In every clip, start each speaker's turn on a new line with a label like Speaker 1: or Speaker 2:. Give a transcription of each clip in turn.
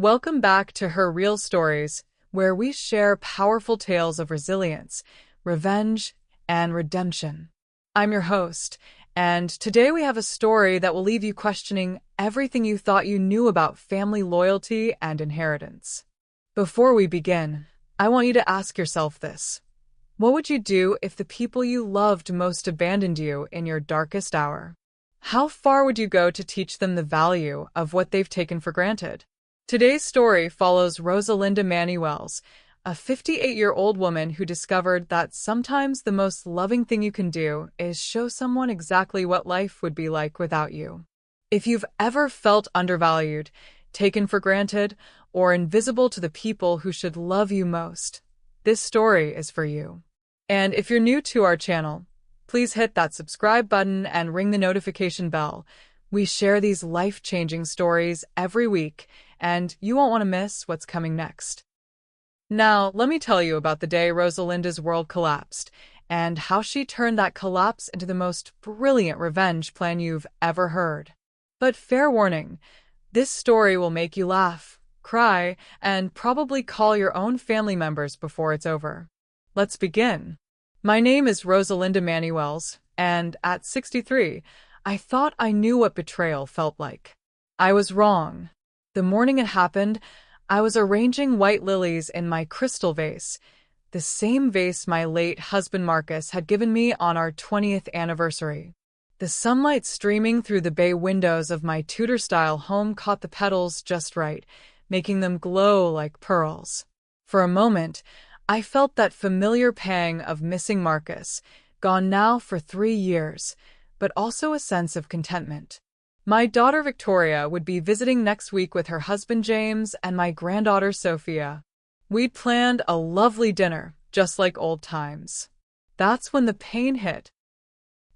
Speaker 1: Welcome back to Her Real Stories, where we share powerful tales of resilience, revenge, and redemption. I'm your host, and today we have a story that will leave you questioning everything you thought you knew about family loyalty and inheritance. Before we begin, I want you to ask yourself this. What would you do if the people you loved most abandoned you in your darkest hour? How far would you go to teach them the value of what they've taken for granted? Today's story follows Rosalinda Manuels, a 58-year-old woman who discovered that sometimes the most loving thing you can do is show someone exactly what life would be like without you. If you've ever felt undervalued, taken for granted, or invisible to the people who should love you most, this story is for you. And if you're new to our channel, please hit that subscribe button and ring the notification bell. We share these life-changing stories every week, and you won't want to miss what's coming next. Now, let me tell you about the day Rosalinda's world collapsed, and how she turned that collapse into the most brilliant revenge plan you've ever heard. But fair warning, this story will make you laugh, cry, and probably call your own family members before it's over. Let's begin. My name is Rosalinda Manuels, and at 63, I thought I knew what betrayal felt like. I was wrong. The morning it happened, I was arranging white lilies in my crystal vase, the same vase my late husband Marcus had given me on our 20th anniversary. The sunlight streaming through the bay windows of my Tudor-style home caught the petals just right, making them glow like pearls. For a moment, I felt that familiar pang of missing Marcus, gone now for 3 years, but also a sense of contentment. My daughter Victoria would be visiting next week with her husband James and my granddaughter Sophia. We'd planned a lovely dinner, just like old times. That's when the pain hit.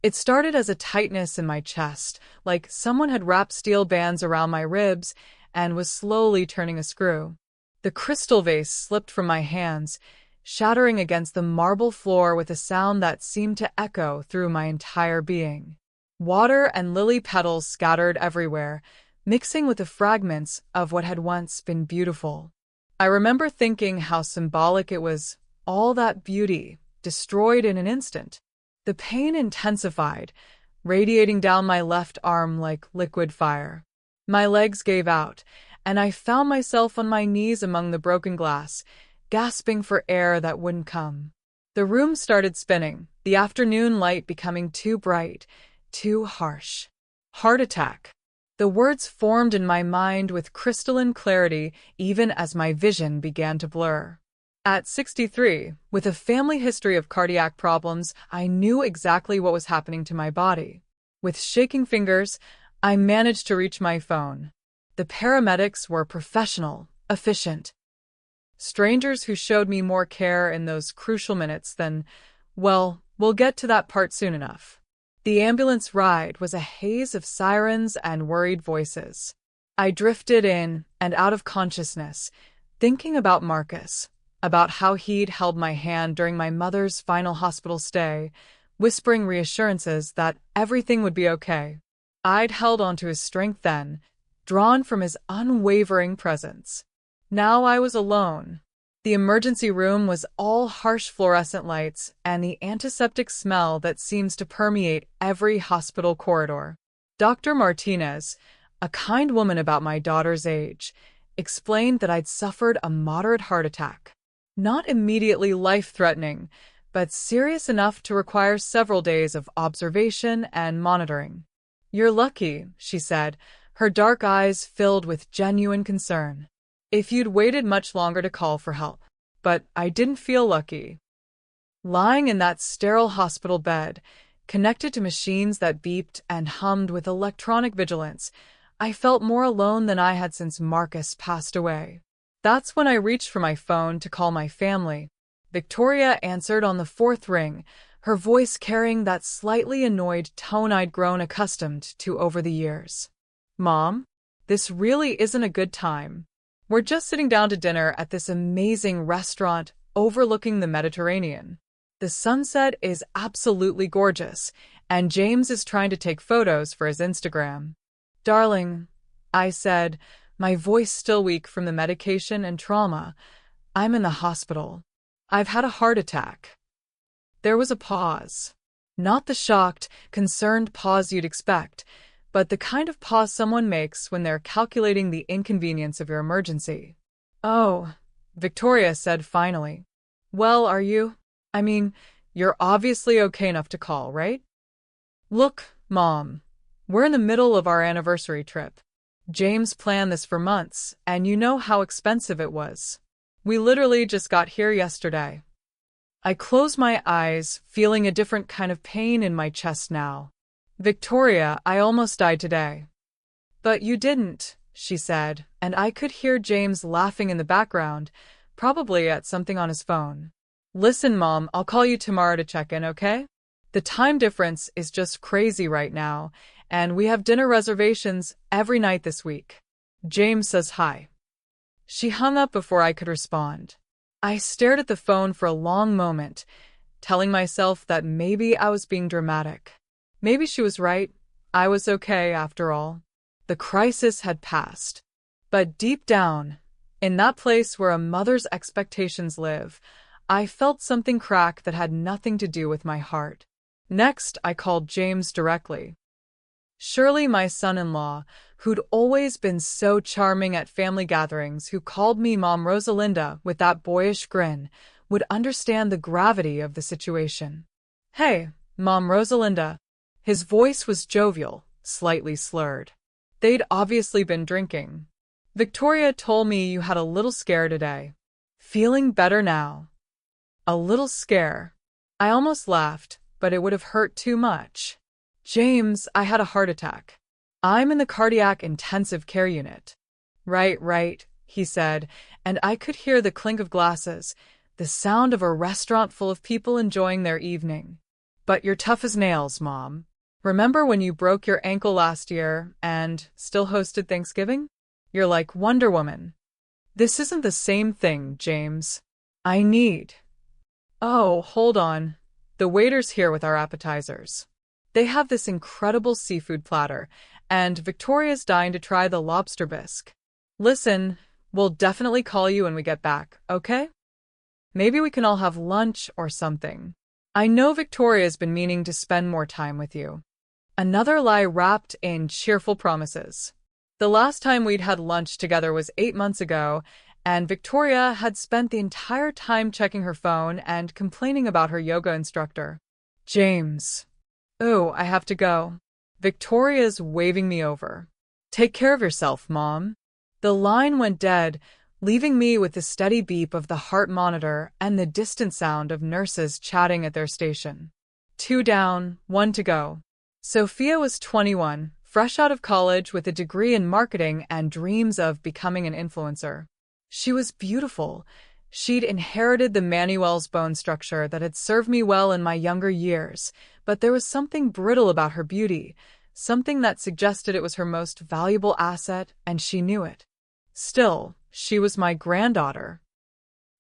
Speaker 1: It started as a tightness in my chest, like someone had wrapped steel bands around my ribs and was slowly turning a screw. The crystal vase slipped from my hands, shattering against the marble floor with a sound that seemed to echo through my entire being. Water and lily petals scattered everywhere, mixing with the fragments of what had once been beautiful. I remember thinking how symbolic it was, all that beauty, destroyed in an instant. The pain intensified, radiating down my left arm like liquid fire. My legs gave out, and I found myself on my knees among the broken glass, gasping for air that wouldn't come. The room started spinning, the afternoon light becoming too bright, too harsh. Heart attack. The words formed in my mind with crystalline clarity even as my vision began to blur. At 63, with a family history of cardiac problems, I knew exactly what was happening to my body. With shaking fingers, I managed to reach my phone. The paramedics were professional, efficient. Strangers who showed me more care in those crucial minutes than, well, we'll get to that part soon enough. The ambulance ride was a haze of sirens and worried voices. I drifted in and out of consciousness, thinking about Marcus, about how he'd held my hand during my mother's final hospital stay, whispering reassurances that everything would be okay. I'd held onto his strength then, drawn from his unwavering presence. Now I was alone. The emergency room was all harsh fluorescent lights and the antiseptic smell that seems to permeate every hospital corridor. Dr. Martinez, a kind woman about my daughter's age, explained that I'd suffered a moderate heart attack. Not immediately life-threatening, but serious enough to require several days of observation and monitoring. "You're lucky," she said, her dark eyes filled with genuine concern. "If you'd waited much longer to call for help." But I didn't feel lucky. Lying in that sterile hospital bed, connected to machines that beeped and hummed with electronic vigilance, I felt more alone than I had since Marcus passed away. That's when I reached for my phone to call my family. Victoria answered on the 4th ring, her voice carrying that slightly annoyed tone I'd grown accustomed to over the years. "Mom, this really isn't a good time. We're just sitting down to dinner at this amazing restaurant overlooking the Mediterranean. The sunset is absolutely gorgeous, and James is trying to take photos for his Instagram." "Darling," I said, my voice still weak from the medication and trauma. I'm in the hospital. I've had a heart attack. There was a pause. Not the shocked, concerned pause you'd expect, but the kind of pause someone makes when they're calculating the inconvenience of your emergency. "Oh," Victoria said finally. "Well, are you? I mean, you're obviously okay enough to call, right?" "Look, Mom, we're in the middle of our anniversary trip. James planned this for months, and you know how expensive it was. We literally just got here yesterday." I closed my eyes, feeling a different kind of pain in my chest now. "Victoria, I almost died today." "But you didn't," she said, and I could hear James laughing in the background, probably at something on his phone. "Listen, Mom, I'll call you tomorrow to check in, okay? The time difference is just crazy right now, and we have dinner reservations every night this week. James says hi." She hung up before I could respond. I stared at the phone for a long moment, telling myself that maybe I was being dramatic. Maybe she was right. I was okay after all. The crisis had passed. But deep down, in that place where a mother's expectations live, I felt something crack that had nothing to do with my heart. Next, I called James directly. Surely my son-in-law, who'd always been so charming at family gatherings, who called me Mom Rosalinda with that boyish grin, would understand the gravity of the situation. "Hey, Mom Rosalinda." His voice was jovial, slightly slurred. They'd obviously been drinking. "Victoria told me you had a little scare today. Feeling better now?" A little scare. I almost laughed, but it would have hurt too much. "James, I had a heart attack. I'm in the cardiac intensive care unit." Right, he said, and I could hear the clink of glasses, the sound of a restaurant full of people enjoying their evening. "But you're tough as nails, Mom. Remember when you broke your ankle last year and still hosted Thanksgiving? You're like Wonder Woman." "This isn't the same thing, James. I need—" "Oh, hold on. The waiter's here with our appetizers. They have this incredible seafood platter, and Victoria's dying to try the lobster bisque. Listen, we'll definitely call you when we get back, okay? Maybe we can all have lunch or something. I know Victoria's been meaning to spend more time with you." Another lie wrapped in cheerful promises. The last time we'd had lunch together was 8 months ago, and Victoria had spent the entire time checking her phone and complaining about her yoga instructor. "James. Oh, I have to go. Victoria's waving me over. Take care of yourself, Mom." The line went dead, leaving me with the steady beep of the heart monitor and the distant sound of nurses chatting at their station. 2 down, 1 to go. Sophia was 21, fresh out of college with a degree in marketing and dreams of becoming an influencer. She was beautiful. She'd inherited the Manuel's bone structure that had served me well in my younger years, but there was something brittle about her beauty, something that suggested it was her most valuable asset, and she knew it. Still, she was my granddaughter.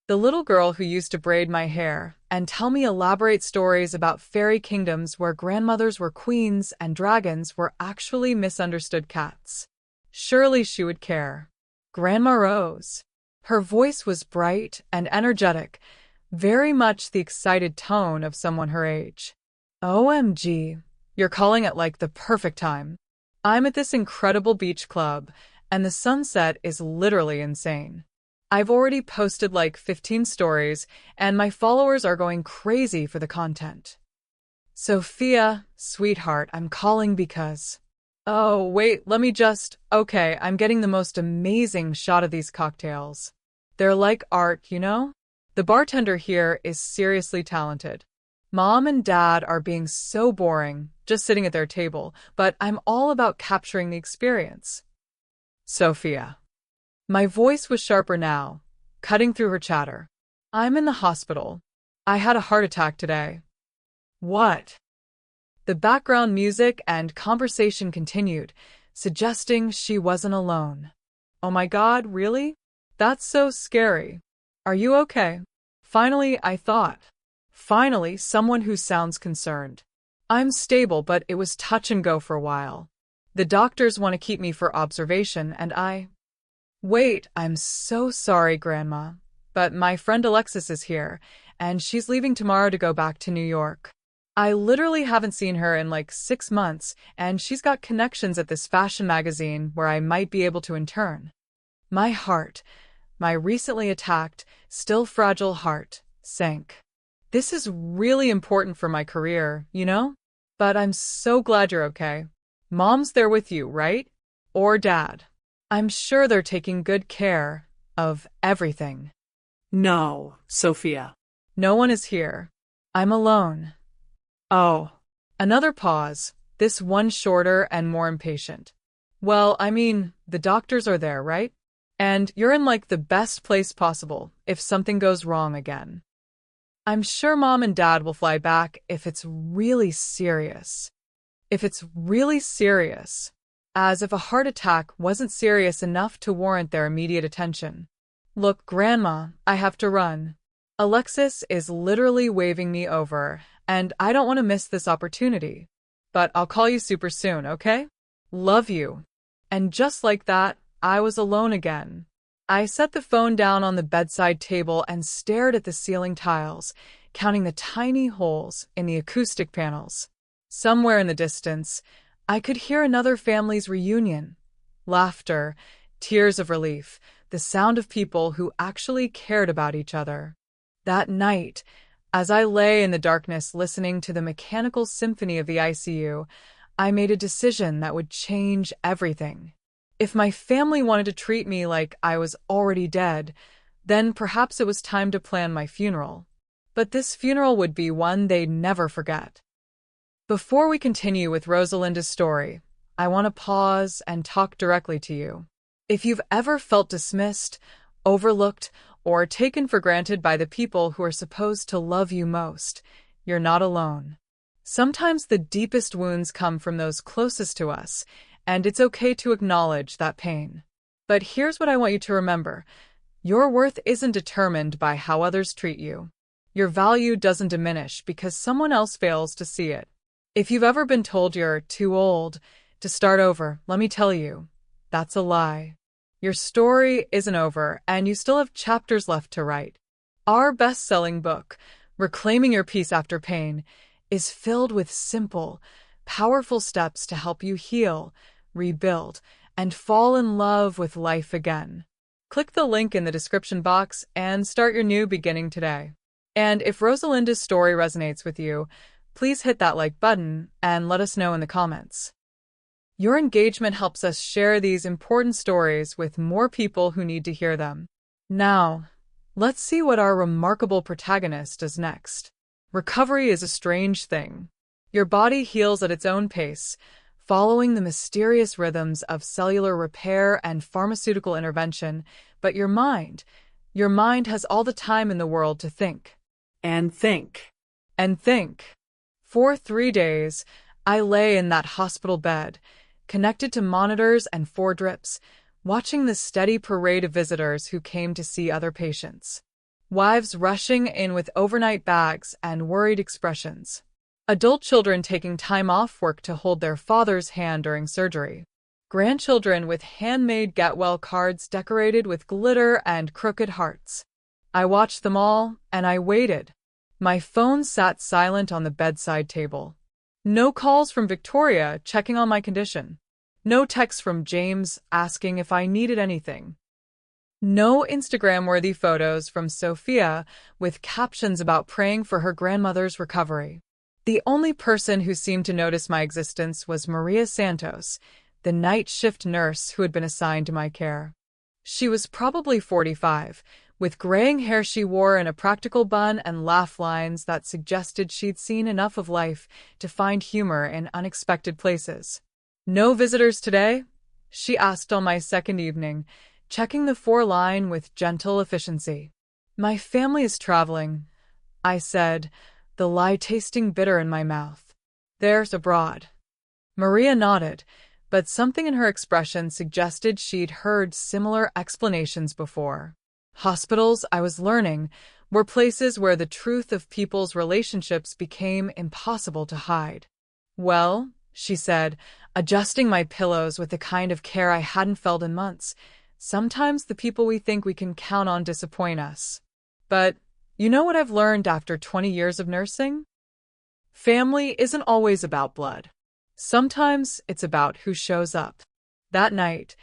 Speaker 1: The little girl who used to braid my hair and tell me elaborate stories about fairy kingdoms where grandmothers were queens and dragons were actually misunderstood cats. Surely she would care. Grandma Rose. Her voice was bright and energetic, very much the excited tone of someone her age. "OMG, you're calling at like the perfect time. I'm at this incredible beach club, and the sunset is literally insane. I've already posted like 15 stories, and my followers are going crazy for the content." "Sophia, sweetheart, I'm calling because—" "Oh, wait, let me just— Okay, I'm getting the most amazing shot of these cocktails. They're like art, you know? The bartender here is seriously talented. Mom and Dad are being so boring, just sitting at their table, but I'm all about capturing the experience." "Sophia." My voice was sharper now, cutting through her chatter. "I'm in the hospital. I had a heart attack today." "What?" The background music and conversation continued, suggesting she wasn't alone. "Oh my God, really? That's so scary. Are you okay?" Finally, I thought. Finally, someone who sounds concerned. "I'm stable, but it was touch and go for a while. The doctors want to keep me for observation, and Wait, I'm so sorry, Grandma. But my friend Alexis is here, and she's leaving tomorrow to go back to New York. I literally haven't seen her in like 6 months, and she's got connections at this fashion magazine where I might be able to intern. My heart, my recently attacked, still fragile heart, sank. This is really important for my career, you know? But I'm so glad you're okay. Mom's there with you, right? Or Dad? I'm sure they're taking good care of everything.
Speaker 2: No, Sophia.
Speaker 1: No one is here. I'm alone. Oh. Another pause, this one shorter and more impatient. Well, I mean, the doctors are there, right? And you're in like the best place possible if something goes wrong again. I'm sure Mom and Dad will fly back if it's really serious. If it's really serious. As if a heart attack wasn't serious enough to warrant their immediate attention. Look, Grandma, I have to run. Alexis is literally waving me over, and I don't want to miss this opportunity. But I'll call you super soon, okay? Love you. And just like that, I was alone again. I set the phone down on the bedside table and stared at the ceiling tiles, counting the tiny holes in the acoustic panels. Somewhere in the distance, I could hear another family's reunion. Laughter, tears of relief, the sound of people who actually cared about each other. That night, as I lay in the darkness listening to the mechanical symphony of the ICU, I made a decision that would change everything. If my family wanted to treat me like I was already dead, then perhaps it was time to plan my funeral. But this funeral would be one they'd never forget. Before we continue with Rosalinda's story, I want to pause and talk directly to you. If you've ever felt dismissed, overlooked, or taken for granted by the people who are supposed to love you most, you're not alone. Sometimes the deepest wounds come from those closest to us, and it's okay to acknowledge that pain. But here's what I want you to remember. Your worth isn't determined by how others treat you. Your value doesn't diminish because someone else fails to see it. If you've ever been told you're too old to start over, let me tell you, that's a lie. Your story isn't over, and you still have chapters left to write. Our best-selling book, Reclaiming Your Peace After Pain, is filled with simple, powerful steps to help you heal, rebuild, and fall in love with life again. Click the link in the description box and start your new beginning today. And if Rosalinda's story resonates with you, please hit that like button and let us know in the comments. Your engagement helps us share these important stories with more people who need to hear them. Now, let's see what our remarkable protagonist does next. Recovery is a strange thing. Your body heals at its own pace, following the mysterious rhythms of cellular repair and pharmaceutical intervention, but your mind has all the time in the world to think.
Speaker 2: And think.
Speaker 1: And think. For 3 days, I lay in that hospital bed, connected to monitors and 4 drips, watching the steady parade of visitors who came to see other patients. Wives rushing in with overnight bags and worried expressions. Adult children taking time off work to hold their father's hand during surgery. Grandchildren with handmade get-well cards decorated with glitter and crooked hearts. I watched them all, and I waited. My phone sat silent on the bedside table. No calls from Victoria checking on my condition. No texts from James asking if I needed anything. No Instagram-worthy photos from Sophia with captions about praying for her grandmother's recovery. The only person who seemed to notice my existence was Maria Santos, the night shift nurse who had been assigned to my care. She was probably 45, with graying hair she wore in a practical bun and laugh lines that suggested she'd seen enough of life to find humor in unexpected places. "No visitors today?" she asked on my second evening, checking the 4 line with gentle efficiency. "My family is traveling," I said, the lie tasting bitter in my mouth. "Theirs abroad." Maria nodded, but something in her expression suggested she'd heard similar explanations before. Hospitals, I was learning, were places where the truth of people's relationships became impossible to hide. "Well," she said, adjusting my pillows with the kind of care I hadn't felt in months, sometimes the people we think we can count on disappoint us. But you know what I've learned after 20 years of nursing? Family isn't always about blood. Sometimes it's about who shows up. That night,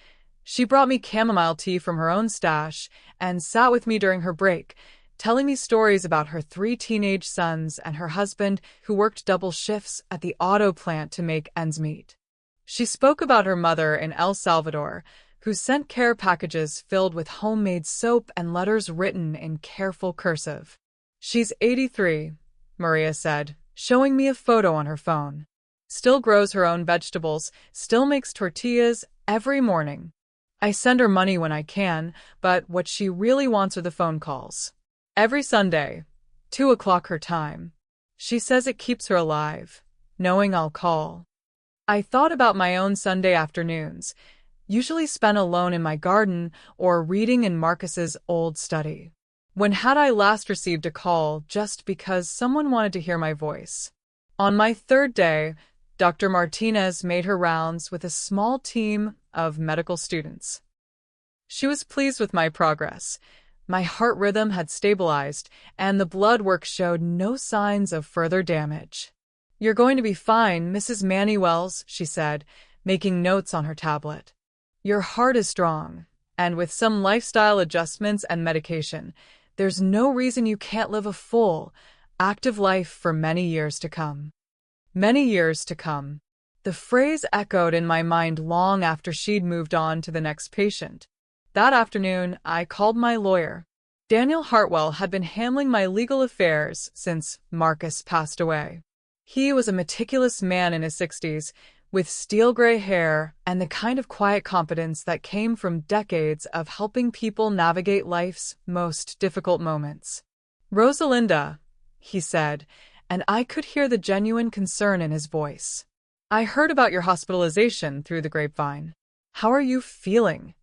Speaker 1: she brought me chamomile tea from her own stash and sat with me during her break, telling me stories about her 3 teenage sons and her husband who worked double shifts at the auto plant to make ends meet. She spoke about her mother in El Salvador, who sent care packages filled with homemade soap and letters written in careful cursive. She's 83, Maria said, showing me a photo on her phone. Still grows her own vegetables, still makes tortillas every morning. I send her money when I can, but what she really wants are the phone calls. Every Sunday, 2 o'clock her time. She says it keeps her alive, knowing I'll call. I thought about my own Sunday afternoons, usually spent alone in my garden or reading in Marcus's old study. When had I last received a call just because someone wanted to hear my voice? On my 3rd day, Dr. Martinez made her rounds with a small team of medical students. She was pleased with my progress. My heart rhythm had stabilized, and the blood work showed no signs of further damage. "You're going to be fine, Mrs. Manuels," she said, making notes on her tablet. "Your heart is strong, and with some lifestyle adjustments and medication, there's no reason you can't live a full, active life for many years to come." Many years to come. The phrase echoed in my mind long after she'd moved on to the next patient. That afternoon, I called my lawyer. Daniel Hartwell had been handling my legal affairs since Marcus passed away. He was a meticulous man in his 60s, with steel-gray hair and the kind of quiet competence that came from decades of helping people navigate life's most difficult moments. "Rosalinda," he said, and I could hear the genuine concern in his voice. "I heard about your hospitalization through the grapevine. How are you feeling?"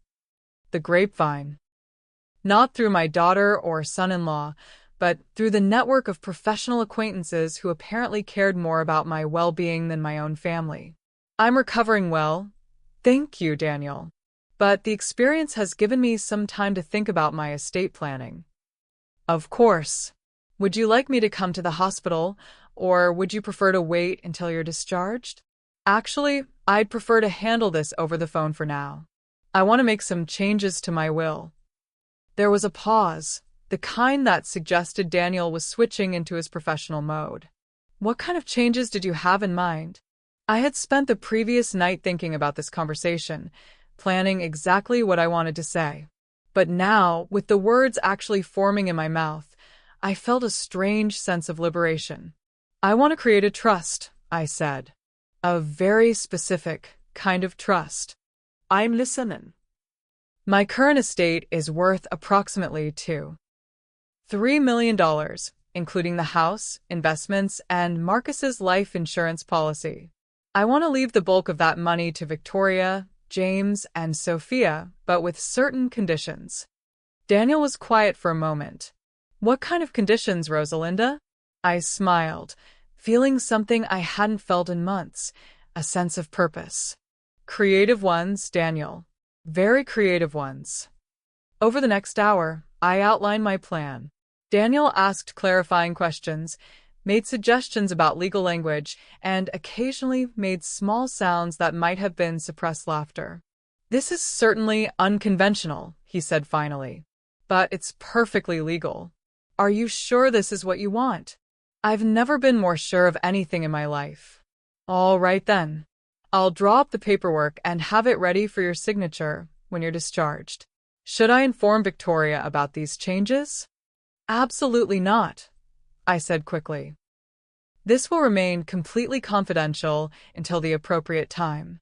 Speaker 1: The grapevine. Not through my daughter or son-in-law, but through the network of professional acquaintances who apparently cared more about my well-being than my own family. "I'm recovering well. Thank you, Daniel. But the experience has given me some time to think about my estate planning." "Of course. Would you like me to come to the hospital, or would you prefer to wait until you're discharged?" "Actually, I'd prefer to handle this over the phone for now. I want to make some changes to my will." There was a pause, the kind that suggested Daniel was switching into his professional mode. "What kind of changes did you have in mind?" I had spent the previous night thinking about this conversation, planning exactly what I wanted to say. But now, with the words actually forming in my mouth, I felt a strange sense of liberation. "I want to create a trust," I said. "A very specific kind of trust."
Speaker 2: I'm listening.
Speaker 1: "My current estate is worth approximately $3 million, including the house, investments, and Marcus's life insurance policy. I want to leave the bulk of that money to Victoria, James, and Sophia, but with certain conditions." Daniel was quiet for a moment. "What kind of conditions, Rosalinda?" I smiled, feeling something I hadn't felt in months, a sense of purpose. "Creative ones, Daniel. Very creative ones." Over the next hour, I outlined my plan. Daniel asked clarifying questions, made suggestions about legal language, and occasionally made small sounds that might have been suppressed laughter. "This is certainly unconventional," he said finally. "But it's perfectly legal. Are you sure this is what you want?" "I've never been more sure of anything in my life." "All right then. I'll draw up the paperwork and have it ready for your signature when you're discharged. Should I inform Victoria about these changes?" "Absolutely not," I said quickly. "This will remain completely confidential until the appropriate time."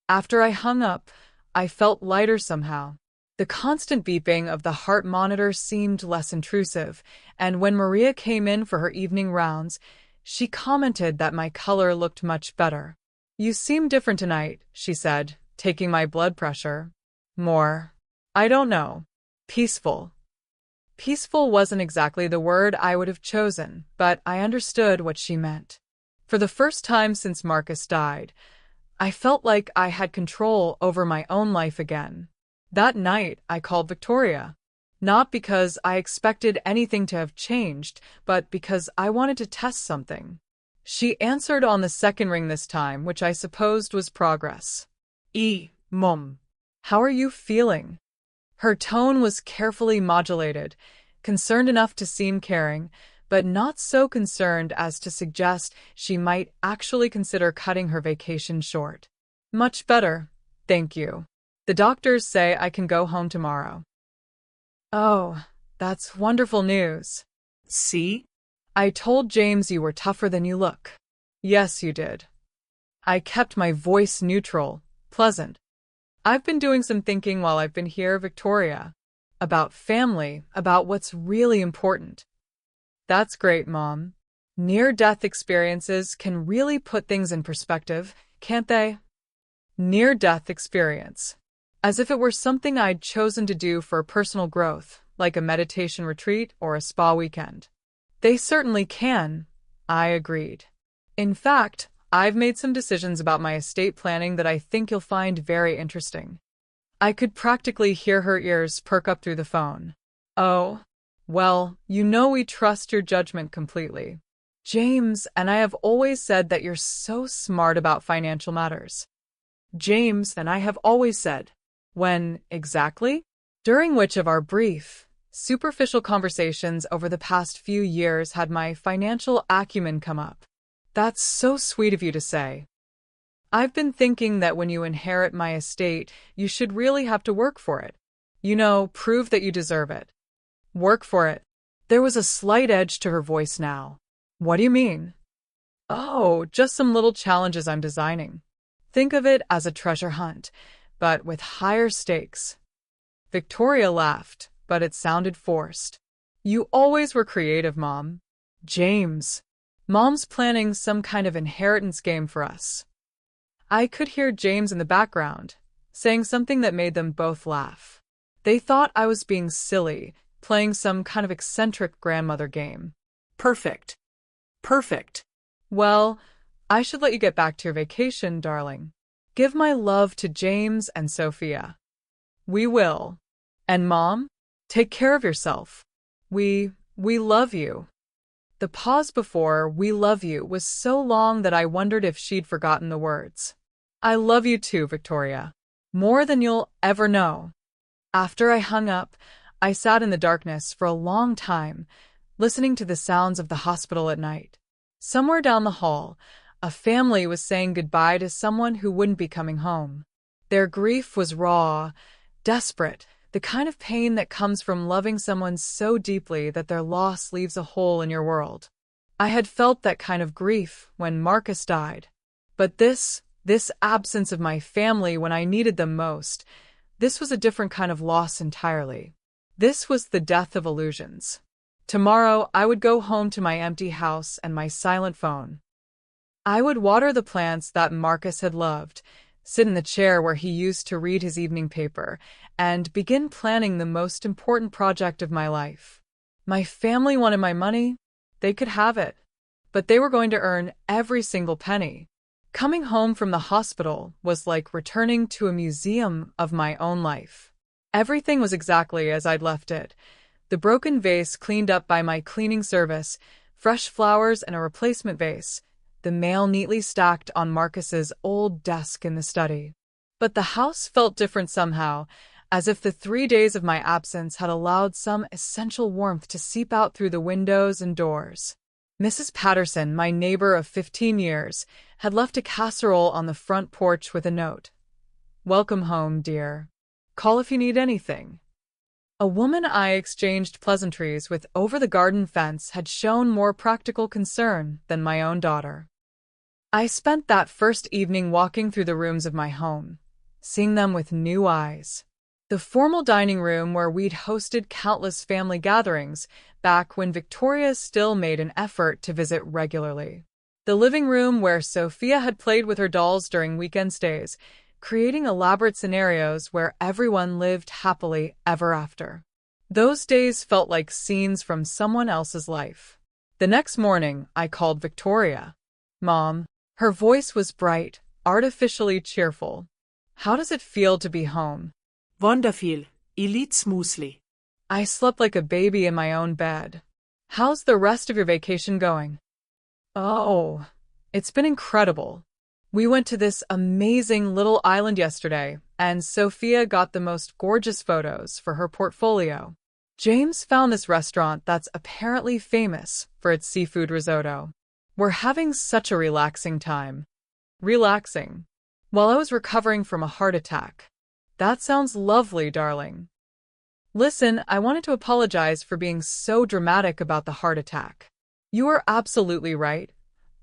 Speaker 1: After I hung up, I felt lighter somehow. The constant beeping of the heart monitor seemed less intrusive, and when Maria came in for her evening rounds, she commented that my color looked much better. "You seem different tonight," she said, taking my blood pressure. "More, I don't know. Peaceful." Peaceful wasn't exactly the word I would have chosen, but I understood what she meant. For the first time since Marcus died, I felt like I had control over my own life again. That night, I called Victoria. Not because I expected anything to have changed, but because I wanted to test something. She answered on the second ring this time, which I supposed was progress. Mom. How are you feeling? Her tone was carefully modulated, concerned enough to seem caring, but not so concerned as to suggest she might actually consider cutting her vacation short. Much better, thank you. The doctors say I can go home tomorrow. Oh, that's wonderful news.
Speaker 2: See?
Speaker 1: I told James you were tougher than you look. Yes, you did. I kept my voice neutral, pleasant. I've been doing some thinking while I've been here, Victoria. About family, about what's really important. That's great, Mom. Near-death experiences can really put things in perspective, can't they? Near-death experience. As if it were something I'd chosen to do for personal growth, like a meditation retreat or a spa weekend. They certainly can, I agreed. In fact, I've made some decisions about my estate planning that I think you'll find very interesting. I could practically hear her ears perk up through the phone. Oh, well, you know we trust your judgment completely. James and I have always said that you're so smart about financial matters. James and I have always said. When, exactly? During which of our brief, superficial conversations over the past few years had my financial acumen come up. That's so sweet of you to say. I've been thinking that when you inherit my estate, you should really have to work for it. You know, prove that you deserve it. Work for it. There was a slight edge to her voice now. What do you mean? Oh, just some little challenges I'm designing. Think of it as a treasure hunt, but with higher stakes. Victoria laughed, but it sounded forced. You always were creative, Mom. James. Mom's planning some kind of inheritance game for us. I could hear James in the background, saying something that made them both laugh. They thought I was being silly, playing some kind of eccentric grandmother game.
Speaker 2: Perfect. Perfect.
Speaker 1: Well, I should let you get back to your vacation, darling. Give my love to James and Sophia. We will. And Mom, take care of yourself. We love you. The pause before "we love you" was so long that I wondered if she'd forgotten the words. I love you too, Victoria. More than you'll ever know. After I hung up, I sat in the darkness for a long time, listening to the sounds of the hospital at night. Somewhere down the hall, a family was saying goodbye to someone who wouldn't be coming home. Their grief was raw, desperate, the kind of pain that comes from loving someone so deeply that their loss leaves a hole in your world. I had felt that kind of grief when Marcus died. But this absence of my family when I needed them most, this was a different kind of loss entirely. This was the death of illusions. Tomorrow, I would go home to my empty house and my silent phone. I would water the plants that Marcus had loved, sit in the chair where he used to read his evening paper, and begin planning the most important project of my life. My family wanted my money. They could have it. But they were going to earn every single penny. Coming home from the hospital was like returning to a museum of my own life. Everything was exactly as I'd left it. The broken vase cleaned up by my cleaning service, fresh flowers and a replacement vase, the mail neatly stacked on Marcus's old desk in the study. But the house felt different somehow, as if the 3 days of my absence had allowed some essential warmth to seep out through the windows and doors. Mrs. Patterson, my neighbor of 15 years, had left a casserole on the front porch with a note. "Welcome home, dear. Call if you need anything." A woman I exchanged pleasantries with over the garden fence had shown more practical concern than my own daughter. I spent that first evening walking through the rooms of my home, seeing them with new eyes. The formal dining room where we'd hosted countless family gatherings back when Victoria still made an effort to visit regularly. The living room where Sophia had played with her dolls during weekend stays, creating elaborate scenarios where everyone lived happily ever after. Those days felt like scenes from someone else's life. The next morning, I called Victoria. "Mom." Her voice was bright, artificially cheerful. "How does it feel to be home?"
Speaker 2: Wonderful. Elitsmusli.
Speaker 1: I slept like a baby in my own bed. How's the rest of your vacation going? Oh, it's been incredible. We went to this amazing little island yesterday, and Sophia got the most gorgeous photos for her portfolio. James found this restaurant that's apparently famous for its seafood risotto. We're having such a relaxing time. Relaxing. While I was recovering from a heart attack. That sounds lovely, darling. Listen, I wanted to apologize for being so dramatic about the heart attack. You are absolutely right.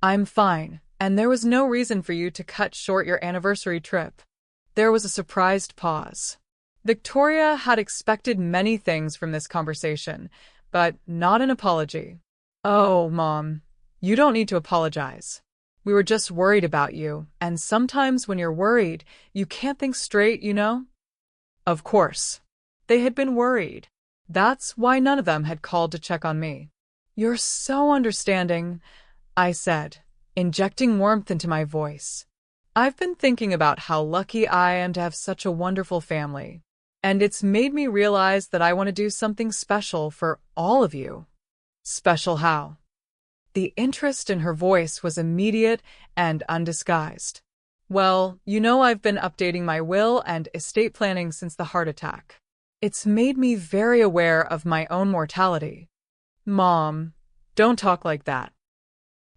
Speaker 1: I'm fine, and there was no reason for you to cut short your anniversary trip. There was a surprised pause. Victoria had expected many things from this conversation, but not an apology. Oh, Mom, you don't need to apologize. We were just worried about you, and sometimes when you're worried, you can't think straight, you know? Of course. They had been worried. That's why none of them had called to check on me. You're so understanding, I said, injecting warmth into my voice. I've been thinking about how lucky I am to have such a wonderful family, and it's made me realize that I want to do something special for all of you. Special how? The interest in her voice was immediate and undisguised. Well, you know I've been updating my will and estate planning since the heart attack. It's made me very aware of my own mortality. Mom, don't talk like that.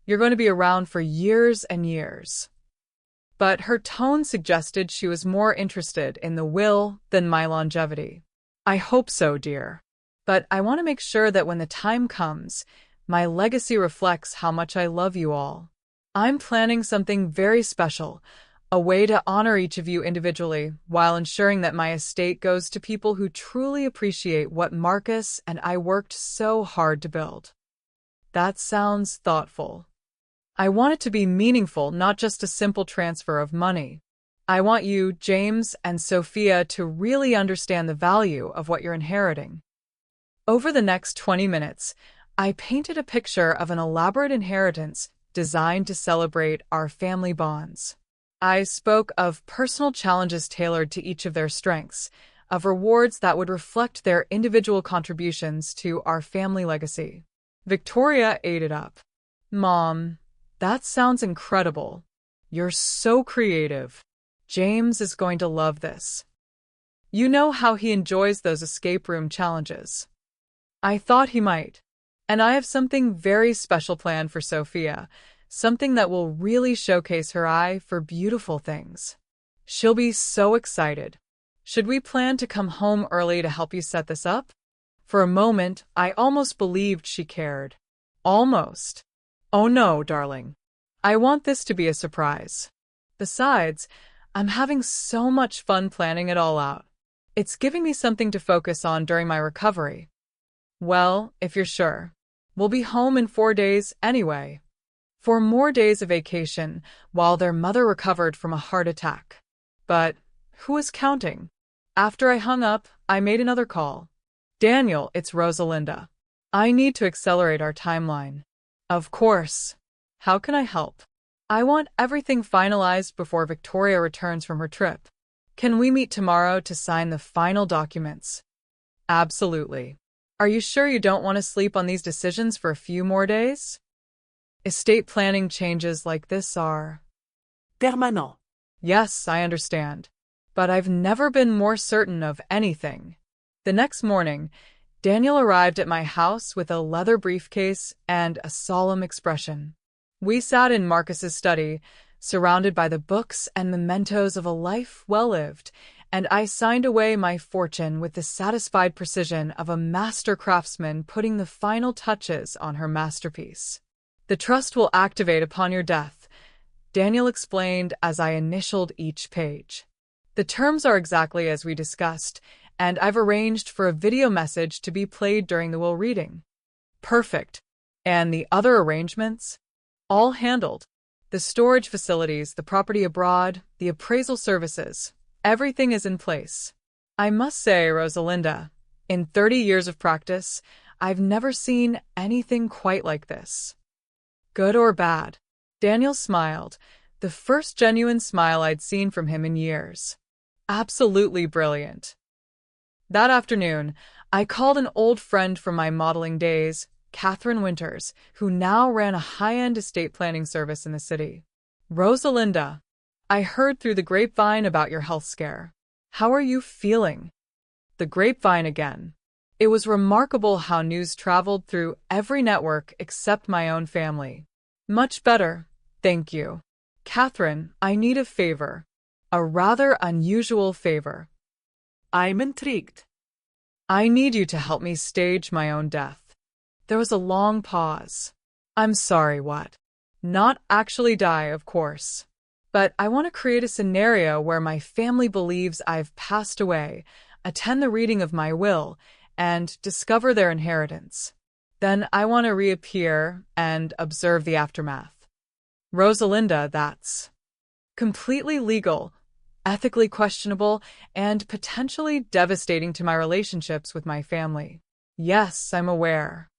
Speaker 1: You're going to be around for years and years. But her tone suggested she was more interested in the will than my longevity. I hope so, dear. But I want to make sure that when the time comes, my legacy reflects how much I love you all. I'm planning something very special, a way to honor each of you individually while ensuring that my estate goes to people who truly appreciate what Marcus and I worked so hard to build. That sounds thoughtful. I want it to be meaningful, not just a simple transfer of money. I want you, James and Sophia, to really understand the value of what you're inheriting. Over the next 20 minutes, I painted a picture of an elaborate inheritance designed to celebrate our family bonds. I spoke of personal challenges tailored to each of their strengths, of rewards that would reflect their individual contributions to our family legacy. Victoria ate it up. Mom, that sounds incredible. You're so creative. James is going to love this. You know how he enjoys those escape room challenges. I thought he might. And I have something very special planned for Sophia, something that will really showcase her eye for beautiful things. She'll be so excited. Should we plan to come home early to help you set this up? For a moment, I almost believed she cared. Almost. Oh no, darling. I want this to be a surprise. Besides, I'm having so much fun planning it all out. It's giving me something to focus on during my recovery. Well, if you're sure. We'll be home in 4 days anyway. 4 more days of vacation while their mother recovered from a heart attack. But who was counting? After I hung up, I made another call. Daniel, it's Rosalinda. I need to accelerate our timeline. Of course. How can I help? I want everything finalized before Victoria returns from her trip. Can we meet tomorrow to sign the final documents? Absolutely. Are you sure you don't want to sleep on these decisions for a few more days? Estate planning changes like this are
Speaker 2: Permanent.
Speaker 1: Yes, I understand. But I've never been more certain of anything. The next morning, Daniel arrived at my house with a leather briefcase and a solemn expression. We sat in Marcus's study, surrounded by the books and mementos of a life well lived, and I signed away my fortune with the satisfied precision of a master craftsman putting the final touches on her masterpiece. The trust will activate upon your death, Daniel explained as I initialed each page. The terms are exactly as we discussed, and I've arranged for a video message to be played during the will reading. Perfect. And the other arrangements? All handled. The storage facilities, the property abroad, the appraisal services. Everything is in place. I must say, Rosalinda, in 30 years of practice, I've never seen anything quite like this. Good or bad? Daniel smiled, the first genuine smile I'd seen from him in years. Absolutely brilliant. That afternoon, I called an old friend from my modeling days, Catherine Winters, who now ran a high-end estate planning service in the city. Rosalinda, I heard through the grapevine about your health scare. How are you feeling? The grapevine again. It was remarkable how news traveled through every network except my own family. Much better, thank you. Catherine, I need a favor. A rather unusual favor.
Speaker 2: I'm intrigued.
Speaker 1: I need you to help me stage my own death. There was a long pause. I'm sorry, what? Not actually die, of course. But I want to create a scenario where my family believes I've passed away, attend the reading of my will, and discover their inheritance. Then I want to reappear and observe the aftermath. Rosalinda, that's completely legal, ethically questionable, and potentially devastating to my relationships with my family. Yes, I'm aware.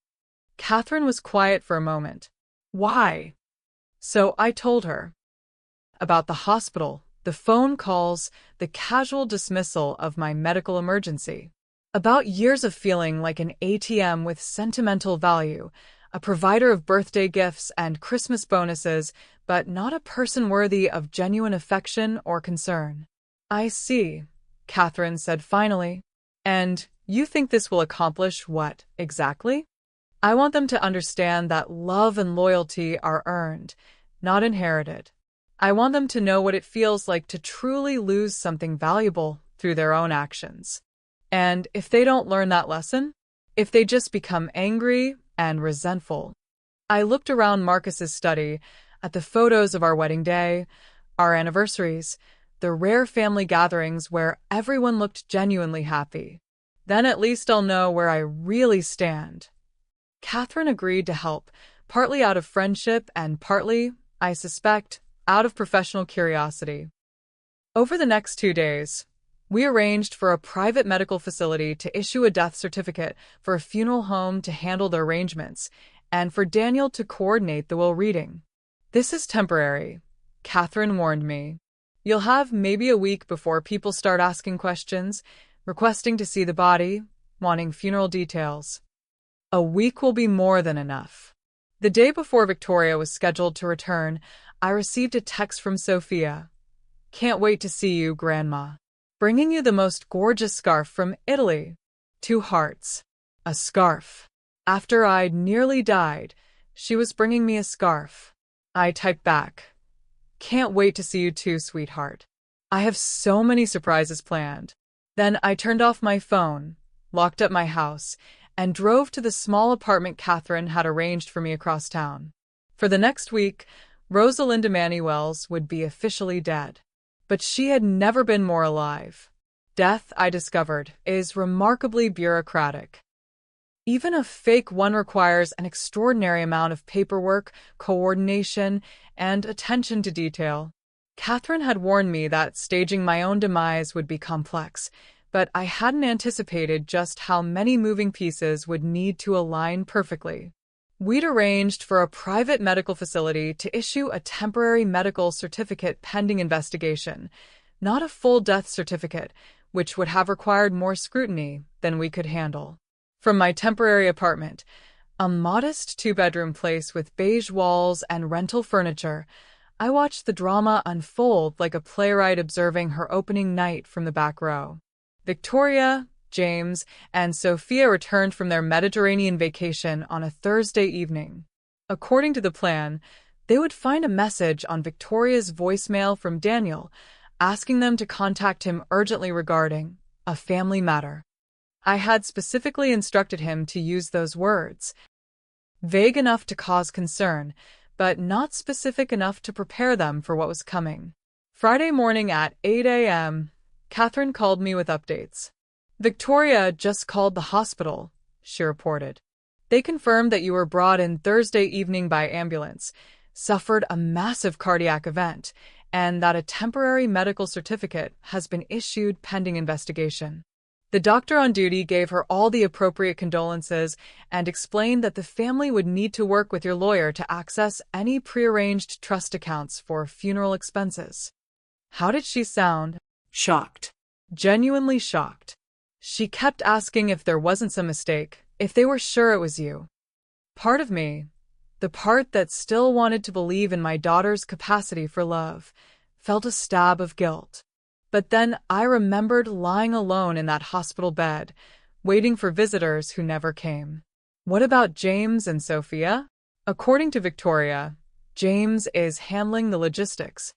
Speaker 1: Catherine was quiet for a moment. Why? So I told her. About the hospital, the phone calls, the casual dismissal of my medical emergency. About years of feeling like an ATM with sentimental value, a provider of birthday gifts and Christmas bonuses, but not a person worthy of genuine affection or concern. I see, Catherine said finally. And you think this will accomplish what, exactly? I want them to understand that love and loyalty are earned, not inherited. I want them to know what it feels like to truly lose something valuable through their own actions. And if they don't learn that lesson, if they just become angry and resentful. I looked around Marcus's study at the photos of our wedding day, our anniversaries, the rare family gatherings where everyone looked genuinely happy. Then at least I'll know where I really stand. Catherine agreed to help, partly out of friendship and partly, I suspect, out of professional curiosity. Over the next 2 days, we arranged for a private medical facility to issue a death certificate, for a funeral home to handle the arrangements, and for Daniel to coordinate the will reading. This is temporary, Catherine warned me. You'll have maybe a week before people start asking questions, requesting to see the body, wanting funeral details. A week will be more than enough. The day before Victoria was scheduled to return, I received a text from Sophia. Can't wait to see you, Grandma. Bringing you the most gorgeous scarf from Italy. 2 hearts. A scarf. After I'd nearly died, she was bringing me a scarf. I typed back. Can't wait to see you too, sweetheart. I have so many surprises planned. Then I turned off my phone, locked up my house, and drove to the small apartment Catherine had arranged for me across town. For the next week, Rosalinda Manuels would be officially dead. But she had never been more alive. Death, I discovered, is remarkably bureaucratic. Even a fake one requires an extraordinary amount of paperwork, coordination, and attention to detail. Catherine had warned me that staging my own demise would be complex, but I hadn't anticipated just how many moving pieces would need to align perfectly. We'd arranged for a private medical facility to issue a temporary medical certificate pending investigation, not a full death certificate, which would have required more scrutiny than we could handle. From my temporary apartment, a modest 2-bedroom place with beige walls and rental furniture, I watched the drama unfold like a playwright observing her opening night from the back row. Victoria, James, and Sophia returned from their Mediterranean vacation on a Thursday evening. According to the plan, they would find a message on Victoria's voicemail from Daniel, asking them to contact him urgently regarding a family matter. I had specifically instructed him to use those words, vague enough to cause concern, but not specific enough to prepare them for what was coming. Friday morning at 8 a.m., Catherine called me with updates. Victoria just called the hospital, she reported. They confirmed that you were brought in Thursday evening by ambulance, suffered a massive cardiac event, and that a temporary medical certificate has been issued pending investigation. The doctor on duty gave her all the appropriate condolences and explained that the family would need to work with your lawyer to access any prearranged trust accounts for funeral expenses. How did she sound?
Speaker 2: Shocked.
Speaker 1: Genuinely shocked. She kept asking if there wasn't some mistake, if they were sure it was you. Part of me, the part that still wanted to believe in my daughter's capacity for love, felt a stab of guilt. But then I remembered lying alone in that hospital bed, waiting for visitors who never came. What about James and Sophia? According to Victoria, James is handling the logistics,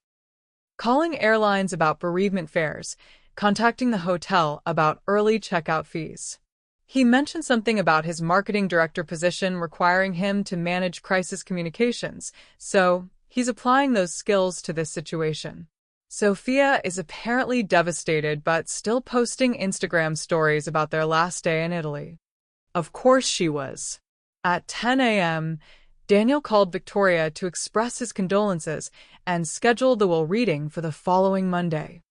Speaker 1: calling airlines about bereavement fares, contacting the hotel about early checkout fees. He mentioned something about his marketing director position requiring him to manage crisis communications, so he's applying those skills to this situation. Sophia is apparently devastated but still posting Instagram stories about their last day in Italy. Of course she was. At 10 a.m., Daniel called Victoria to express his condolences and scheduled the will reading for the following Monday.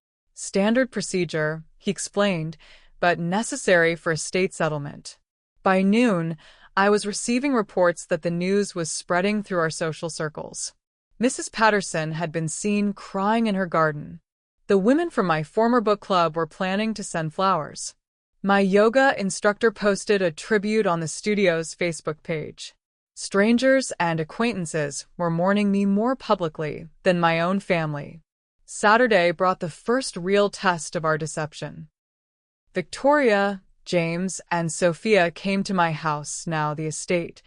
Speaker 1: Standard procedure, he explained, but necessary for estate settlement. By noon, I was receiving reports that the news was spreading through our social circles. Mrs. Patterson had been seen crying in her garden. The women from my former book club were planning to send flowers. My yoga instructor posted a tribute on the studio's Facebook page. Strangers and acquaintances were mourning me more publicly than my own family. Saturday brought the first real test of our deception. Victoria, James, and Sophia came to my house, now the estate,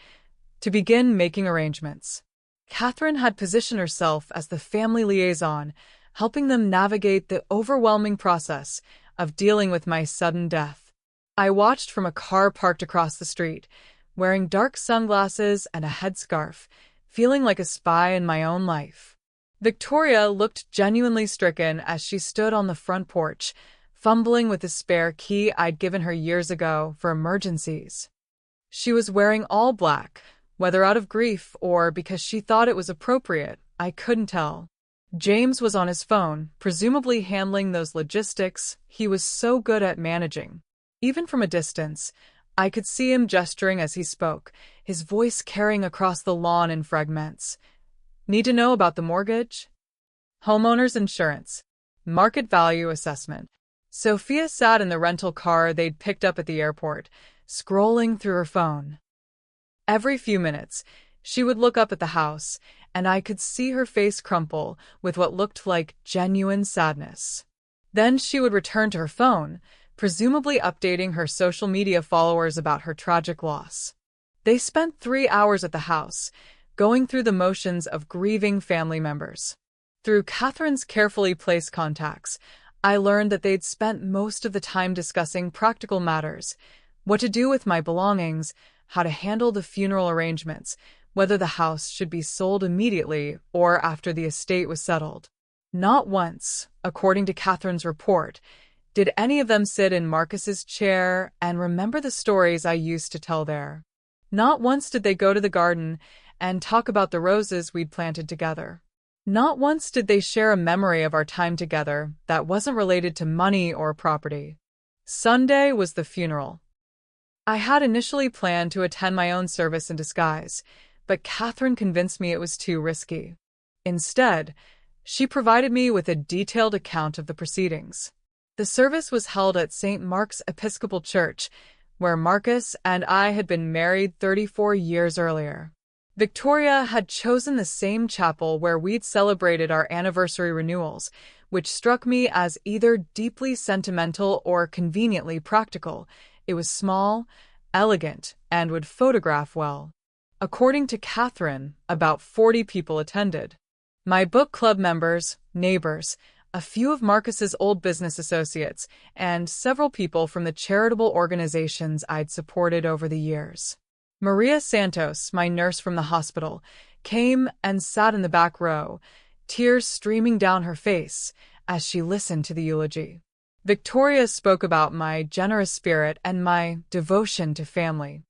Speaker 1: to begin making arrangements. Catherine had positioned herself as the family liaison, helping them navigate the overwhelming process of dealing with my sudden death. I watched from a car parked across the street, wearing dark sunglasses and a headscarf, feeling like a spy in my own life. Victoria looked genuinely stricken as she stood on the front porch, fumbling with the spare key I'd given her years ago for emergencies. She was wearing all black, whether out of grief or because she thought it was appropriate, I couldn't tell. James was on his phone, presumably handling those logistics he was so good at managing. Even from a distance, I could see him gesturing as he spoke, his voice carrying across the lawn in fragments. Need to know about the mortgage? Homeowner's insurance. Market value assessment. Sophia sat in the rental car they'd picked up at the airport, scrolling through her phone. Every few minutes, she would look up at the house, and I could see her face crumple with what looked like genuine sadness. Then she would return to her phone, presumably updating her social media followers about her tragic loss. They spent 3 hours at the house, going through the motions of grieving family members. Through Catherine's carefully placed contacts, I learned that they'd spent most of the time discussing practical matters, what to do with my belongings, how to handle the funeral arrangements, whether the house should be sold immediately or after the estate was settled. Not once, according to Catherine's report, did any of them sit in Marcus's chair and remember the stories I used to tell there. Not once did they go to the garden and talk about the roses we'd planted together. Not once did they share a memory of our time together that wasn't related to money or property. Sunday was the funeral. I had initially planned to attend my own service in disguise, but Catherine convinced me it was too risky. Instead, she provided me with a detailed account of the proceedings. The service was held at St. Mark's Episcopal Church, where Marcus and I had been married 34 years earlier. Victoria had chosen the same chapel where we'd celebrated our anniversary renewals, which struck me as either deeply sentimental or conveniently practical. It was small, elegant, and would photograph well. According to Catherine, about 40 people attended. My book club members, neighbors, a few of Marcus's old business associates, and several people from the charitable organizations I'd supported over the years. Maria Santos, my nurse from the hospital, came and sat in the back row, tears streaming down her face as she listened to the eulogy. Victoria spoke about my generous spirit and my devotion to family.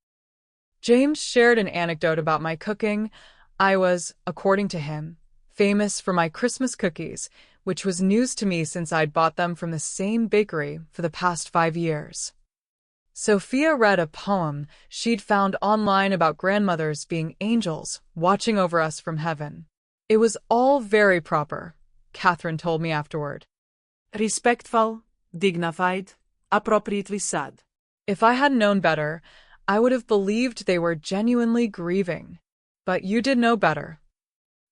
Speaker 1: James shared an anecdote about my cooking. I was, according to him, famous for my Christmas cookies, which was news to me since I'd bought them from the same bakery for the past 5 years. Sophia read a poem she'd found online about grandmothers being angels watching over us from heaven. It was all very proper, Catherine told me afterward.
Speaker 2: Respectful, dignified, appropriately sad.
Speaker 1: If I had known better, I would have believed they were genuinely grieving. But you did know better.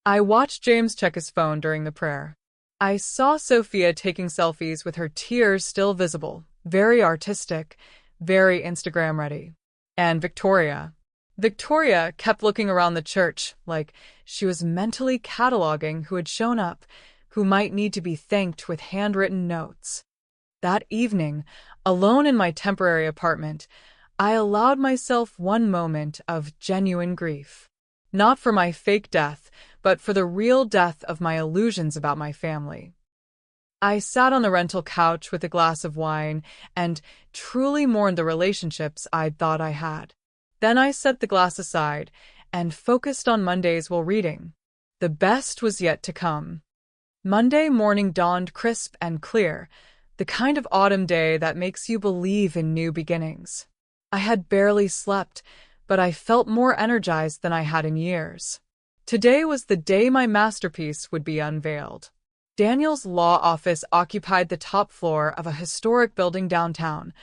Speaker 1: I watched James check his phone during the prayer. I saw Sophia taking selfies with her tears still visible, very artistic, very Instagram-ready. And Victoria. Victoria kept looking around the church like she was mentally cataloging who had shown up, who might need to be thanked with handwritten notes. That evening, alone in my temporary apartment, I allowed myself one moment of genuine grief. Not for my fake death, but for the real death of my illusions about my family. I sat on the rental couch with a glass of wine and truly mourned the relationships I'd thought I had. Then I set the glass aside and focused on Mondays while reading. The best was yet to come. Monday morning dawned crisp and clear, the kind of autumn day that makes you believe in new beginnings. I had barely slept, but I felt more energized than I had in years. Today was the day my masterpiece would be unveiled. Daniel's law office occupied the top floor of a historic building downtown,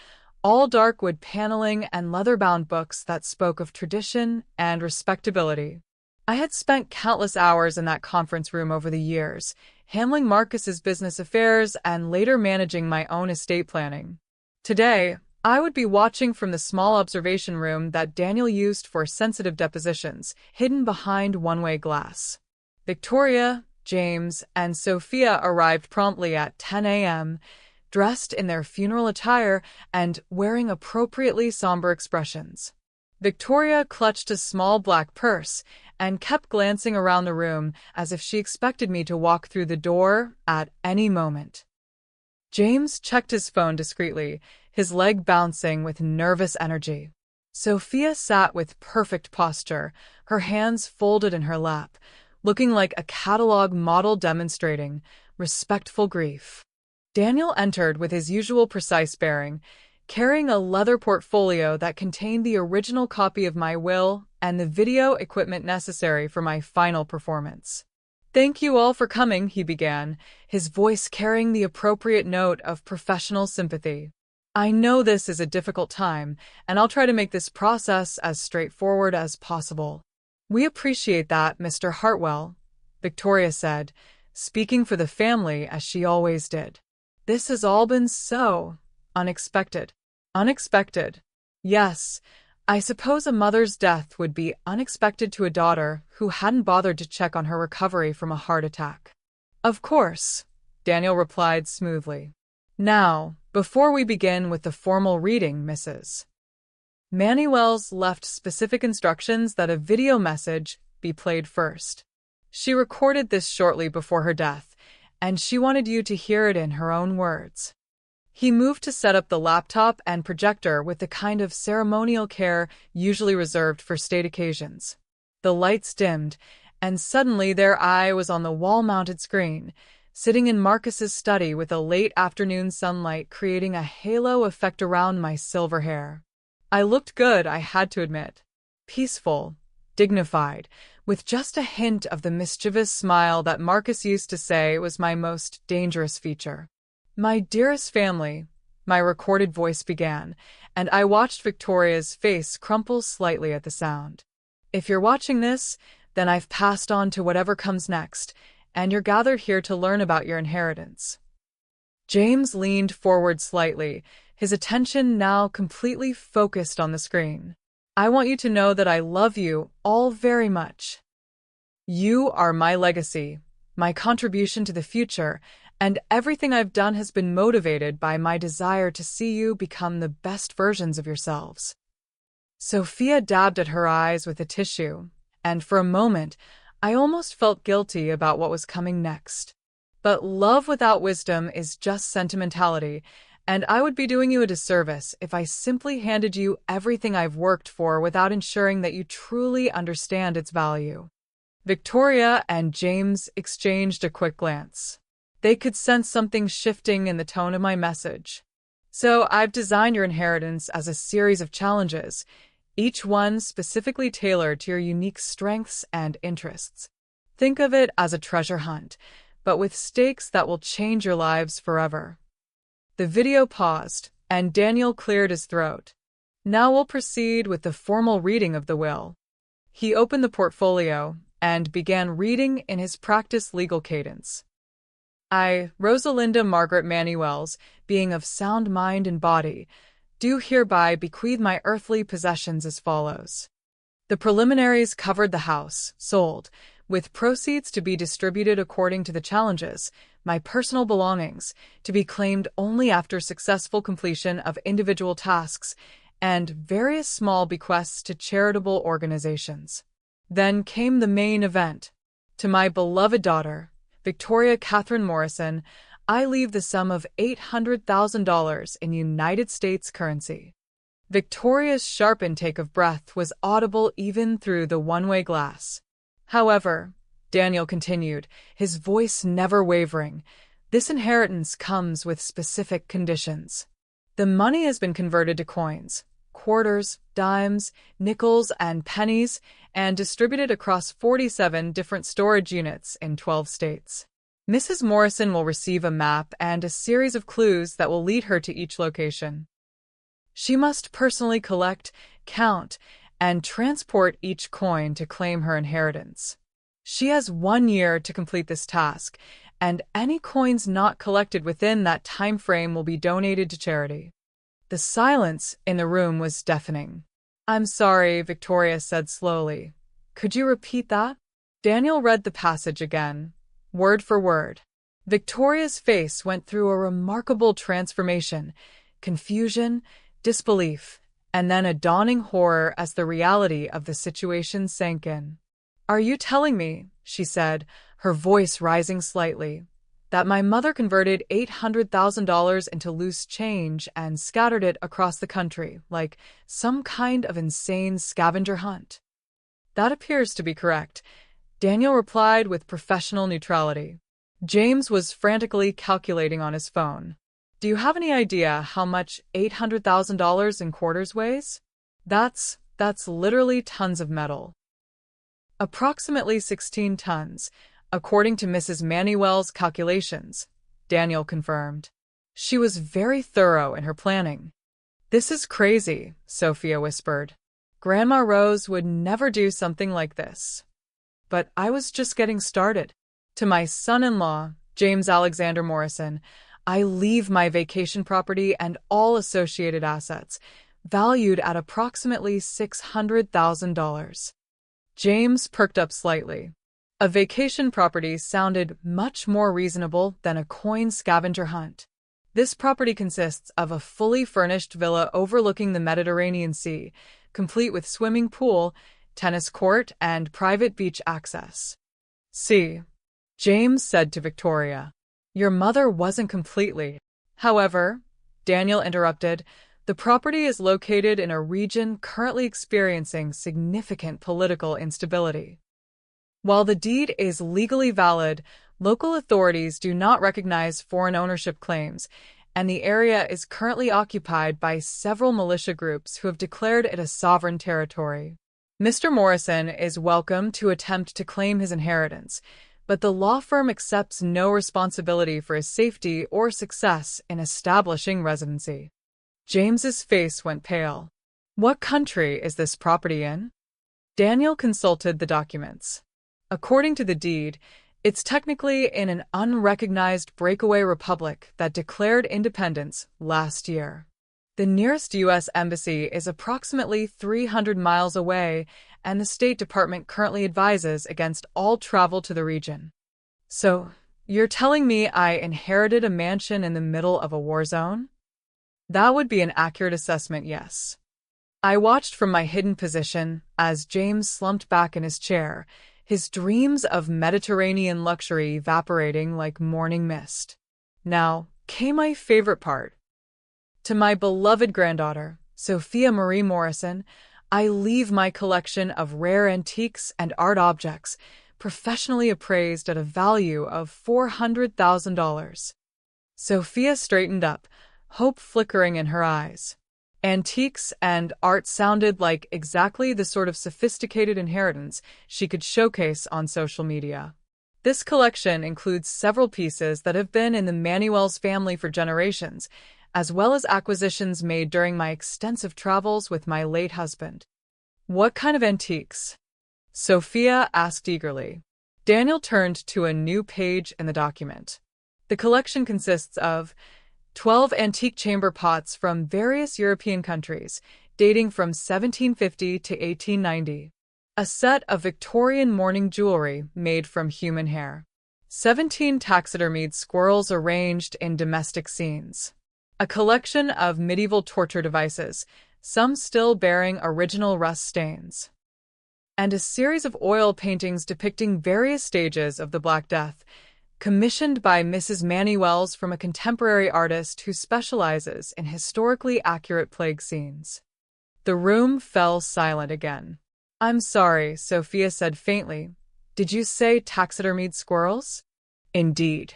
Speaker 1: all dark wood paneling and leather-bound books that spoke of tradition and respectability. I had spent countless hours in that conference room over the years, handling Marcus's business affairs and later managing my own estate planning. Today, I would be watching from the small observation room that Daniel used for sensitive depositions, hidden behind one-way glass. Victoria, James, and Sophia arrived promptly at 10 a.m., dressed in their funeral attire and wearing appropriately somber expressions. Victoria clutched a small black purse and kept glancing around the room as if she expected me to walk through the door at any moment. James checked his phone discreetly, his leg bouncing with nervous energy. Sophia sat with perfect posture, her hands folded in her lap, looking like a catalog model demonstrating respectful grief. Daniel entered with his usual precise bearing, carrying a leather portfolio that contained the original copy of my will and the video equipment necessary for my final performance. "Thank you all for coming," he began, his voice carrying the appropriate note of professional sympathy. "I know this is a difficult time, and I'll try to make this process as straightforward as possible." "We appreciate that, Mr. Hartwell," Victoria said, speaking for the family as she always did. "This has all been so unexpected." Unexpected. Yes, I suppose a mother's death would be unexpected to a daughter who hadn't bothered to check on her recovery from a heart attack. "Of course," Daniel replied smoothly. "Now, before we begin with the formal reading, Mrs. Manny Wells left specific instructions that a video message be played first. She recorded this shortly before her death, and she wanted you to hear it in her own words." He moved to set up the laptop and projector with the kind of ceremonial care usually reserved for state occasions. The lights dimmed, and suddenly their eye was on the wall-mounted screen, sitting in Marcus's study with the late afternoon sunlight creating a halo effect around my silver hair. I looked good, I had to admit. Peaceful, dignified, with just a hint of the mischievous smile that Marcus used to say was my most dangerous feature. "My dearest family," my recorded voice began, and I watched Victoria's face crumple slightly at the sound. "If you're watching this, then I've passed on to whatever comes next, and you're gathered here to learn about your inheritance." James leaned forward slightly, his attention now completely focused on the screen. "I want you to know that I love you all very much. You are my legacy, my contribution to the future, and everything I've done has been motivated by my desire to see you become the best versions of yourselves." Sophia dabbed at her eyes with a tissue, and for a moment, I almost felt guilty about what was coming next. But love without wisdom is just sentimentality, and I would be doing you a disservice if I simply handed you everything I've worked for without ensuring that you truly understand its value. Victoria and James exchanged a quick glance. They could sense something shifting in the tone of my message. "So I've designed your inheritance as a series of challenges, each one specifically tailored to your unique strengths and interests. Think of it as a treasure hunt, but with stakes that will change your lives forever." The video paused, and Daniel cleared his throat. Now we'll proceed with the formal reading of the will. He opened the portfolio and began reading in his practiced legal cadence. I, Rosalinda Margaret Manuels, being of sound mind and body, do hereby bequeath my earthly possessions as follows. The preliminaries covered the house, sold, with proceeds to be distributed according to the challenges, my personal belongings, to be claimed only after successful completion of individual tasks, and various small bequests to charitable organizations. Then came the main event. To my beloved daughter, Victoria Catherine Morrison, I leave the sum of $800,000 in United States currency. Victoria's sharp intake of breath was audible even through the one-way glass. However, Daniel continued, his voice never wavering, this inheritance comes with specific conditions. The money has been converted to coins, quarters, dimes, nickels, and pennies, and distributed across 47 different storage units in 12 states. Mrs. Morrison will receive a map and a series of clues that will lead her to each location. She must personally collect, count, and transport each coin to claim her inheritance. She has 1 year to complete this task, and any coins not collected within that time frame will be donated to charity. The silence in the room was deafening. I'm sorry, Victoria said slowly. Could you repeat that? Daniel read the passage again, word for word. Victoria's face went through a remarkable transformation, confusion, disbelief, and then a dawning horror as the reality of the situation sank in. Are you telling me, she said, her voice rising slightly, that my mother converted $800,000 into loose change and scattered it across the country like some kind of insane scavenger hunt? That appears to be correct, Daniel replied with professional neutrality. James was frantically calculating on his phone. Do you have any idea how much $800,000 in quarters weighs? That's literally tons of metal. Approximately 16 tons, according to Mrs. Manuel's calculations, Daniel confirmed. She was very thorough in her planning. This is crazy, Sophia whispered. Grandma Rose would never do something like this. But I was just getting started. To my son-in-law, James Alexander Morrison, I leave my vacation property and all associated assets, valued at approximately $600,000. James perked up slightly. A vacation property sounded much more reasonable than a coin scavenger hunt. This property consists of a fully furnished villa overlooking the Mediterranean Sea, complete with swimming pool, tennis court, and private beach access. See, James said to Victoria. Your mother wasn't completely. However, Daniel interrupted, the property is located in a region currently experiencing significant political instability. While the deed is legally valid, local authorities do not recognize foreign ownership claims, and the area is currently occupied by several militia groups who have declared it a sovereign territory. Mr. Morrison is welcome to attempt to claim his inheritance, but the law firm accepts no responsibility for his safety or success in establishing residency. James's face went pale. What country is this property in? Daniel consulted the documents. According to the deed, it's technically in an unrecognized breakaway republic that declared independence last year. The nearest U.S. embassy is approximately 300 miles away, and the State Department currently advises against all travel to the region. So, you're telling me I inherited a mansion in the middle of a war zone? That would be an accurate assessment, yes. I watched from my hidden position as James slumped back in his chair, his dreams of Mediterranean luxury evaporating like morning mist. Now came my favorite part. To my beloved granddaughter, Sophia Marie Morrison, I leave my collection of rare antiques and art objects, professionally appraised at a value of $400,000. Sophia straightened up, hope flickering in her eyes. Antiques and art sounded like exactly the sort of sophisticated inheritance she could showcase on social media. This collection includes several pieces that have been in the Manuels family for generations, as well as acquisitions made during my extensive travels with my late husband. What kind of antiques? Sophia asked eagerly. Daniel turned to a new page in the document. The collection consists of 12 antique chamber pots from various European countries, dating from 1750 to 1890. A set of Victorian mourning jewelry made from human hair. 17 taxidermied squirrels arranged in domestic scenes. A collection of medieval torture devices, some still bearing original rust stains. And a series of oil paintings depicting various stages of the Black Death, commissioned by Mrs. Manny Wells from a contemporary artist who specializes in historically accurate plague scenes. The room fell silent again. "I'm sorry," Sophia said faintly. "Did you say taxidermied squirrels?" "Indeed."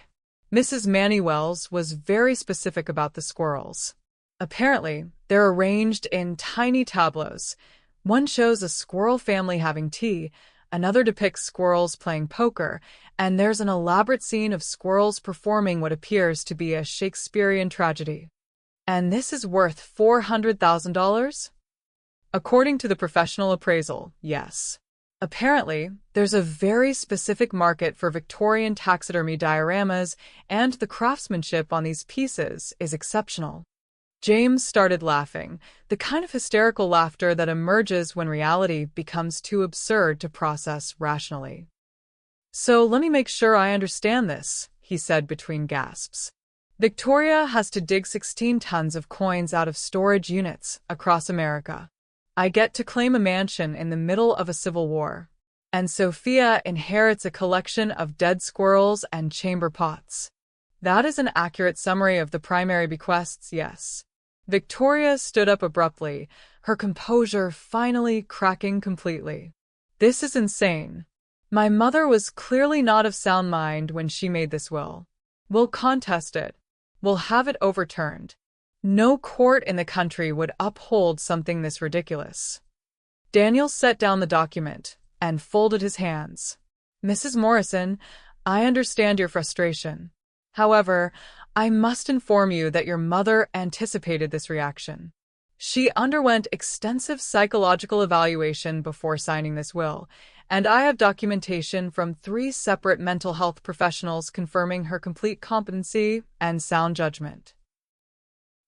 Speaker 1: Mrs. Manny Wells was very specific about the squirrels. Apparently, they're arranged in tiny tableaus. One shows a squirrel family having tea, another depicts squirrels playing poker, and there's an elaborate scene of squirrels performing what appears to be a Shakespearean tragedy. And this is worth $400,000? According to the professional appraisal, yes. Apparently, there's a very specific market for Victorian taxidermy dioramas, and the craftsmanship on these pieces is exceptional. James started laughing, the kind of hysterical laughter that emerges when reality becomes too absurd to process rationally. "So let me make sure I understand this," he said between gasps. "Victoria has to dig 16 tons of coins out of storage units across America. I get to claim a mansion in the middle of a civil war. And Sophia inherits a collection of dead squirrels and chamber pots. That is an accurate summary of the primary bequests, yes." Victoria stood up abruptly, her composure finally cracking completely. "This is insane. My mother was clearly not of sound mind when she made this will. We'll contest it. We'll have it overturned. No court in the country would uphold something this ridiculous." Daniel set down the document and folded his hands. "Mrs. Morrison, I understand your frustration. However, I must inform you that your mother anticipated this reaction. She underwent extensive psychological evaluation before signing this will, and I have documentation from 3 separate mental health professionals confirming her complete competency and sound judgment."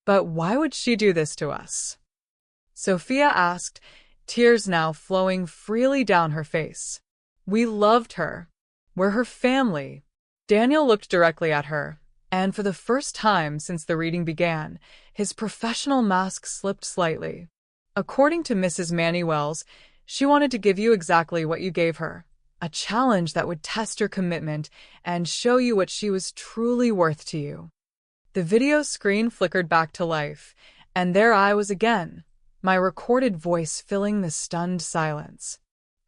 Speaker 1: "But why would she do this to us?" Sophia asked, tears now flowing freely down her face. "We loved her. We're her family." Daniel looked directly at her, and for the first time since the reading began, his professional mask slipped slightly. "According to Mrs. Manny Wells, she wanted to give you exactly what you gave her, a challenge that would test your commitment and show you what she was truly worth to you." The video screen flickered back to life, and there I was again, my recorded voice filling the stunned silence.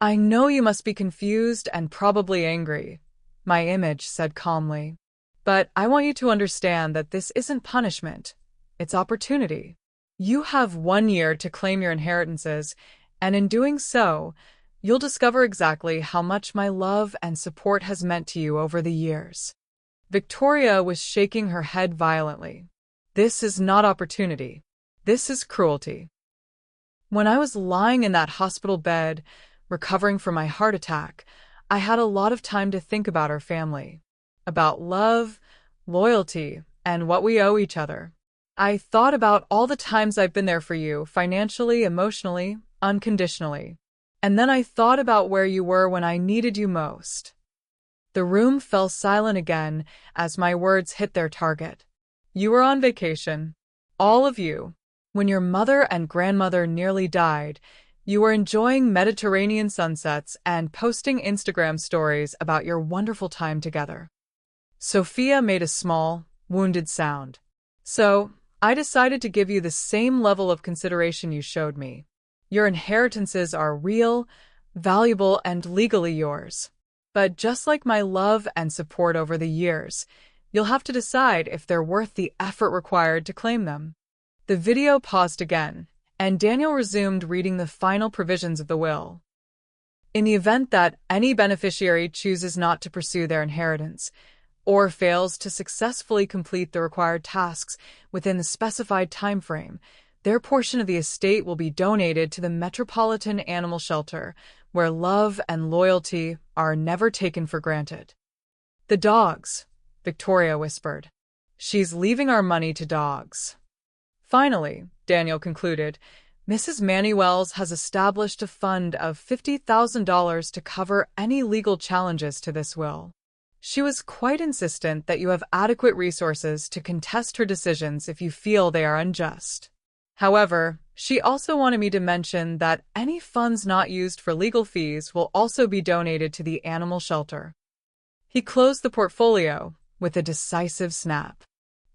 Speaker 1: "I know you must be confused and probably angry," my image said calmly. "But I want you to understand that this isn't punishment, it's opportunity. You have 1 year to claim your inheritances, and in doing so, you'll discover exactly how much my love and support has meant to you over the years." Victoria was shaking her head violently. "This is not opportunity. This is cruelty." "When I was lying in that hospital bed, recovering from my heart attack, I had a lot of time to think about our family. About love, loyalty, and what we owe each other. I thought about all the times I've been there for you, financially, emotionally, unconditionally. And then I thought about where you were when I needed you most." The room fell silent again as my words hit their target. "You were on vacation. All of you. When your mother and grandmother nearly died, you were enjoying Mediterranean sunsets and posting Instagram stories about your wonderful time together." Sophia made a small, wounded sound. "So, I decided to give you the same level of consideration you showed me. Your inheritances are real, valuable, and legally yours. But just like my love and support over the years, you'll have to decide if they're worth the effort required to claim them." The video paused again, and Daniel resumed reading the final provisions of the will. "In the event that any beneficiary chooses not to pursue their inheritance, or fails to successfully complete the required tasks within the specified time frame, their portion of the estate will be donated to the Metropolitan Animal Shelter, where love and loyalty are never taken for granted. The dogs, Victoria whispered. She's leaving our money to dogs. Finally, Daniel concluded, Mrs. Manuels has established a fund of $50,000 to cover any legal challenges to this will. She was quite insistent that you have adequate resources to contest her decisions if you feel they are unjust. However, she also wanted me to mention that any funds not used for legal fees will also be donated to the animal shelter. He closed the portfolio with a decisive snap.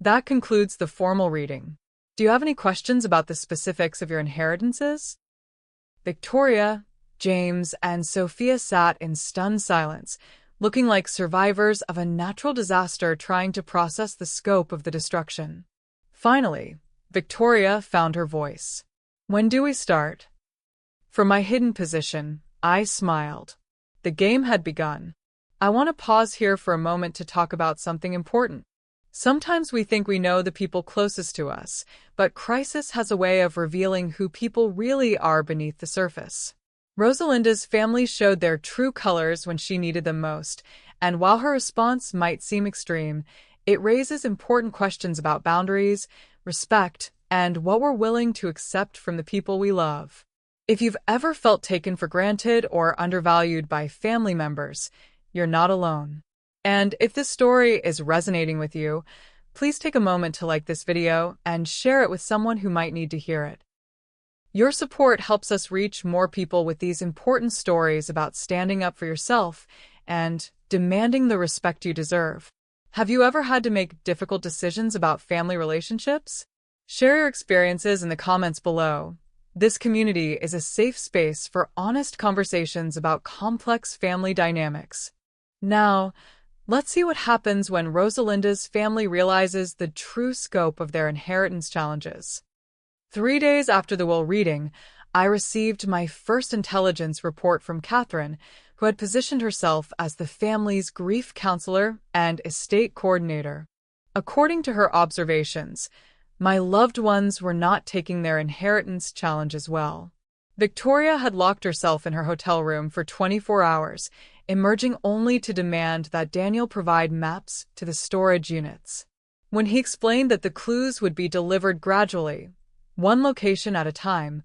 Speaker 1: That concludes the formal reading. Do you have any questions about the specifics of your inheritances? Victoria, James, and Sophia sat in stunned silence, looking like survivors of a natural disaster trying to process the scope of the destruction. Finally, Victoria found her voice. When do we start? From my hidden position, I smiled. The game had begun. I want to pause here for a moment to talk about something important. Sometimes we think we know the people closest to us, but crisis has a way of revealing who people really are beneath the surface. Rosalinda's family showed their true colors when she needed them most, and while her response might seem extreme, it raises important questions about boundaries, respect, and what we're willing to accept from the people we love. If you've ever felt taken for granted or undervalued by family members, you're not alone. And if this story is resonating with you, please take a moment to like this video and share it with someone who might need to hear it. Your support helps us reach more people with these important stories about standing up for yourself and demanding the respect you deserve. Have you ever had to make difficult decisions about family relationships? Share your experiences in the comments below. This community is a safe space for honest conversations about complex family dynamics. Now, let's see what happens when Rosalinda's family realizes the true scope of their inheritance challenges. 3 days after the will reading, I received my first intelligence report from Catherine, who had positioned herself as the family's grief counselor and estate coordinator. According to her observations, my loved ones were not taking their inheritance challenges well. Victoria had locked herself in her hotel room for 24 hours, emerging only to demand that Daniel provide maps to the storage units. When he explained that the clues would be delivered gradually, one location at a time,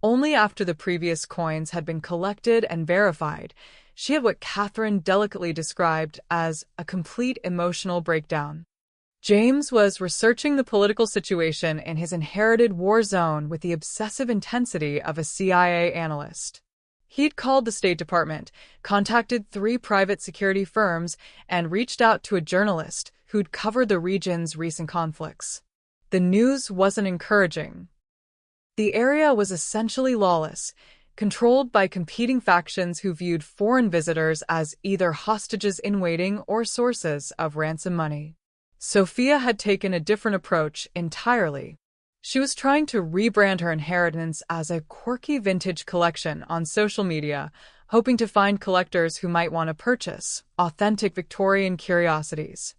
Speaker 1: only after the previous coins had been collected and verified, she had what Catherine delicately described as a complete emotional breakdown. James was researching the political situation in his inherited war zone with the obsessive intensity of a CIA analyst. He'd called the State Department, contacted 3 private security firms, and reached out to a journalist who'd covered the region's recent conflicts. The news wasn't encouraging. The area was essentially lawless, controlled by competing factions who viewed foreign visitors as either hostages in waiting or sources of ransom money. Sophia had taken a different approach entirely. She was trying to rebrand her inheritance as a quirky vintage collection on social media, hoping to find collectors who might want to purchase authentic Victorian curiosities.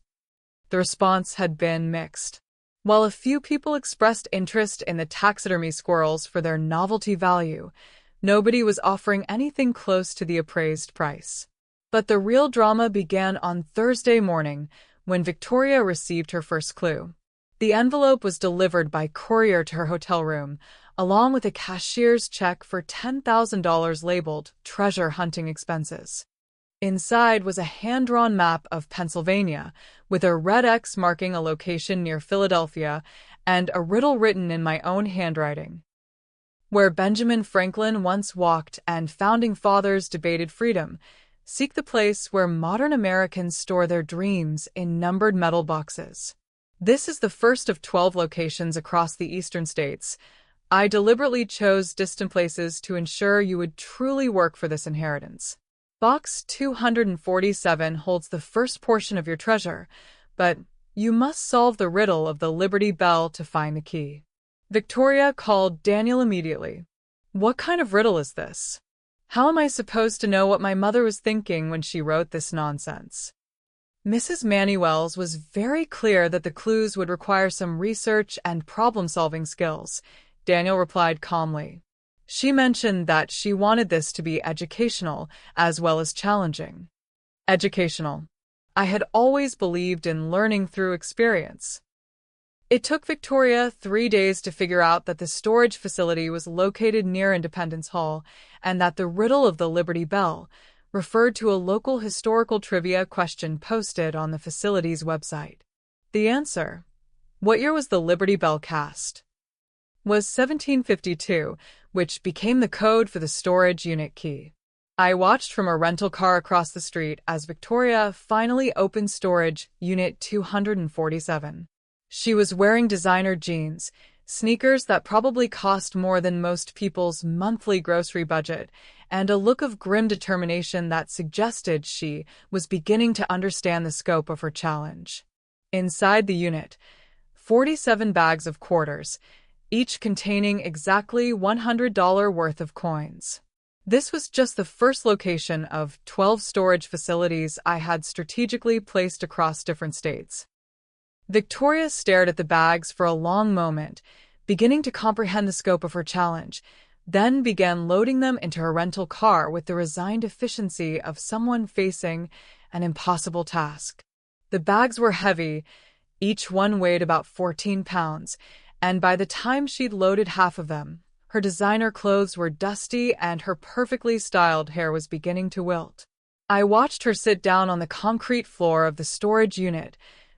Speaker 1: The response had been mixed. While a few people expressed interest in the taxidermy squirrels for their novelty value, nobody was offering anything close to the appraised price. But the real drama began on Thursday morning when Victoria received her first clue. The envelope was delivered by courier to her hotel room, along with a cashier's check for $10,000 labeled treasure hunting expenses. Inside was a hand-drawn map of Pennsylvania, with a red X marking a location near Philadelphia, and a riddle written in my own handwriting. Where Benjamin Franklin once walked and founding fathers debated freedom, seek the place where modern Americans store their dreams in numbered metal boxes. This is the first of 12 locations across the eastern states. I deliberately chose distant places to ensure you would truly work for this inheritance. Box 247 holds the first portion of your treasure, but you must solve the riddle of the Liberty Bell to find the key. Victoria called Daniel immediately. What kind of riddle is this? How am I supposed to know what my mother was thinking when she wrote this nonsense? Mrs. Manuel's was very clear that the clues would require some research and problem-solving skills. Daniel replied calmly. She mentioned that she wanted this to be educational as well as challenging. Educational. I had always believed in learning through experience. It took Victoria 3 days to figure out that the storage facility was located near Independence Hall and that the riddle of the Liberty Bell referred to a local historical trivia question posted on the facility's website. The answer, what year was the Liberty Bell cast, was 1752, which became the code for the storage unit key. I watched from a rental car across the street as Victoria finally opened storage unit 247. She was wearing designer jeans, sneakers that probably cost more than most people's monthly grocery budget, and a look of grim determination that suggested she was beginning to understand the scope of her challenge. Inside the unit, 47 bags of quarters, each containing exactly $100 worth of coins. This was just the first location of 12 storage facilities I had strategically placed across different states. Victoria stared at the bags for a long moment, beginning to comprehend the scope of her challenge, then began loading them into her rental car with the resigned efficiency of someone facing an impossible task. The bags were heavy, each one weighed about 14 pounds, and by the time she'd loaded half of them, her designer clothes were dusty and her perfectly styled hair was beginning to wilt. I watched her sit down on the concrete floor of the storage unit,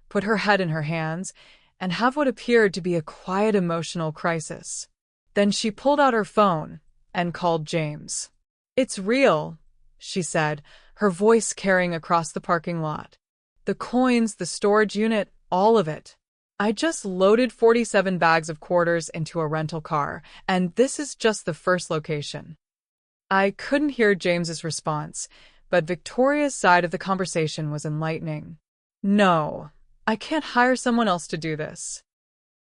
Speaker 1: put her head in her hands, and have what appeared to be a quiet emotional crisis. Then she pulled out her phone and called James. "It's real," she said, her voice carrying across the parking lot. "The coins, the storage unit, all of it. I just loaded 47 bags of quarters into a rental car, and this is just the first location." I couldn't hear James's response, but Victoria's side of the conversation was enlightening. "No, I can't hire someone else to do this.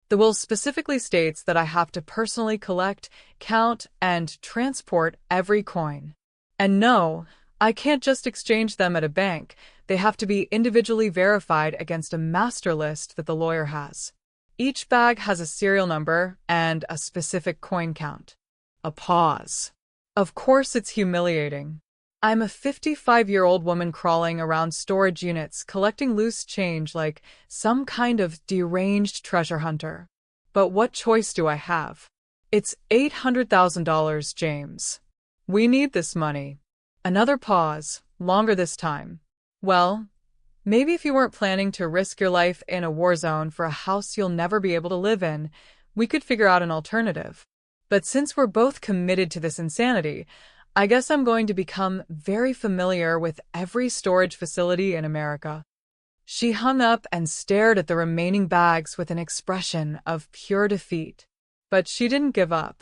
Speaker 1: The will specifically states that I have to personally collect, count, and transport every coin. And no, I can't just exchange them at a bank. They have to be individually verified against a master list that the lawyer has. Each bag has a serial number and a specific coin count." A pause. Of course it's humiliating. I'm a 55-year-old woman crawling around storage units collecting loose change like some kind of deranged treasure hunter. But what choice do I have? It's $800,000, James. We need this money. Another pause, longer this time. Well, maybe if you weren't planning to risk your life in a war zone for a house you'll never be able to live in, we could figure out an alternative. But since we're both committed to this insanity, I guess I'm going to become very familiar with every storage facility in America. She hung up and stared at the remaining bags with an expression of pure defeat. But she didn't give up.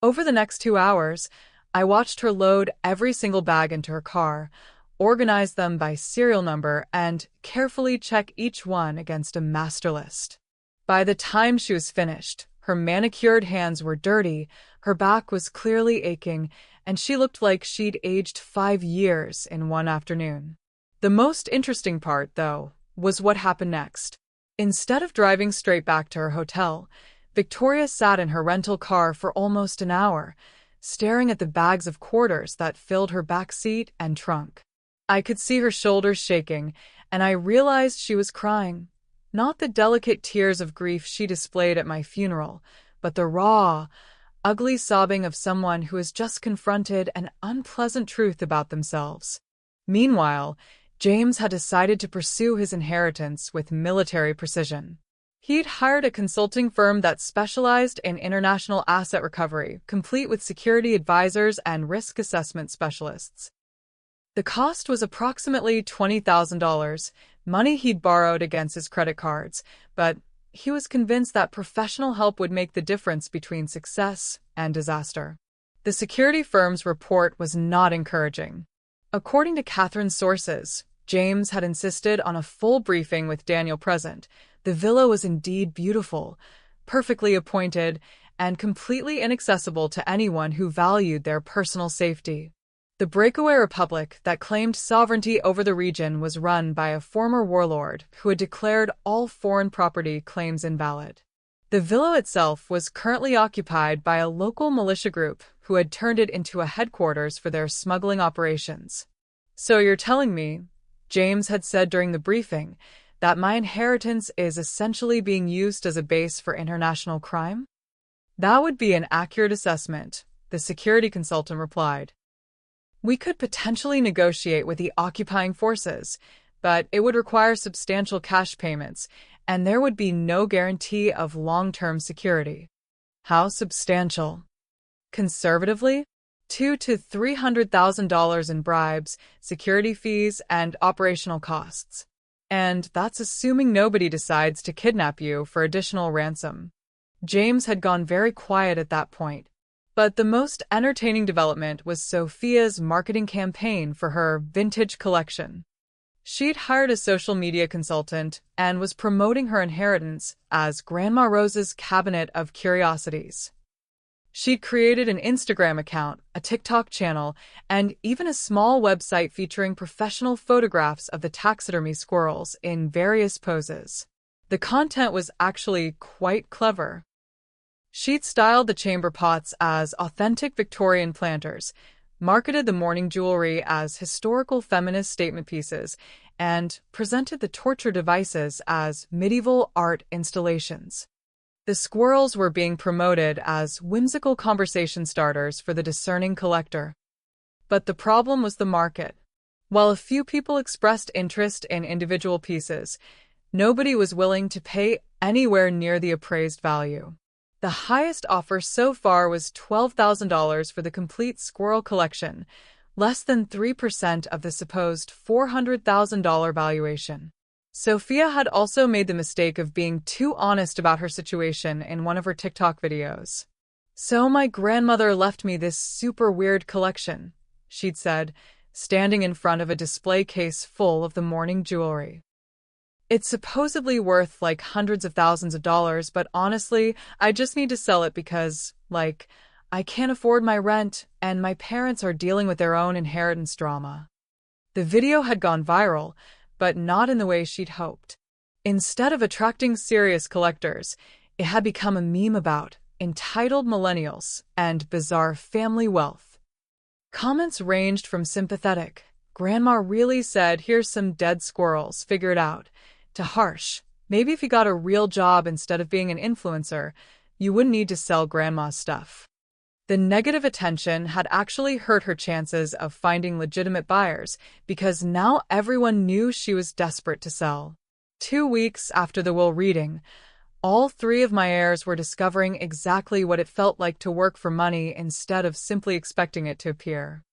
Speaker 1: Over the next 2 hours, I watched her load every single bag into her car, organize them by serial number, and carefully check each one against a master list. By the time she was finished, her manicured hands were dirty, her back was clearly aching, and she looked like she'd aged 5 years in one afternoon. The most interesting part, though, was what happened next. Instead of driving straight back to her hotel, Victoria sat in her rental car for almost an hour, staring at the bags of quarters that filled her back seat and trunk. I could see her shoulders shaking, and I realized she was crying. Not the delicate tears of grief she displayed at my funeral, but the raw, ugly sobbing of someone who has just confronted an unpleasant truth about themselves. Meanwhile, James had decided to pursue his inheritance with military precision. He'd hired a consulting firm that specialized in international asset recovery, complete with security advisors and risk assessment specialists. The cost was approximately $20,000, money he'd borrowed against his credit cards, but he was convinced that professional help would make the difference between success and disaster. The security firm's report was not encouraging. According to Catherine's sources, James had insisted on a full briefing with Daniel present. The villa was indeed beautiful, perfectly appointed, and completely inaccessible to anyone who valued their personal safety. The breakaway republic that claimed sovereignty over the region was run by a former warlord who had declared all foreign property claims invalid. The villa itself was currently occupied by a local militia group who had turned it into a headquarters for their smuggling operations. "So you're telling me," James had said during the briefing, "that my inheritance is essentially being used as a base for international crime?" "That would be an accurate assessment," the security consultant replied. "We could potentially negotiate with the occupying forces, but it would require substantial cash payments, and there would be no guarantee of long-term security." "How substantial?" "Conservatively, $200,000 to $300,000 in bribes, security fees, and operational costs. And that's assuming nobody decides to kidnap you for additional ransom." James had gone very quiet at that point. But the most entertaining development was Sophia's marketing campaign for her vintage collection. She'd hired a social media consultant and was promoting her inheritance as Grandma Rose's Cabinet of Curiosities. She'd created an Instagram account, a TikTok channel, and even a small website featuring professional photographs of the taxidermy squirrels in various poses. The content was actually quite clever. She'd styled the chamber pots as authentic Victorian planters, marketed the mourning jewelry as historical feminist statement pieces, and presented the torture devices as medieval art installations. The squirrels were being promoted as whimsical conversation starters for the discerning collector. But the problem was the market. While a few people expressed interest in individual pieces, nobody was willing to pay anywhere near the appraised value. The highest offer so far was $12,000 for the complete squirrel collection, less than 3% of the supposed $400,000 valuation. Sophia had also made the mistake of being too honest about her situation in one of her TikTok videos. "So my grandmother left me this super weird collection," she'd said, standing in front of a display case full of the mourning jewelry. "It's supposedly worth like hundreds of thousands of dollars, but honestly, I just need to sell it because, I can't afford my rent and my parents are dealing with their own inheritance drama." The video had gone viral, but not in the way she'd hoped. Instead of attracting serious collectors, it had become a meme about entitled millennials and bizarre family wealth. Comments ranged from sympathetic, "Grandma really said here's some dead squirrels, figure it out," to harsh, "Maybe if you got a real job instead of being an influencer, you wouldn't need to sell grandma's stuff." The negative attention had actually hurt her chances of finding legitimate buyers because now everyone knew she was desperate to sell. 2 weeks after the will reading, all 3 of my heirs were discovering exactly what it felt like to work for money instead of simply expecting it to appear.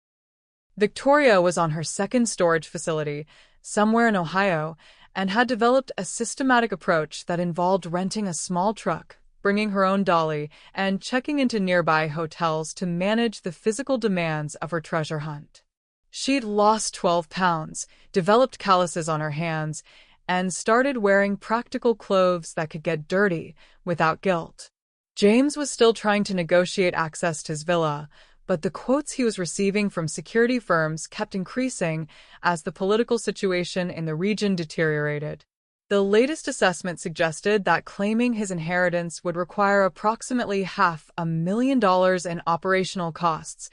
Speaker 1: Victoria was on her second storage facility, somewhere in Ohio, and had developed a systematic approach that involved renting a small truck, bringing her own dolly, and checking into nearby hotels to manage the physical demands of her treasure hunt. She'd lost 12 pounds, developed calluses on her hands, and started wearing practical clothes that could get dirty without guilt. James was still trying to negotiate access to his villa, but the quotes he was receiving from security firms kept increasing as the political situation in the region deteriorated. The latest assessment suggested that claiming his inheritance would require approximately $500,000 in operational costs,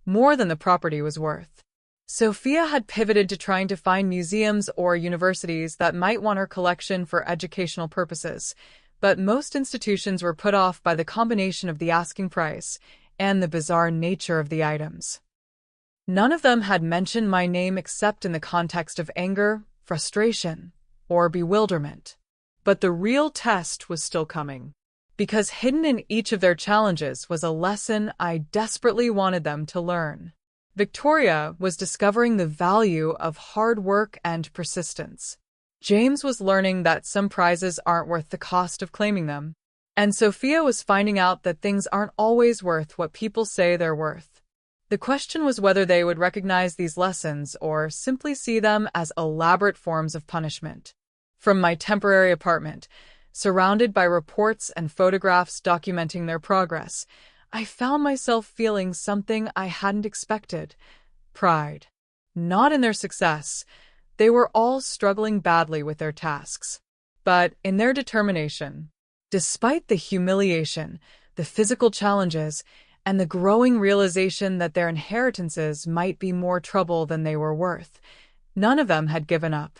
Speaker 1: more than the property was worth. Sophia had pivoted to trying to find museums or universities that might want her collection for educational purposes, but most institutions were put off by the combination of the asking price and the bizarre nature of the items. None of them had mentioned my name except in the context of anger, frustration, or bewilderment. But the real test was still coming, because hidden in each of their challenges was a lesson I desperately wanted them to learn. Victoria was discovering the value of hard work and persistence. James was learning that some prizes aren't worth the cost of claiming them. And Sophia was finding out that things aren't always worth what people say they're worth. The question was whether they would recognize these lessons or simply see them as elaborate forms of punishment. From my temporary apartment, surrounded by reports and photographs documenting their progress, I found myself feeling something I hadn't expected: pride. Not in their success. They were all struggling badly with their tasks, but in their determination. Despite the humiliation, the physical challenges, and the growing realization that their inheritances might be more trouble than they were worth, none of them had given up.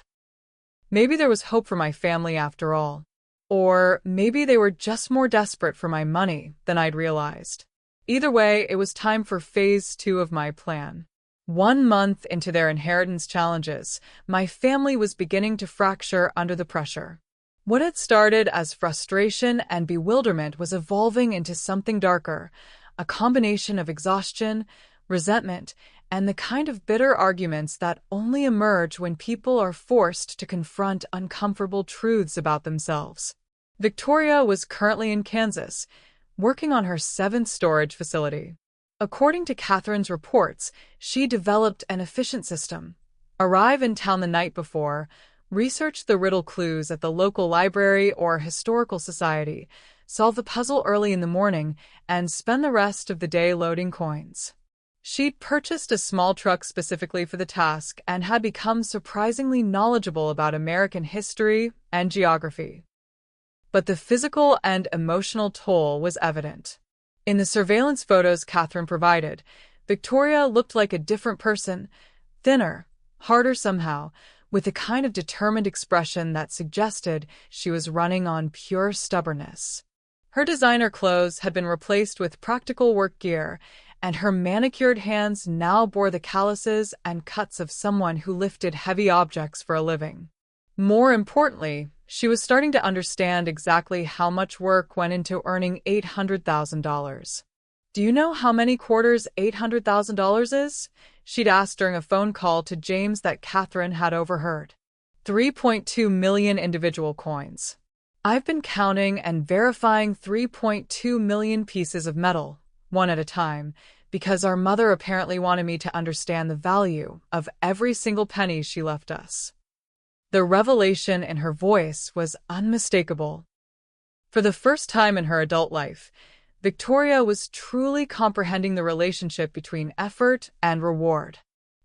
Speaker 1: Maybe there was hope for my family after all. Or maybe they were just more desperate for my money than I'd realized. Either way, it was time for phase 2 of my plan. 1 month into their inheritance challenges, my family was beginning to fracture under the pressure. What had started as frustration and bewilderment was evolving into something darker, a combination of exhaustion, resentment, and the kind of bitter arguments that only emerge when people are forced to confront uncomfortable truths about themselves. Victoria was currently in Kansas, working on her 7th storage facility. According to Catherine's reports, she developed an efficient system. Arrive in town the night before, research the riddle clues at the local library or historical society, solve the puzzle early in the morning, and spend the rest of the day loading coins. She'd purchased a small truck specifically for the task and had become surprisingly knowledgeable about American history and geography. But the physical and emotional toll was evident. In the surveillance photos Catherine provided, Victoria looked like a different person, thinner, harder somehow, with a kind of determined expression that suggested she was running on pure stubbornness. Her designer clothes had been replaced with practical work gear, and her manicured hands now bore the calluses and cuts of someone who lifted heavy objects for a living. More importantly, she was starting to understand exactly how much work went into earning $800,000. "Do you know how many quarters $800,000 is?" she'd asked during a phone call to James that Catherine had overheard. 3.2 million individual coins. "I've been counting and verifying 3.2 million pieces of metal, one at a time, because our mother apparently wanted me to understand the value of every single penny she left us." The revelation in her voice was unmistakable. For the first time in her adult life, Victoria was truly comprehending the relationship between effort and reward.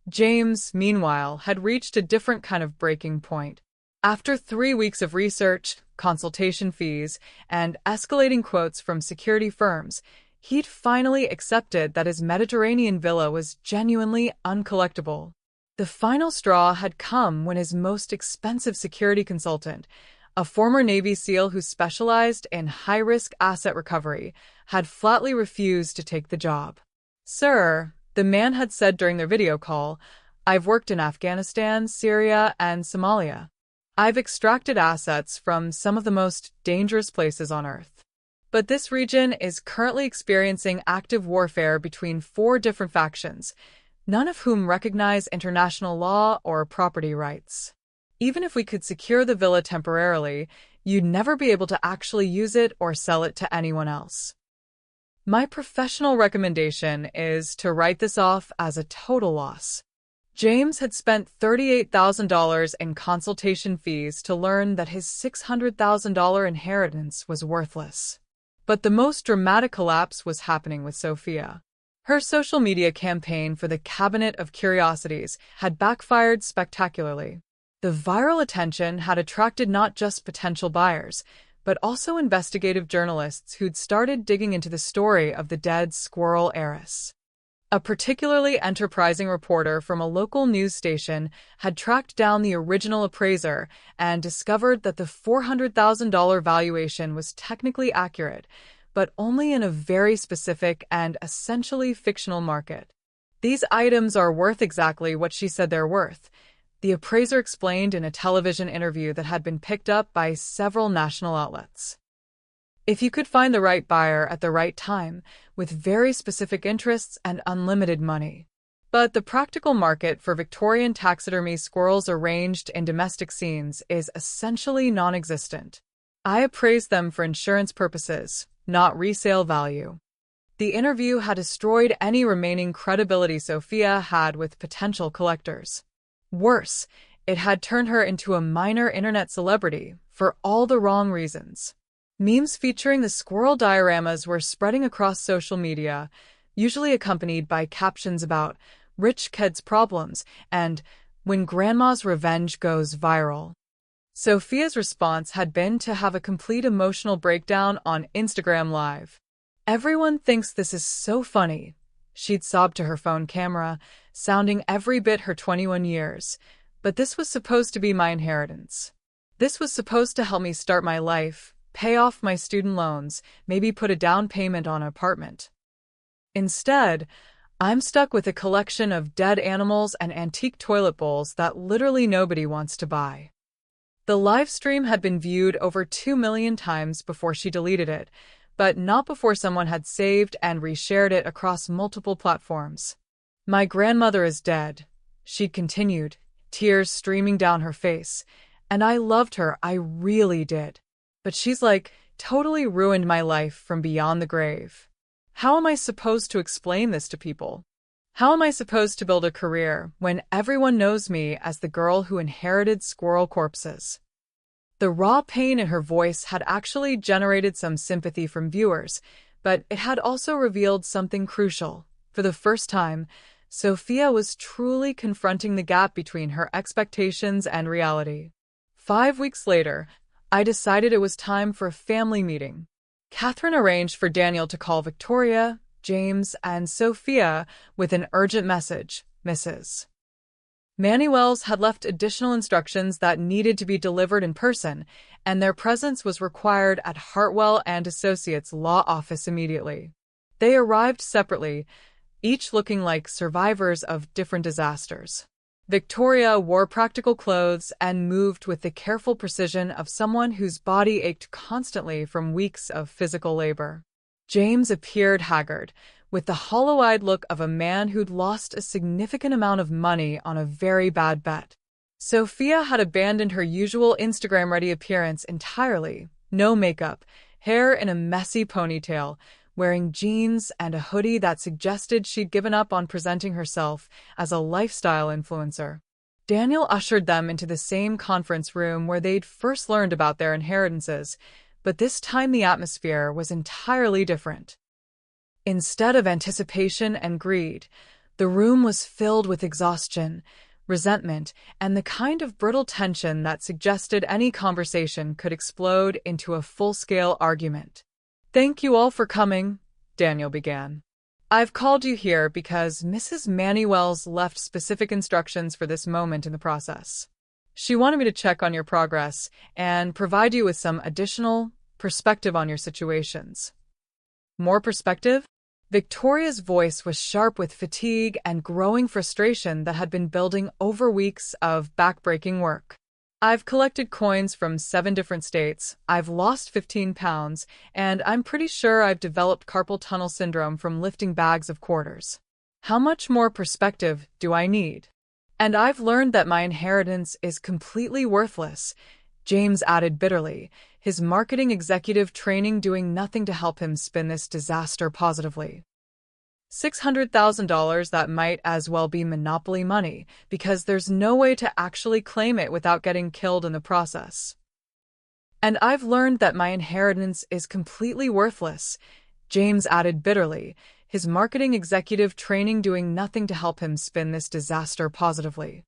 Speaker 1: James, meanwhile, had reached a different kind of breaking point. After 3 weeks of research, consultation fees, and escalating quotes from security firms, he'd finally accepted that his Mediterranean villa was genuinely uncollectible. The final straw had come when his most expensive security consultant, a former Navy SEAL who specialized in high-risk asset recovery, had flatly refused to take the job. "Sir," the man had said during their video call, "I've worked in Afghanistan, Syria, and Somalia. I've extracted assets from some of the most dangerous places on Earth. But this region is currently experiencing active warfare between 4 different factions, none of whom recognize international law or property rights. Even if we could secure the villa temporarily, you'd never be able to actually use it or sell it to anyone else. My professional recommendation is to write this off as a total loss." James had spent $38,000 in consultation fees to learn that his $600,000 inheritance was worthless. But the most dramatic collapse was happening with Sophia. Her social media campaign for the Cabinet of Curiosities had backfired spectacularly. The viral attention had attracted not just potential buyers, but also investigative journalists who'd started digging into the story of the dead squirrel heiress. A particularly enterprising reporter from a local news station had tracked down the original appraiser and discovered that the $400,000 valuation was technically accurate, but only in a very specific and essentially fictional market. "These items are worth exactly what she said they're worth," the appraiser explained in a television interview that had been picked up by several national outlets. "If you could find the right buyer at the right time, with very specific interests and unlimited money." But the practical market for Victorian taxidermy squirrels arranged in domestic scenes is essentially non-existent. "I appraised them for insurance purposes, not resale value." The interview had destroyed any remaining credibility Sophia had with potential collectors. Worse, it had turned her into a minor internet celebrity for all the wrong reasons. Memes featuring the squirrel dioramas were spreading across social media, usually accompanied by captions about rich kids' problems, and when grandma's revenge goes viral. Sophia's response had been to have a complete emotional breakdown on Instagram Live. "Everyone thinks this is so funny," she'd sobbed to her phone camera, sounding every bit her 21 years. "But this was supposed to be my inheritance. This was supposed to help me start my life, pay off my student loans, maybe put a down payment on an apartment. Instead, I'm stuck with a collection of dead animals and antique toilet bowls that literally nobody wants to buy." The live stream had been viewed over 2 million times before she deleted it, but not before someone had saved and reshared it across multiple platforms. "My grandmother is dead," she continued, tears streaming down her face, "and I loved her, I really did. But she's totally ruined my life from beyond the grave. How am I supposed to explain this to people? How am I supposed to build a career when everyone knows me as the girl who inherited squirrel corpses?" The raw pain in her voice had actually generated some sympathy from viewers, but it had also revealed something crucial. For the first time, Sophia was truly confronting the gap between her expectations and reality. 5 weeks later, I decided it was time for a family meeting. Catherine arranged for Daniel to call Victoria, James, and Sophia with an urgent message. Mrs. Manuels had left additional instructions that needed to be delivered in person, and their presence was required at Hartwell and Associates law office immediately. They arrived separately, each looking like survivors of different disasters. Victoria wore practical clothes and moved with the careful precision of someone whose body ached constantly from weeks of physical labor. James appeared haggard, with the hollow-eyed look of a man who'd lost a significant amount of money on a very bad bet. Sophia had abandoned her usual Instagram-ready appearance entirely. No makeup, hair in a messy ponytail, wearing jeans and a hoodie that suggested she'd given up on presenting herself as a lifestyle influencer. Daniel ushered them into the same conference room where they'd first learned about their inheritances, but this time the atmosphere was entirely different. Instead of anticipation and greed, the room was filled with exhaustion, resentment, and the kind of brittle tension that suggested any conversation could explode into a full-scale argument. "Thank you all for coming," Daniel began. "I've called you here because Mrs. Manuels left specific instructions for this moment in the process. She wanted me to check on your progress and provide you with some additional perspective on your situations." "More perspective?" Victoria's voice was sharp with fatigue and growing frustration that had been building over weeks of backbreaking work. "I've collected coins from 7 different states, I've lost 15 pounds, and I'm pretty sure I've developed carpal tunnel syndrome from lifting bags of quarters. How much more perspective do I need? And I've learned that my inheritance is completely worthless," James added bitterly, his marketing executive training doing nothing to help him spin this disaster positively. $600,000 that might as well be monopoly money, because there's no way to actually claim it without getting killed in the process. "And I've learned that my inheritance is completely worthless," James added bitterly, his marketing executive training doing nothing to help him spin this disaster positively.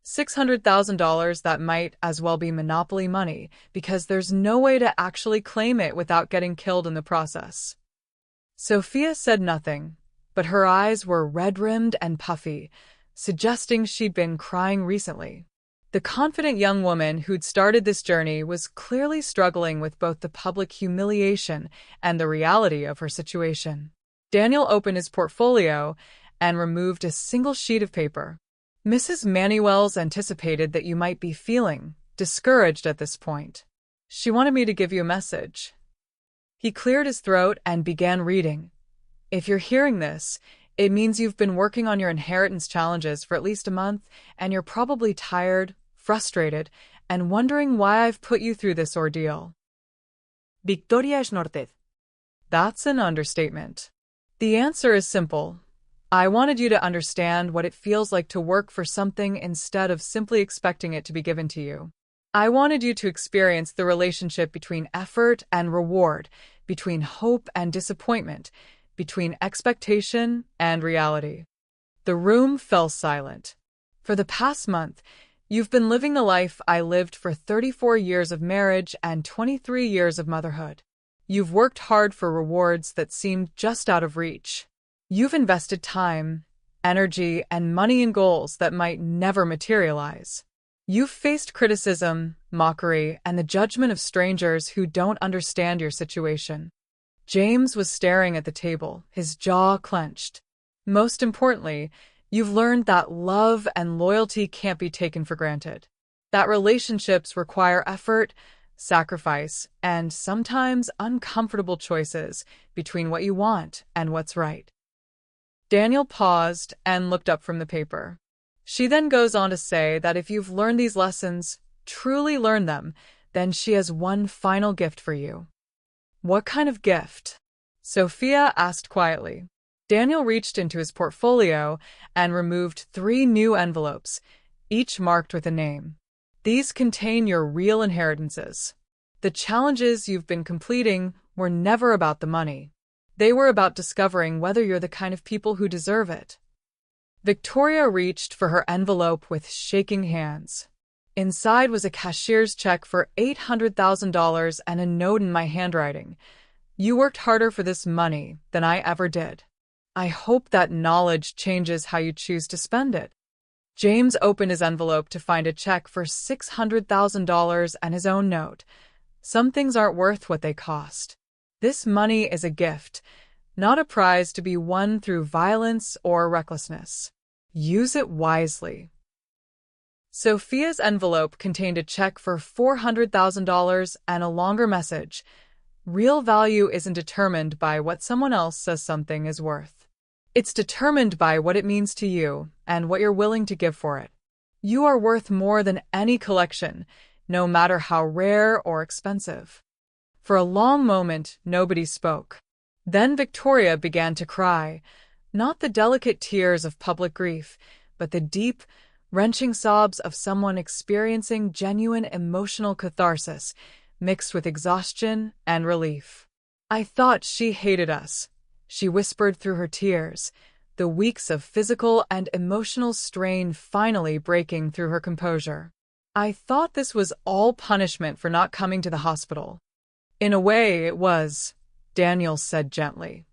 Speaker 1: $600,000 that might as well be monopoly money, because there's no way to actually claim it without getting killed in the process. Sophia said nothing, but her eyes were red-rimmed and puffy, suggesting she'd been crying recently. The confident young woman who'd started this journey was clearly struggling with both the public humiliation and the reality of her situation. Daniel opened his portfolio and removed a single sheet of paper. "Mrs. Manuels anticipated that you might be feeling discouraged at this point. She wanted me to give you a message." He cleared his throat and began reading. "If you're hearing this, it means you've been working on your inheritance challenges for at least a month, and you're probably tired, frustrated, and wondering why I've put you through this ordeal."
Speaker 2: Victoria Schnortez.
Speaker 1: That's an understatement. The answer is simple. I wanted you to understand what it feels like to work for something instead of simply expecting it to be given to you. I wanted you to experience the relationship between effort and reward, between hope and disappointment, between expectation and reality. The room fell silent. For the past month, you've been living the life I lived for 34 years of marriage and 23 years of motherhood. You've worked hard for rewards that seemed just out of reach. You've invested time, energy, and money in goals that might never materialize. You've faced criticism, mockery, and the judgment of strangers who don't understand your situation. James was staring at the table, his jaw clenched. Most importantly, you've learned that love and loyalty can't be taken for granted. That relationships require effort, sacrifice, and sometimes uncomfortable choices between what you want and what's right. Daniel paused and looked up from the paper. She then goes on to say that if you've learned these lessons, truly learned them, then she has one final gift for you. What kind of gift? Sophia asked quietly. Daniel reached into his portfolio and removed 3 new envelopes, each marked with a name. These contain your real inheritances. The challenges you've been completing were never about the money. They were about discovering whether you're the kind of people who deserve it. Victoria reached for her envelope with shaking hands. Inside was a cashier's check for $800,000 and a note in my handwriting. You worked harder for this money than I ever did. I hope that knowledge changes how you choose to spend it. James opened his envelope to find a check for $600,000 and his own note. Some things aren't worth what they cost. This money is a gift, not a prize to be won through violence or recklessness. Use it wisely. Sophia's envelope contained a check for $400,000 and a longer message. Real value isn't determined by what someone else says something is worth. It's determined by what it means to you and what you're willing to give for it. You are worth more than any collection, no matter how rare or expensive. For a long moment, nobody spoke. Then Victoria began to cry, not the delicate tears of public grief, but the deep, wrenching sobs of someone experiencing genuine emotional catharsis, mixed with exhaustion and relief. I thought she hated us, she whispered through her tears, the weeks of physical and emotional strain finally breaking through her composure. I thought this was all punishment for not coming to the hospital. In a way, it was, Daniel said gently.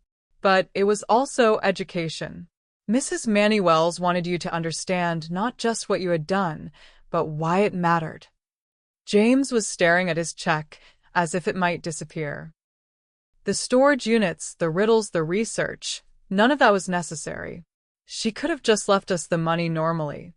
Speaker 1: But it was also education. Mrs. Manuels wanted you to understand not just what you had done, but why it mattered. James was staring at his check as if it might disappear. The storage units, the riddles, the research, none of that was necessary. She could have just left us the money normally.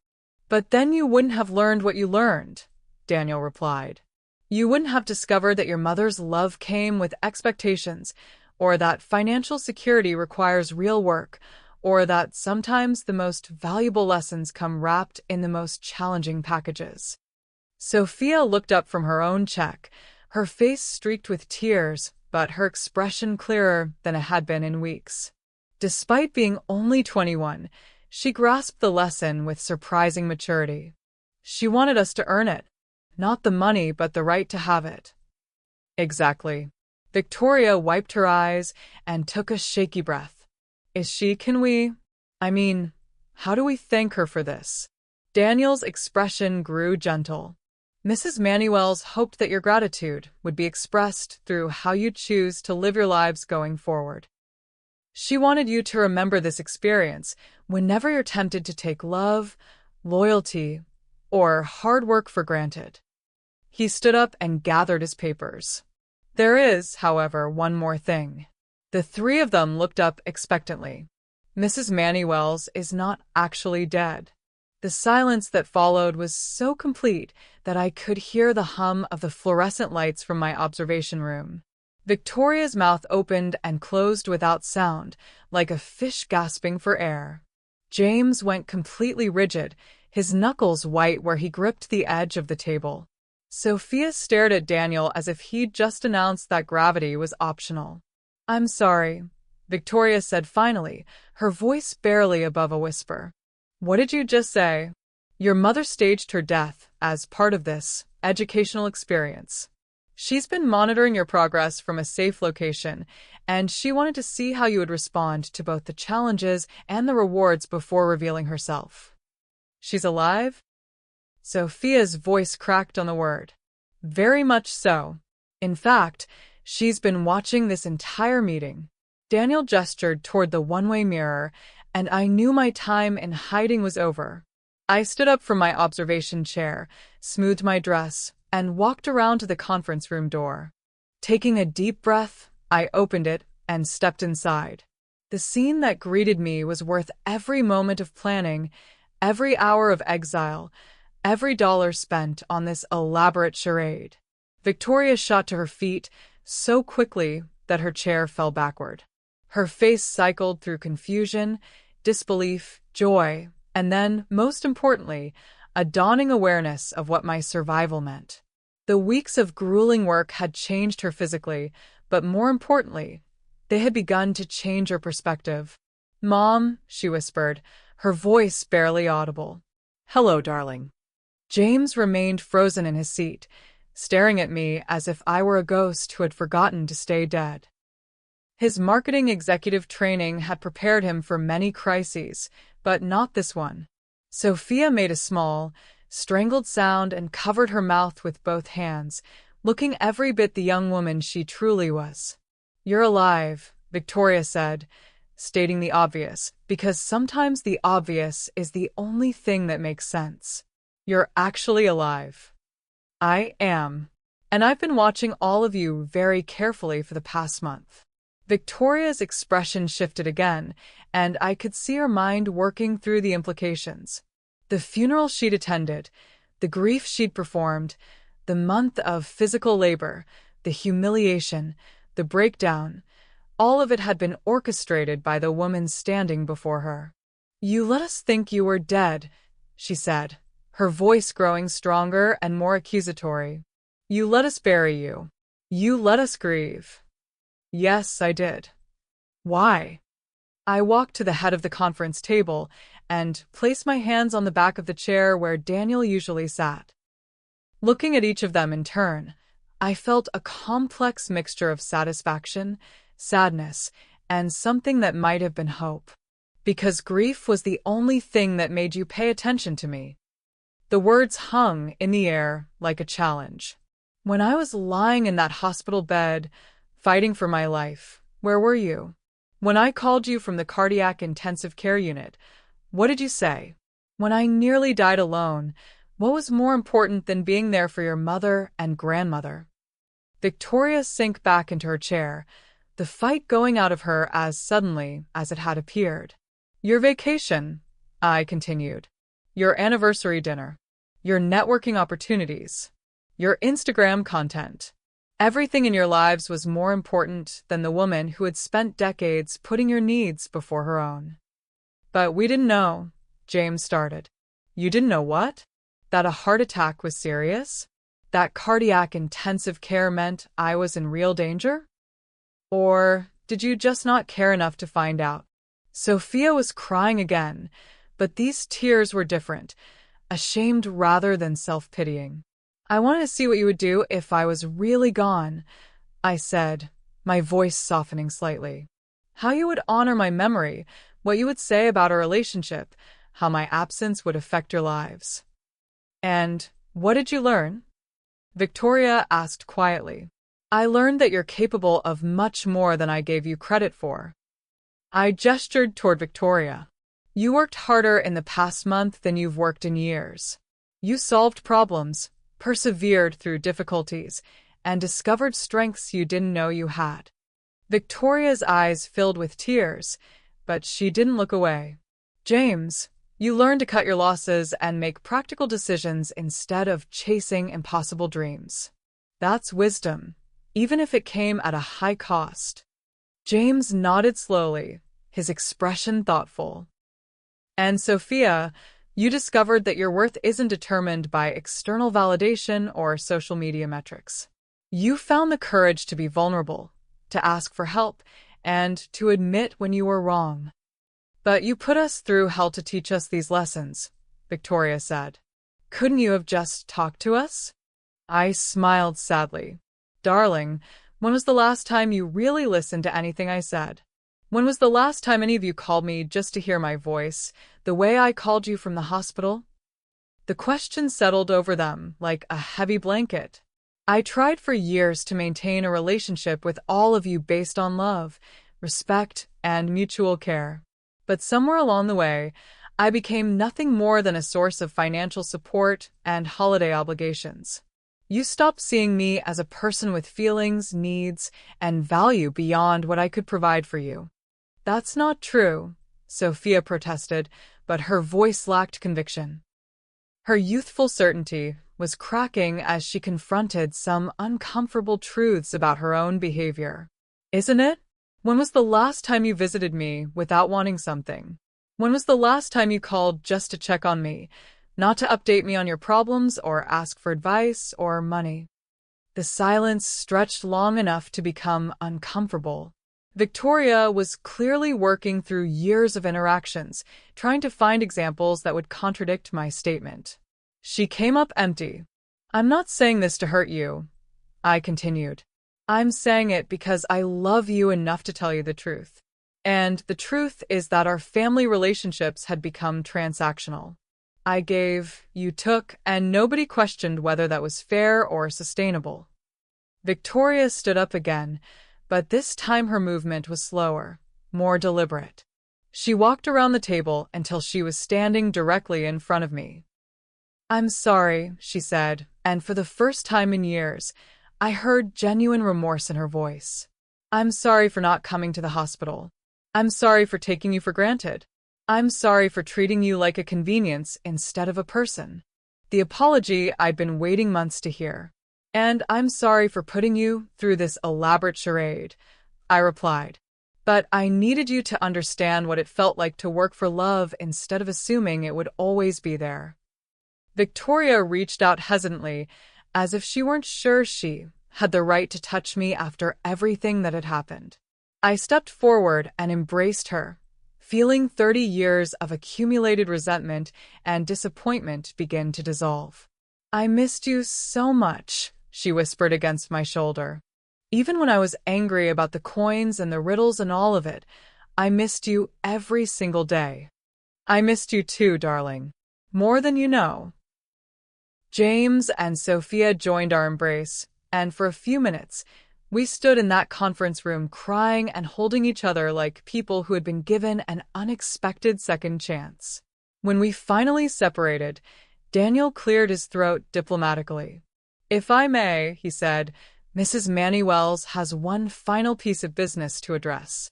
Speaker 1: But then you wouldn't have learned what you learned, Daniel replied. You wouldn't have discovered that your mother's love came with expectations, or that financial security requires real work, or that sometimes the most valuable lessons come wrapped in the most challenging packages. Sophia looked up from her own check, her face streaked with tears, but her expression clearer than it had been in weeks. Despite being only 21, she grasped the lesson with surprising maturity. She wanted us to earn it. Not the money, but the right to have it. Exactly. Victoria wiped her eyes and took a shaky breath. How do we thank her for this? Daniel's expression grew gentle. Mrs. Manuels hoped that your gratitude would be expressed through how you choose to live your lives going forward. She wanted you to remember this experience whenever you're tempted to take love, loyalty, or hard work for granted. He stood up and gathered his papers. There is, however, one more thing. The 3 of them looked up expectantly. Mrs. Manuels is not actually dead. The silence that followed was so complete that I could hear the hum of the fluorescent lights from my observation room. Victoria's mouth opened and closed without sound, like a fish gasping for air. James went completely rigid, his knuckles white where he gripped the edge of the table. Sophia stared at Daniel as if he'd just announced that gravity was optional. I'm sorry, Victoria said finally, her voice barely above a whisper. What did you just say? Your mother staged her death as part of this educational experience. She's been monitoring your progress from a safe location, and she wanted to see how you would respond to both the challenges and the rewards before revealing herself. She's alive? Sophia's voice cracked on the word. Very much so. In fact, she's been watching this entire meeting. Daniel gestured toward the one-way mirror, and I knew my time in hiding was over. I stood up from my observation chair, smoothed my dress, and walked around to the conference room door. Taking a deep breath, I opened it and stepped inside. The scene that greeted me was worth every moment of planning, every hour of exile, every dollar spent on this elaborate charade. Victoria shot to her feet so quickly that her chair fell backward. Her face cycled through confusion, disbelief, joy, and then, most importantly, a dawning awareness of what my survival meant. The weeks of grueling work had changed her physically, but more importantly, they had begun to change her perspective. "Mom," she whispered, her voice barely audible.
Speaker 2: Hello, darling.
Speaker 1: James remained frozen in his seat, staring at me as if I were a ghost who had forgotten to stay dead. His marketing executive training had prepared him for many crises, but not this one. Sophia made a small, strangled sound and covered her mouth with both hands, looking every bit the young woman she truly was. "You're alive," Victoria said, stating the obvious, because sometimes the obvious is the only thing that makes sense. "You're actually alive." "I am. And I've been watching all of you very carefully for the past month." Victoria's expression shifted again, and I could see her mind working through the implications. The funeral she'd attended, the grief she'd performed, the month of physical labor, the humiliation, the breakdown, all of it had been orchestrated by the woman standing before her. "You let us think you were dead," she said, her voice growing stronger and more accusatory. "You let us bury you. You let us grieve." Yes, I did. Why? I walked to the head of the conference table and placed my hands on the back of the chair where Daniel usually sat. Looking at each of them in turn, I felt a complex mixture of satisfaction, sadness, and something that might have been hope. Because grief was the only thing that made you pay attention to me. The words hung in the air like a challenge. When I was lying in that hospital bed, fighting for my life, where were you? When I called you from the cardiac intensive care unit, what did you say? When I nearly died alone, what was more important than being there for your mother and grandmother? Victoria sank back into her chair, the fight going out of her as suddenly as it had appeared. "Your vacation," I continued. "Your anniversary dinner. Your networking opportunities. Your Instagram content. Everything in your lives was more important than the woman who had spent decades putting your needs before her own." "But we didn't know," James started. "You didn't know what? That a heart attack was serious? That cardiac intensive care meant I was in real danger? Or did you just not care enough to find out?" Sophia was crying again, but these tears were different, ashamed rather than self-pitying. "I wanted to see what you would do if I was really gone," I said, my voice softening slightly. "How you would honor my memory, what you would say about our relationship, how my absence would affect your lives." "And what did you learn?" Victoria asked quietly. "I learned that you're capable of much more than I gave you credit for." I gestured toward Victoria. "You worked harder in the past month than you've worked in years. You solved problems, persevered through difficulties, and discovered strengths you didn't know you had." Victoria's eyes filled with tears, but she didn't look away. "James, you learned to cut your losses and make practical decisions instead of chasing impossible dreams. That's wisdom, even if it came at a high cost." James nodded slowly, his expression thoughtful. "And Sophia, you discovered that your worth isn't determined by external validation or social media metrics. You found the courage to be vulnerable, to ask for help, and to admit when you were wrong." "But you put us through hell to teach us these lessons," Victoria said. "Couldn't you have just talked to us?" I smiled sadly. Darling, when was the last time you really listened to anything I said? When was the last time any of you called me just to hear my voice, the way I called you from the hospital? The question settled over them like a heavy blanket. I tried for years to maintain a relationship with all of you based on love, respect, and mutual care. But somewhere along the way, I became nothing more than a source of financial support and holiday obligations. You stopped seeing me as a person with feelings, needs, and value beyond what I could provide for you. That's not true, Sophia protested, but her voice lacked conviction. Her youthful certainty was cracking as she confronted some uncomfortable truths about her own behavior. Isn't it? When was the last time you visited me without wanting something? When was the last time you called just to check on me, not to update me on your problems or ask for advice or money? The silence stretched long enough to become uncomfortable. Victoria was clearly working through years of interactions, trying to find examples that would contradict my statement. She came up empty. I'm not saying this to hurt you, I continued. I'm saying it because I love you enough to tell you the truth. And the truth is that our family relationships had become transactional. I gave, you took, and nobody questioned whether that was fair or sustainable. Victoria stood up again, but this time her movement was slower, more deliberate. She walked around the table until she was standing directly in front of me. I'm sorry, she said, and for the first time in years, I heard genuine remorse in her voice. I'm sorry for not coming to the hospital. I'm sorry for taking you for granted. I'm sorry for treating you like a convenience instead of a person. The apology I'd been waiting months to hear. And I'm sorry for putting you through this elaborate charade, I replied. But I needed you to understand what it felt like to work for love instead of assuming it would always be there. Victoria reached out hesitantly, as if she weren't sure she had the right to touch me after everything that had happened. I stepped forward and embraced her, feeling 30 years of accumulated resentment and disappointment begin to dissolve. I missed you so much, she whispered against my shoulder. Even when I was angry about the coins and the riddles and all of it, I missed you every single day. I missed you too, darling. More than you know. James and Sophia joined our embrace, and for a few minutes, we stood in that conference room crying and holding each other like people who had been given an unexpected second chance. When we finally separated, Daniel cleared his throat diplomatically. If I may, he said, Mrs. Manny Wells has one final piece of business to address.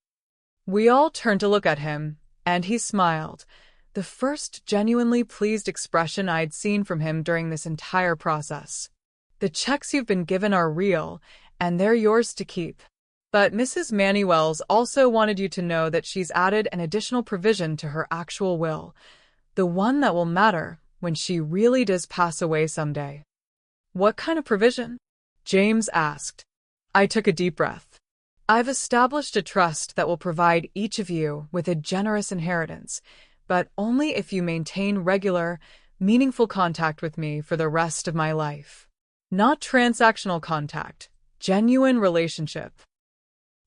Speaker 1: We all turned to look at him, and he smiled, the first genuinely pleased expression I'd seen from him during this entire process. The checks you've been given are real, and they're yours to keep. But Mrs. Manny Wells also wanted you to know that she's added an additional provision to her actual will, the one that will matter when she really does pass away someday. What kind of provision? James asked. I took a deep breath. I've established a trust that will provide each of you with a generous inheritance, but only if you maintain regular, meaningful contact with me for the rest of my life. Not transactional contact, genuine relationship.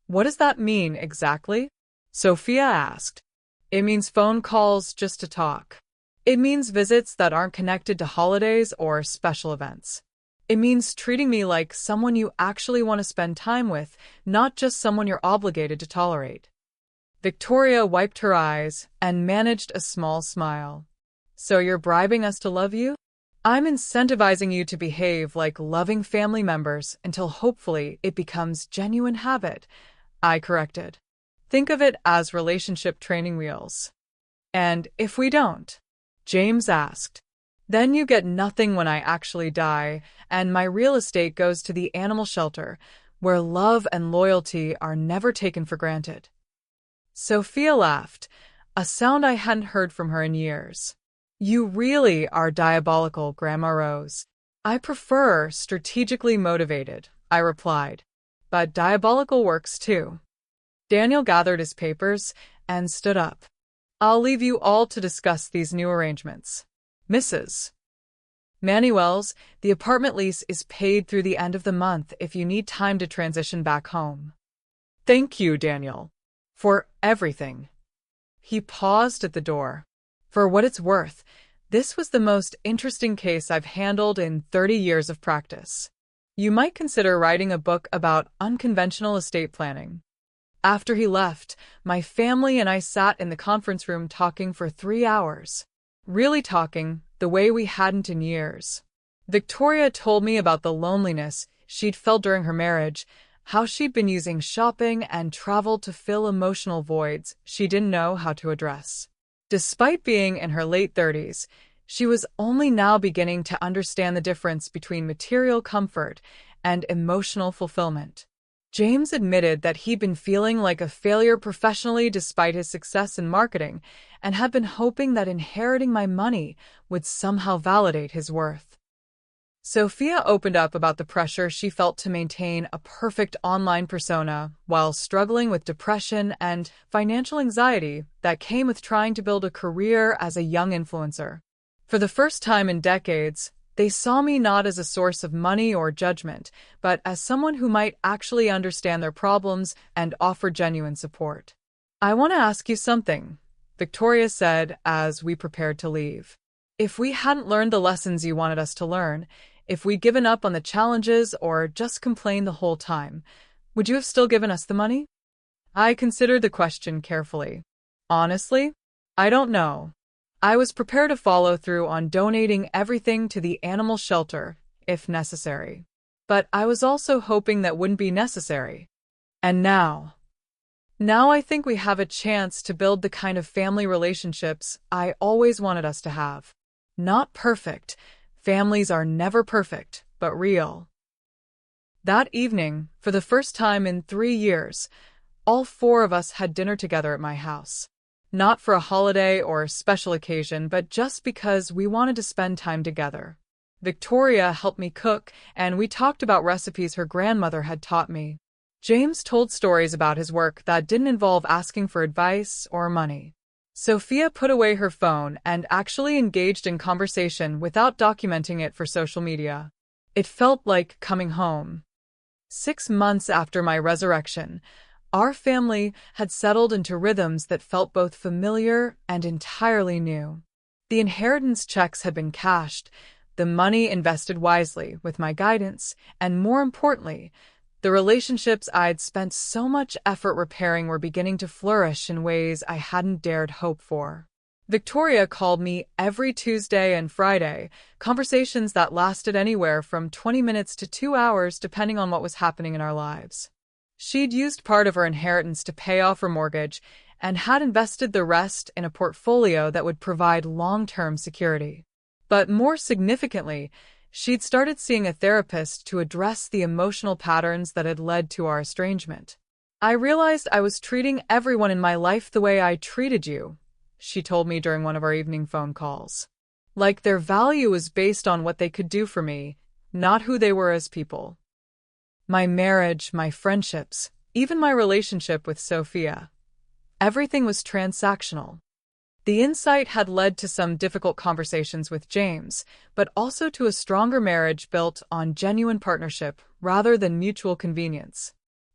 Speaker 1: What does that mean exactly? Sophia asked. It means phone calls just to talk. It means visits that aren't connected to holidays or special events. It means treating me like someone you actually want to spend time with, not just someone you're obligated to tolerate. Victoria wiped her eyes and managed a small smile. So you're bribing us to love you? I'm incentivizing you to behave like loving family members until hopefully it becomes genuine habit, I corrected. Think of it as relationship training wheels. And if we don't? James asked. Then you get nothing when I actually die, and my real estate goes to the animal shelter, where love and loyalty are never taken for granted. Sophia laughed, a sound I hadn't heard from her in years. You really are diabolical, Grandma Rose. I prefer strategically motivated, I replied. But diabolical works too. Daniel gathered his papers and stood up. I'll leave you all to discuss these new arrangements. Mrs. Manuel's, the apartment lease is paid through the end of the month if you need time to transition back home. Thank you, Daniel, for everything. He paused at the door. For what it's worth, this was the most interesting case I've handled in 30 years of practice. You might consider writing a book about unconventional estate planning. After he left, my family and I sat in the conference room talking for 3 hours. Really talking, the way we hadn't in years. Victoria told me about the loneliness she'd felt during her marriage, how she'd been using shopping and travel to fill emotional voids she didn't know how to address. Despite being in her late 30s, she was only now beginning to understand the difference between material comfort and emotional fulfillment. James admitted that he'd been feeling like a failure professionally despite his success in marketing and had been hoping that inheriting my money would somehow validate his worth. Sophia opened up about the pressure she felt to maintain a perfect online persona while struggling with depression and financial anxiety that came with trying to build a career as a young influencer. For the first time in decades, they saw me not as a source of money or judgment, but as someone who might actually understand their problems and offer genuine support. "I want to ask you something," Victoria said as we prepared to leave. "If we hadn't learned the lessons you wanted us to learn, if we'd given up on the challenges or just complained the whole time, would you have still given us the money?" I considered the question carefully. Honestly, I don't know. I was prepared to follow through on donating everything to the animal shelter, if necessary. But I was also hoping that wouldn't be necessary. And now I think we have a chance to build the kind of family relationships I always wanted us to have. Not perfect. Families are never perfect, but real. That evening, for the first time in 3 years, all 4 of us had dinner together at my house. Not for a holiday or special occasion, but just because we wanted to spend time together. Victoria helped me cook, and we talked about recipes her grandmother had taught me. James told stories about his work that didn't involve asking for advice or money. Sophia put away her phone and actually engaged in conversation without documenting it for social media. It felt like coming home. 6 months after my resurrection, our family had settled into rhythms that felt both familiar and entirely new. The inheritance checks had been cashed, the money invested wisely with my guidance, and more importantly, the relationships I'd spent so much effort repairing were beginning to flourish in ways I hadn't dared hope for. Victoria called me every Tuesday and Friday, conversations that lasted anywhere from 20 minutes to 2 hours depending on what was happening in our lives. She'd used part of her inheritance to pay off her mortgage and had invested the rest in a portfolio that would provide long-term security. But more significantly, she'd started seeing a therapist to address the emotional patterns that had led to our estrangement. "I realized I was treating everyone in my life the way I treated you," she told me during one of our evening phone calls. "Like their value was based on what they could do for me, not who they were as people." My marriage, my friendships, even my relationship with Sophia. Everything was transactional. The insight had led to some difficult conversations with James, but also to a stronger marriage built on genuine partnership rather than mutual convenience.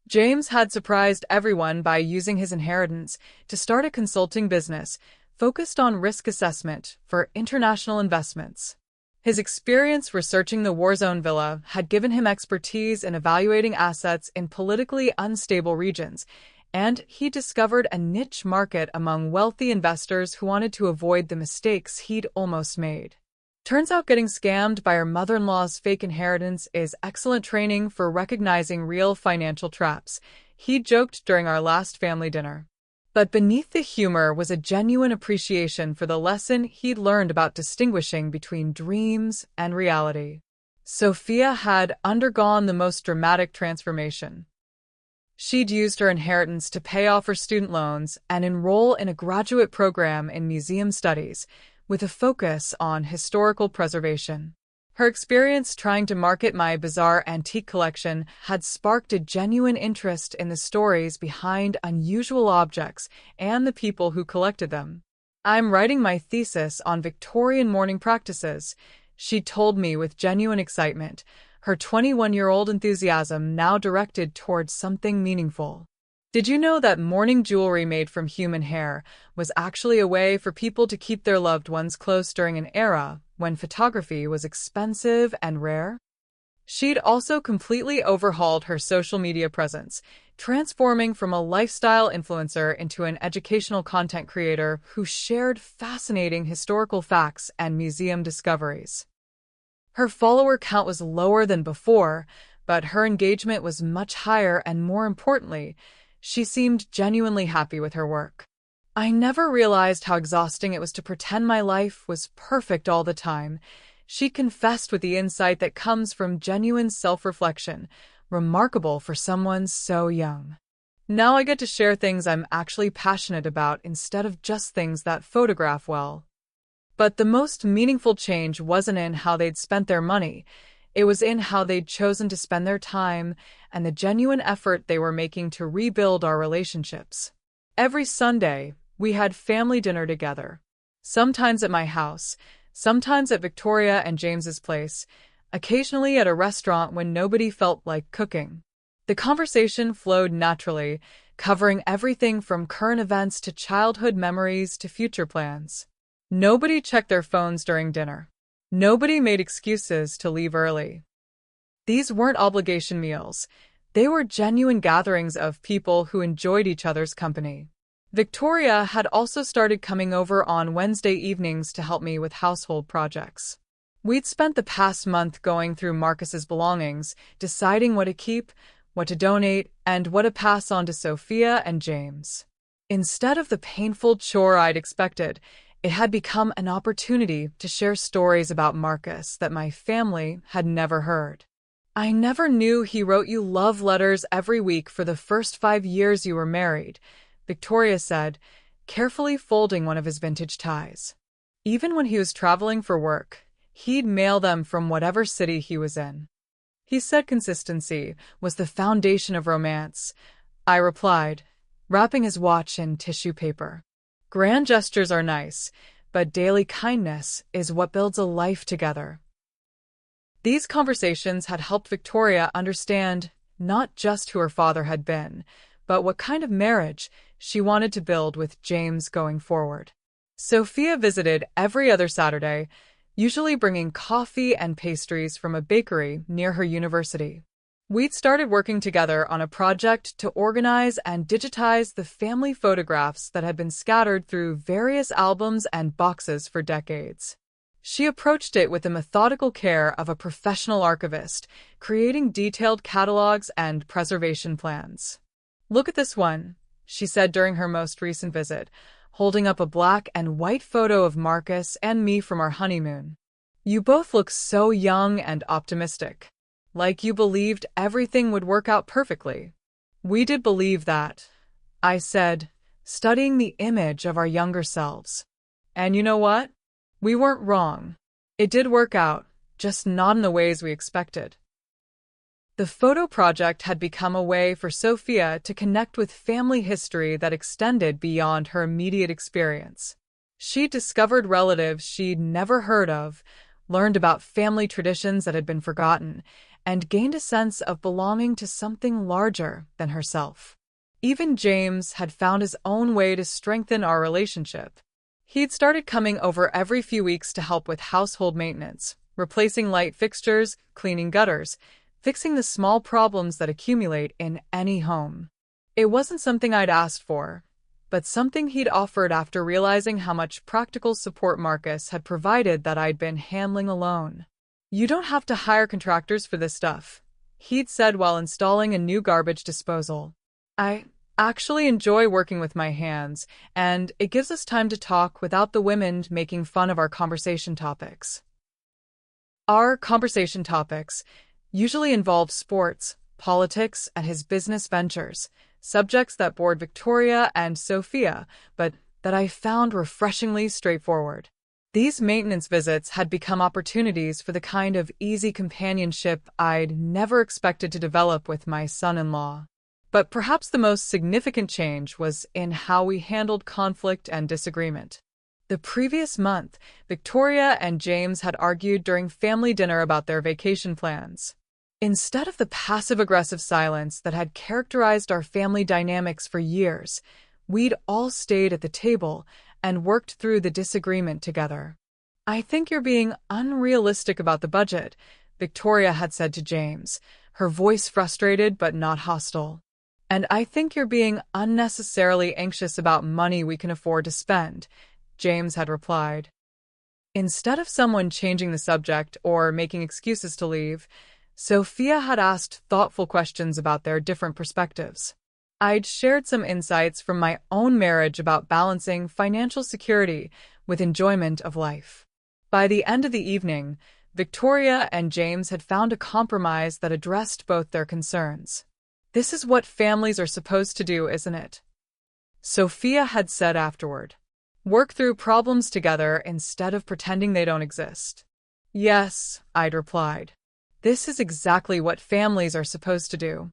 Speaker 1: James had surprised everyone by using his inheritance to start a consulting business focused on risk assessment for international investments. His experience researching the Warzone Villa had given him expertise in evaluating assets in politically unstable regions, and he discovered a niche market among wealthy investors who wanted to avoid the mistakes he'd almost made. Turns out getting scammed by her mother-in-law's fake inheritance is excellent training for recognizing real financial traps, he joked during our last family dinner. But beneath the humor was a genuine appreciation for the lesson he'd learned about distinguishing between dreams and reality. Sophia had undergone the most dramatic transformation. She'd used her inheritance to pay off her student loans and enroll in a graduate program in museum studies, with a focus on historical preservation. Her experience trying to market my bizarre antique collection had sparked a genuine interest in the stories behind unusual objects and the people who collected them. "I'm writing my thesis on Victorian mourning practices," She told me with genuine excitement, her 21-year-old enthusiasm now directed towards something meaningful. Did you know that morning jewelry made from human hair was actually a way for people to keep their loved ones close during an era when photography was expensive and rare? She'd also completely overhauled her social media presence, transforming from a lifestyle influencer into an educational content creator who shared fascinating historical facts and museum discoveries. Her follower count was lower than before, but her engagement was much higher, and more importantly, she seemed genuinely happy with her work. I never realized how exhausting it was to pretend my life was perfect all the time. She confessed with the insight that comes from genuine self-reflection, remarkable for someone so young. Now I get to share things I'm actually passionate about instead of just things that photograph well. But the most meaningful change wasn't in how they'd spent their money. It was in how they'd chosen to spend their time and the genuine effort they were making to rebuild our relationships. Every Sunday, we had family dinner together. Sometimes at my house, sometimes at Victoria and James's place, occasionally at a restaurant when nobody felt like cooking. The conversation flowed naturally, covering everything from current events to childhood memories to future plans. Nobody checked their phones during dinner. Nobody made excuses to leave early. These weren't obligation meals. They were genuine gatherings of people who enjoyed each other's company. Victoria had also started coming over on Wednesday evenings to help me with household projects. We'd spent the past month going through Marcus's belongings, deciding what to keep, what to donate, and what to pass on to Sophia and James. Instead of the painful chore I'd expected, it had become an opportunity to share stories about Marcus that my family had never heard. I never knew he wrote you love letters every week for the first 5 years you were married, Victoria said, carefully folding one of his vintage ties. Even when he was traveling for work, he'd mail them from whatever city he was in. He said consistency was the foundation of romance, I replied, wrapping his watch in tissue paper. Grand gestures are nice, but daily kindness is what builds a life together. These conversations had helped Victoria understand not just who her father had been, but what kind of marriage she wanted to build with James going forward. Sophia visited every other Saturday, usually bringing coffee and pastries from a bakery near her university. We'd started working together on a project to organize and digitize the family photographs that had been scattered through various albums and boxes for decades. She approached it with the methodical care of a professional archivist, creating detailed catalogs and preservation plans. Look at this one, she said during her most recent visit, holding up a black and white photo of Marcus and me from our honeymoon. You both look so young and optimistic. Like you believed everything would work out perfectly. We did believe that, I said, studying the image of our younger selves. And you know what? We weren't wrong. It did work out, just not in the ways we expected. The photo project had become a way for Sophia to connect with family history that extended beyond her immediate experience. She discovered relatives she'd never heard of, learned about family traditions that had been forgotten, and gained a sense of belonging to something larger than herself. Even James had found his own way to strengthen our relationship. He'd started coming over every few weeks to help with household maintenance, replacing light fixtures, cleaning gutters, fixing the small problems that accumulate in any home. It wasn't something I'd asked for, but something he'd offered after realizing how much practical support Marcus had provided that I'd been handling alone. You don't have to hire contractors for this stuff, he'd said while installing a new garbage disposal. I actually enjoy working with my hands, and it gives us time to talk without the women making fun of our conversation topics. Our conversation topics usually involve sports, politics, and his business ventures, subjects that bored Victoria and Sophia, but that I found refreshingly straightforward. These maintenance visits had become opportunities for the kind of easy companionship I'd never expected to develop with my son-in-law. But perhaps the most significant change was in how we handled conflict and disagreement. The previous month, Victoria and James had argued during family dinner about their vacation plans. Instead of the passive-aggressive silence that had characterized our family dynamics for years, we'd all stayed at the table and worked through the disagreement together. "I think you're being unrealistic about the budget," Victoria had said to James, her voice frustrated but not hostile. "And I think you're being unnecessarily anxious about money we can afford to spend," James had replied. Instead of someone changing the subject or making excuses to leave, Sophia had asked thoughtful questions about their different perspectives. I'd shared some insights from my own marriage about balancing financial security with enjoyment of life. By the end of the evening, Victoria and James had found a compromise that addressed both their concerns. "This is what families are supposed to do, isn't it?" Sophia had said afterward. "Work through problems together instead of pretending they don't exist." "Yes," I'd replied. "This is exactly what families are supposed to do."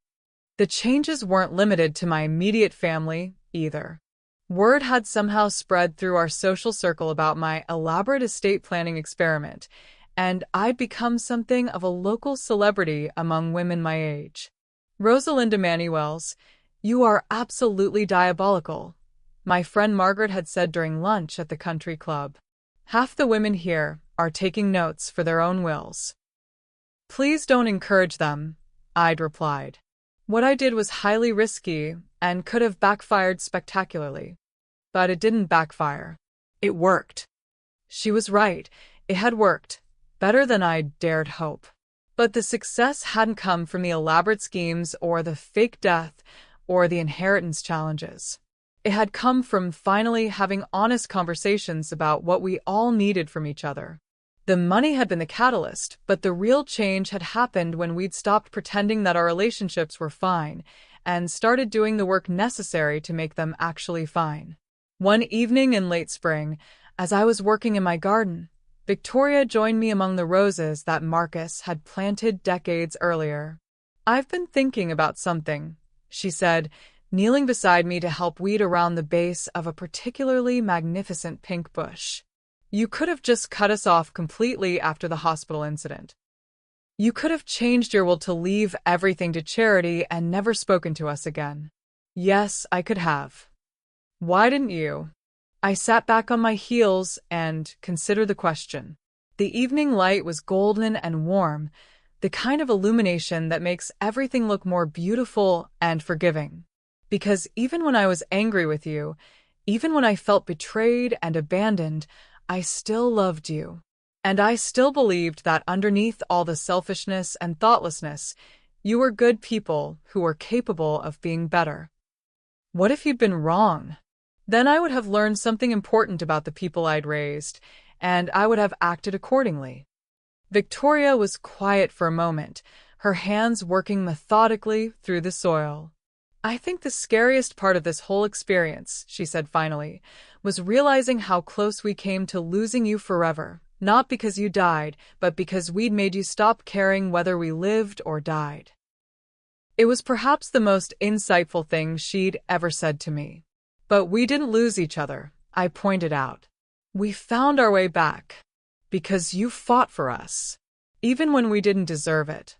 Speaker 1: The changes weren't limited to my immediate family, either. Word had somehow spread through our social circle about my elaborate estate planning experiment, and I'd become something of a local celebrity among women my age. "Rosalinda Manuels, you are absolutely diabolical," my friend Margaret had said during lunch at the country club. "Half the women here are taking notes for their own wills." "Please don't encourage them," I'd replied. "What I did was highly risky and could have backfired spectacularly." But it didn't backfire. It worked. She was right. It had worked. Better than I'd dared hope. But the success hadn't come from the elaborate schemes or the fake death or the inheritance challenges. It had come from finally having honest conversations about what we all needed from each other. The money had been the catalyst, but the real change had happened when we'd stopped pretending that our relationships were fine and started doing the work necessary to make them actually fine. One evening in late spring, as I was working in my garden, Victoria joined me among the roses that Marcus had planted decades earlier. "I've been thinking about something," she said, kneeling beside me to help weed around the base of a particularly magnificent pink bush. "You could have just cut us off completely after the hospital incident. You could have changed your will to leave everything to charity and never spoken to us again." Yes, I could have. Why didn't you? I sat back on my heels and considered the question. The evening light was golden and warm, the kind of illumination that makes everything look more beautiful and forgiving. Because even when I was angry with you, even when I felt betrayed and abandoned, I still loved you. And I still believed that underneath all the selfishness and thoughtlessness, you were good people who were capable of being better. What if you'd been wrong? Then I would have learned something important about the people I'd raised, and I would have acted accordingly. Victoria was quiet for a moment, her hands working methodically through the soil. "I think the scariest part of this whole experience," she said finally, "was realizing how close we came to losing you forever, not because you died, but because we'd made you stop caring whether we lived or died." It was perhaps the most insightful thing she'd ever said to me. "But we didn't lose each other," I pointed out. "We found our way back. Because you fought for us, even when we didn't deserve it.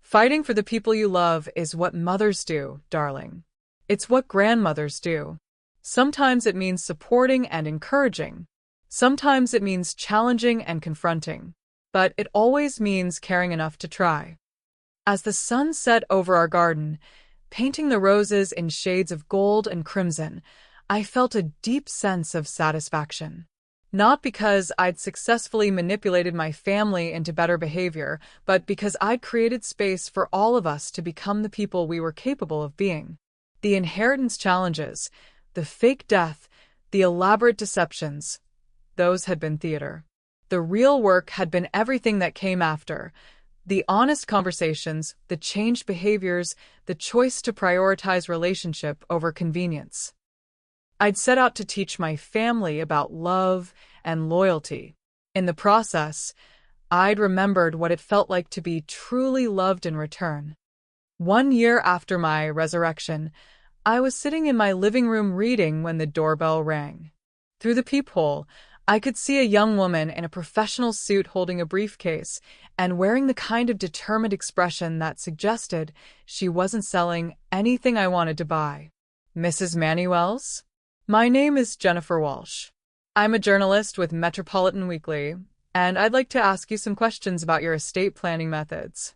Speaker 1: Fighting for the people you love is what mothers do, darling. It's what grandmothers do. Sometimes it means supporting and encouraging. Sometimes it means challenging and confronting. But it always means caring enough to try." As the sun set over our garden, painting the roses in shades of gold and crimson, I felt a deep sense of satisfaction. Not because I'd successfully manipulated my family into better behavior, but because I'd created space for all of us to become the people we were capable of being. The inheritance challenges, the fake death, the elaborate deceptions, those had been theater. The real work had been everything that came after. The honest conversations, the changed behaviors, the choice to prioritize relationship over convenience. I'd set out to teach my family about love and loyalty. In the process, I'd remembered what it felt like to be truly loved in return. 1 year after my resurrection, I was sitting in my living room reading when the doorbell rang. Through the peephole, I could see a young woman in a professional suit holding a briefcase and wearing the kind of determined expression that suggested she wasn't selling anything I wanted to buy. Mrs. Manuels? My name is Jennifer Walsh. I'm a journalist with Metropolitan Weekly, and I'd like to ask you some questions about your estate planning methods.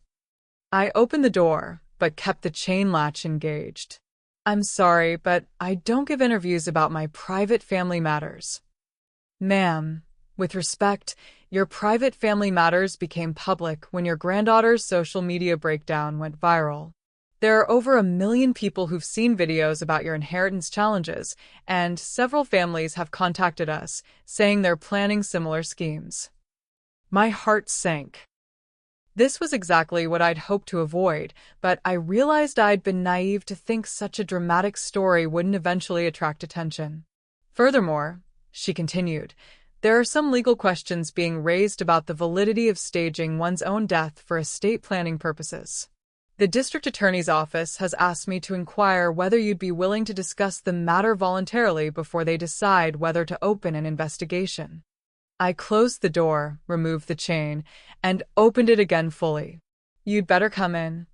Speaker 1: I opened the door, but kept the chain latch engaged. I'm sorry, but I don't give interviews about my private family matters. Ma'am, with respect, your private family matters became public when your granddaughter's social media breakdown went viral. There are over 1 million people who've seen videos about your inheritance challenges, and several families have contacted us, saying they're planning similar schemes. My heart sank. This was exactly what I'd hoped to avoid, but I realized I'd been naive to think such a dramatic story wouldn't eventually attract attention. Furthermore, she continued, there are some legal questions being raised about the validity of staging one's own death for estate planning purposes. The district attorney's office has asked me to inquire whether you'd be willing to discuss the matter voluntarily before they decide whether to open an investigation. I closed the door, removed the chain, and opened it again fully. You'd better come in.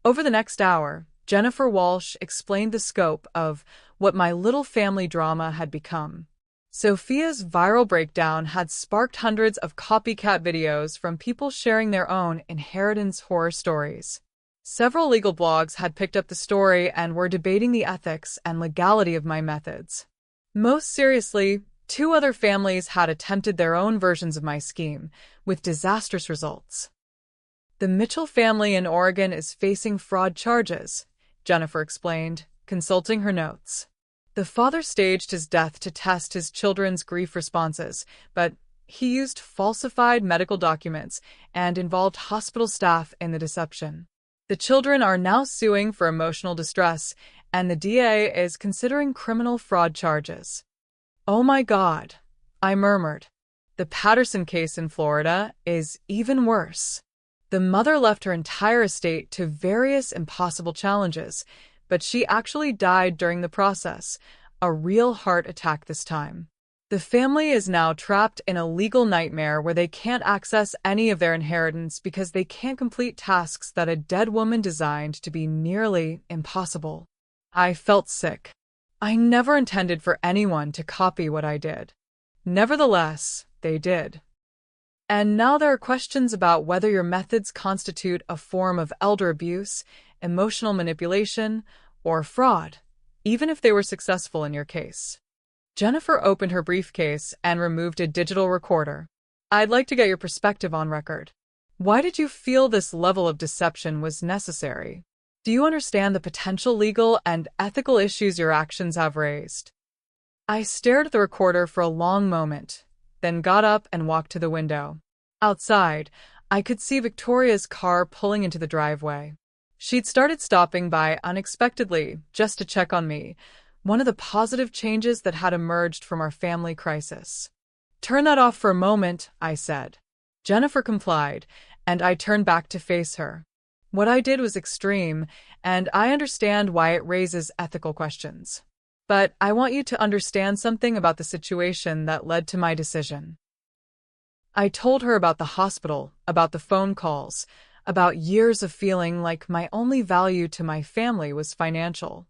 Speaker 1: Over the next hour, Jennifer Walsh explained the scope of what my little family drama had become. Sophia's viral breakdown had sparked hundreds of copycat videos from people sharing their own inheritance horror stories. Several legal blogs had picked up the story and were debating the ethics and legality of my methods. Most seriously, 2 other families had attempted their own versions of my scheme, with disastrous results. The Mitchell family in Oregon is facing fraud charges, Jennifer explained, consulting her notes. The father staged his death to test his children's grief responses, but he used falsified medical documents and involved hospital staff in the deception. The children are now suing for emotional distress, and the DA is considering criminal fraud charges. Oh my God, I murmured. The Patterson case in Florida is even worse. The mother left her entire estate to various impossible challenges, but she actually died during the process, a real heart attack this time. The family is now trapped in a legal nightmare where they can't access any of their inheritance because they can't complete tasks that a dead woman designed to be nearly impossible. I felt sick. I never intended for anyone to copy what I did. Nevertheless, they did. And now there are questions about whether your methods constitute a form of elder abuse, emotional manipulation, or fraud, even if they were successful in your case. Jennifer opened her briefcase and removed a digital recorder. I'd like to get your perspective on record. Why did you feel this level of deception was necessary? Do you understand the potential legal and ethical issues your actions have raised? I stared at the recorder for a long moment, then got up and walked to the window. Outside, I could see Victoria's car pulling into the driveway. She'd started stopping by unexpectedly just to check on me, one of the positive changes that had emerged from our family crisis. Turn that off for a moment, I said. Jennifer complied, and I turned back to face her. What I did was extreme, and I understand why it raises ethical questions. But I want you to understand something about the situation that led to my decision. I told her about the hospital, about the phone calls, about years of feeling like my only value to my family was financial.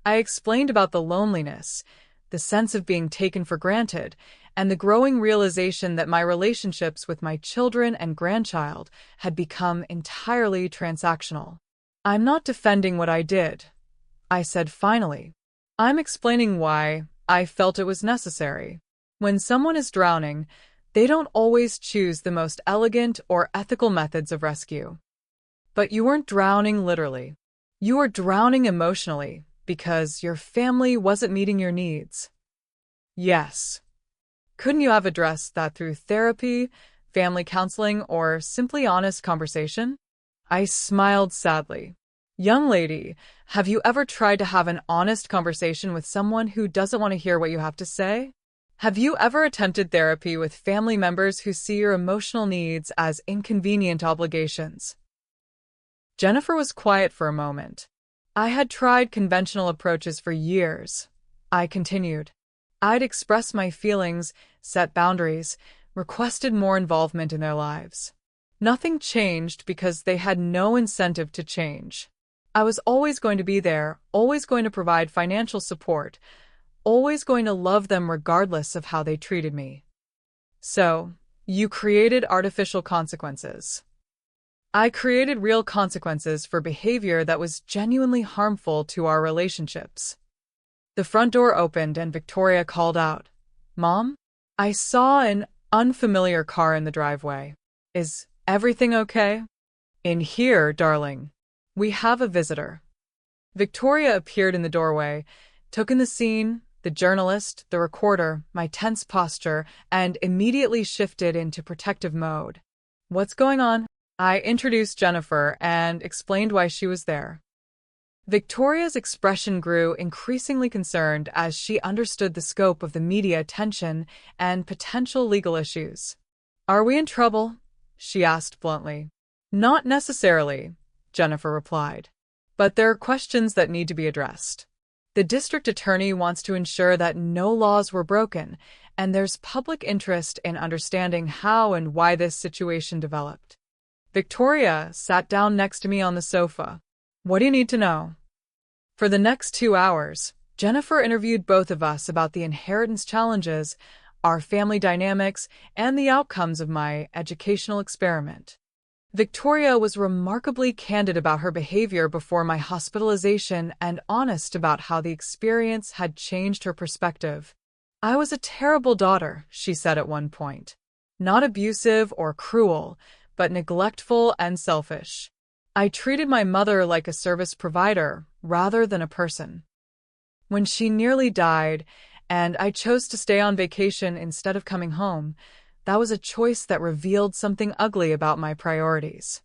Speaker 1: I explained about the loneliness, the sense of being taken for granted, and the growing realization that my relationships with my children and grandchild had become entirely transactional. I'm not defending what I did, I said finally. I'm explaining why I felt it was necessary. When someone is drowning, they don't always choose the most elegant or ethical methods of rescue. But you weren't drowning literally. You were drowning emotionally because your family wasn't meeting your needs. Yes. Couldn't you have addressed that through therapy, family counseling, or simply honest conversation? I smiled sadly. Young lady, have you ever tried to have an honest conversation with someone who doesn't want to hear what you have to say? Have you ever attempted therapy with family members who see your emotional needs as inconvenient obligations? Jennifer was quiet for a moment. I had tried conventional approaches for years. I continued. I'd expressed my feelings, set boundaries, requested more involvement in their lives. Nothing changed because they had no incentive to change. I was always going to be there, always going to provide financial support, always going to love them regardless of how they treated me. So, you created artificial consequences. I created real consequences for behavior that was genuinely harmful to our relationships. The front door opened and Victoria called out, "Mom?" I saw an unfamiliar car in the driveway. "Is everything okay?" "In here, darling. We have a visitor." Victoria appeared in the doorway, took in the scene, the journalist, the recorder, my tense posture, and immediately shifted into protective mode. "What's going on?" I introduced Jennifer and explained why she was there. Victoria's expression grew increasingly concerned as she understood the scope of the media attention and potential legal issues. "Are we in trouble?" she asked bluntly. "Not necessarily," Jennifer replied. "But there are questions that need to be addressed. The district attorney wants to ensure that no laws were broken, and there's public interest in understanding how and why this situation developed." Victoria sat down next to me on the sofa. "What do you need to know?" For the next 2 hours, Jennifer interviewed both of us about the inheritance challenges, our family dynamics, and the outcomes of my educational experiment. Victoria was remarkably candid about her behavior before my hospitalization and honest about how the experience had changed her perspective. "I was a terrible daughter," she said at one point. "Not abusive or cruel, but neglectful and selfish. I treated my mother like a service provider rather than a person. When she nearly died, and I chose to stay on vacation instead of coming home, that was a choice that revealed something ugly about my priorities."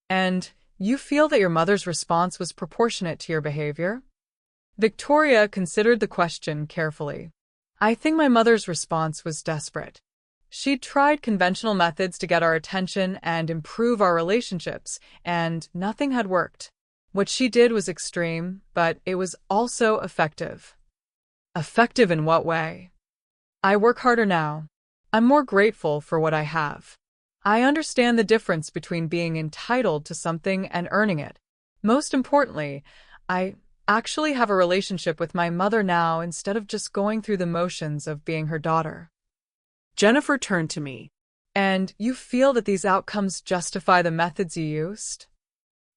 Speaker 1: "And you feel that your mother's response was proportionate to your behavior?" Victoria considered the question carefully. "I think my mother's response was desperate. She'd tried conventional methods to get our attention and improve our relationships, and nothing had worked. What she did was extreme, but it was also effective." "Effective in what way?" "I work harder now. I'm more grateful for what I have. I understand the difference between being entitled to something and earning it. Most importantly, I actually have a relationship with my mother now instead of just going through the motions of being her daughter."
Speaker 2: Jennifer turned to me.
Speaker 1: "And you feel that these outcomes justify the methods you used?"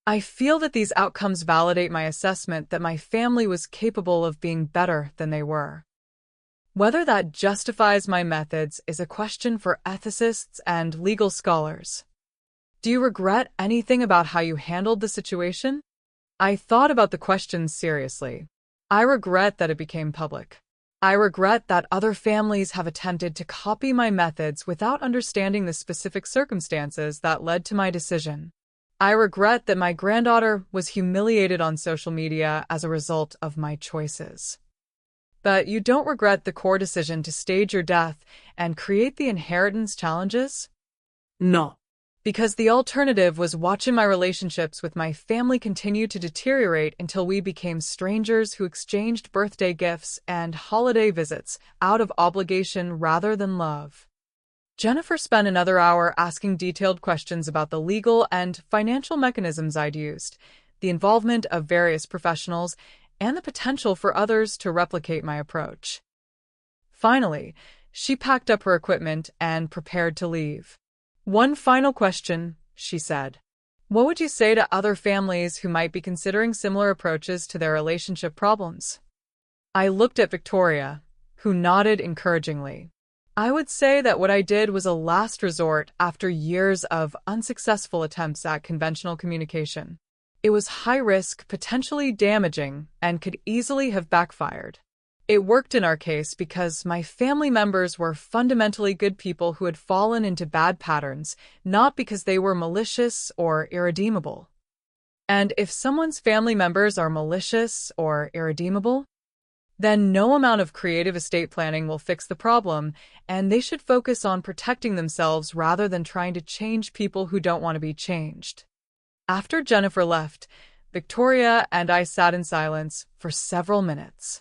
Speaker 1: "I feel that these outcomes validate my assessment that my family was capable of being better than they were. Whether that justifies my methods is a question for ethicists and legal scholars." "Do you regret anything about how you handled the situation?" I thought about the question seriously. "I regret that it became public. I regret that other families have attempted to copy my methods without understanding the specific circumstances that led to my decision. I regret that my granddaughter was humiliated on social media as a result of my choices." "But you don't regret the core decision to stage your death and create the inheritance challenges?"
Speaker 2: "No."
Speaker 1: "Because the alternative was watching my relationships with my family continue to deteriorate until we became strangers who exchanged birthday gifts and holiday visits out of obligation rather than love." Jennifer spent another hour asking detailed questions about the legal and financial mechanisms I'd used, the involvement of various professionals, and the potential for others to replicate my approach. Finally, she packed up her equipment and prepared to leave. "One final question," she said. "What would you say to other families who might be considering similar approaches to their relationship problems?" I looked at Victoria, who nodded encouragingly. "I would say that what I did was a last resort after years of unsuccessful attempts at conventional communication. It was high risk, potentially damaging, and could easily have backfired. It worked in our case because my family members were fundamentally good people who had fallen into bad patterns, not because they were malicious or irredeemable. And if someone's family members are malicious or irredeemable, then no amount of creative estate planning will fix the problem, and they should focus on protecting themselves rather than trying to change people who don't want to be changed." After Jennifer left, Victoria and I sat in silence for several minutes.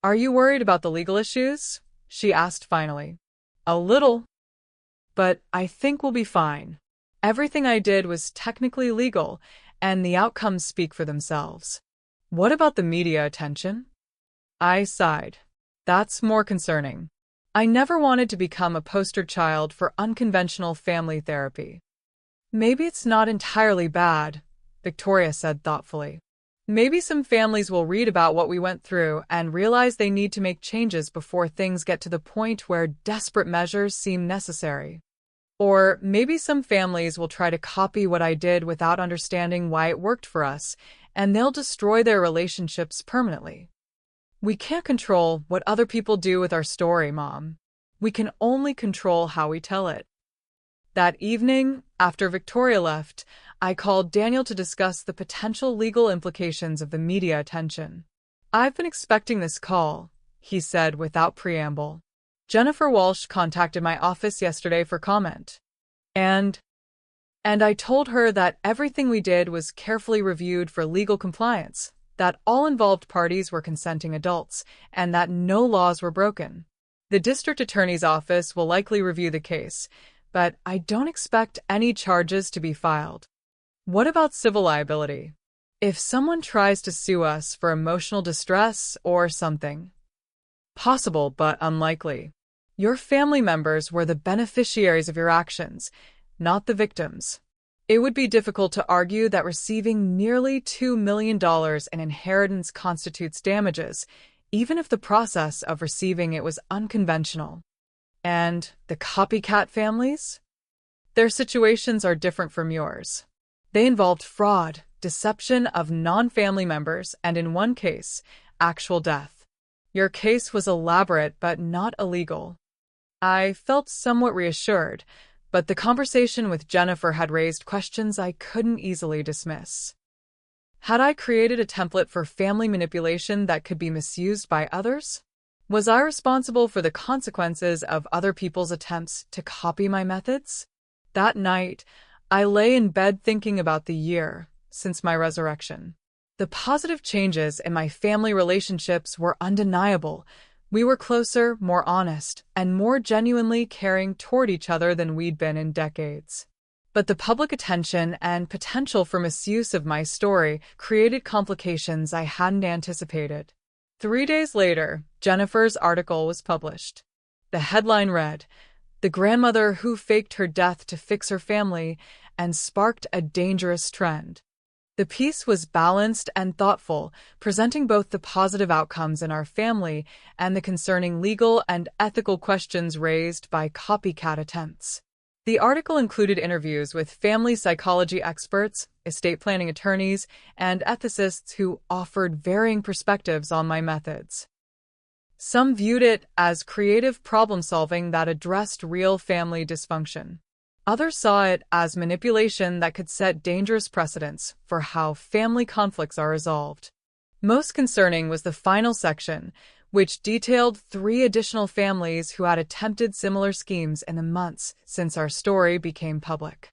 Speaker 1: Are you worried about the legal issues? She asked finally. A little, but I think we'll be fine. Everything I did was technically legal, and the outcomes speak for themselves. What about the media attention? I sighed. That's more concerning. I never wanted to become a poster child for unconventional family therapy. Maybe it's not entirely bad, Victoria said thoughtfully. Maybe some families will read about what we went through and realize they need to make changes before things get to the point where desperate measures seem necessary. Or maybe some families will try to copy what I did without understanding why it worked for us, and they'll destroy their relationships permanently. We can't control what other people do with our story, Mom. We can only control how we tell it. That evening, after Victoria left, I called Daniel to discuss the potential legal implications of the media attention. I've been expecting this call, he said without preamble. Jennifer Walsh contacted my office yesterday for comment. And I told her that everything we did was carefully reviewed for legal compliance, that all involved parties were consenting adults, and that no laws were broken. The district attorney's office will likely review the case, but I don't expect any charges to be filed. What about civil liability? If someone tries to sue us for emotional distress or something? Possible, but unlikely. Your family members were the beneficiaries of your actions, not the victims. It would be difficult to argue that receiving nearly $2 million in inheritance constitutes damages, even if the process of receiving it was unconventional. And the copycat families? Their situations are different from yours. They involved fraud, deception of non-family members, and in one case, actual death. Your case was elaborate but not illegal. I felt somewhat reassured, but the conversation with Jennifer had raised questions I couldn't easily dismiss. Had I created a template for family manipulation that could be misused by others? Was I responsible for the consequences of other people's attempts to copy my methods? That night, I lay in bed thinking about the year since my resurrection. The positive changes in my family relationships were undeniable. We were closer, more honest, and more genuinely caring toward each other than we'd been in decades. But the public attention and potential for misuse of my story created complications I hadn't anticipated. 3 days later, Jennifer's article was published. The headline read, "The grandmother who faked her death to fix her family and sparked a dangerous trend." The piece was balanced and thoughtful, presenting both the positive outcomes in our family and the concerning legal and ethical questions raised by copycat attempts. The article included interviews with family psychology experts, estate planning attorneys, and ethicists who offered varying perspectives on my methods. Some viewed it as creative problem-solving that addressed real family dysfunction. Others saw it as manipulation that could set dangerous precedents for how family conflicts are resolved. Most concerning was the final section, which detailed 3 additional families who had attempted similar schemes in the months since our story became public.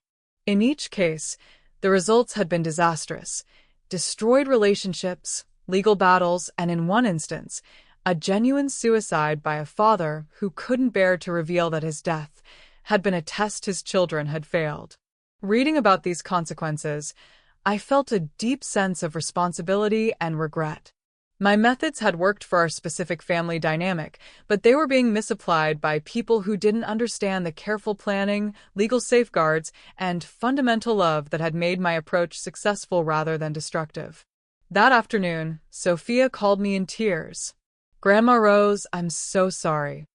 Speaker 1: In each case, the results had been disastrous: destroyed relationships, legal battles, and in one instance, a genuine suicide by a father who couldn't bear to reveal that his death had been a test his children had failed. Reading about these consequences, I felt a deep sense of responsibility and regret. My methods had worked for our specific family dynamic, but they were being misapplied by people who didn't understand the careful planning, legal safeguards, and fundamental love that had made my approach successful rather than destructive. That afternoon, Sophia called me in tears. "Grandma Rose, I'm so sorry.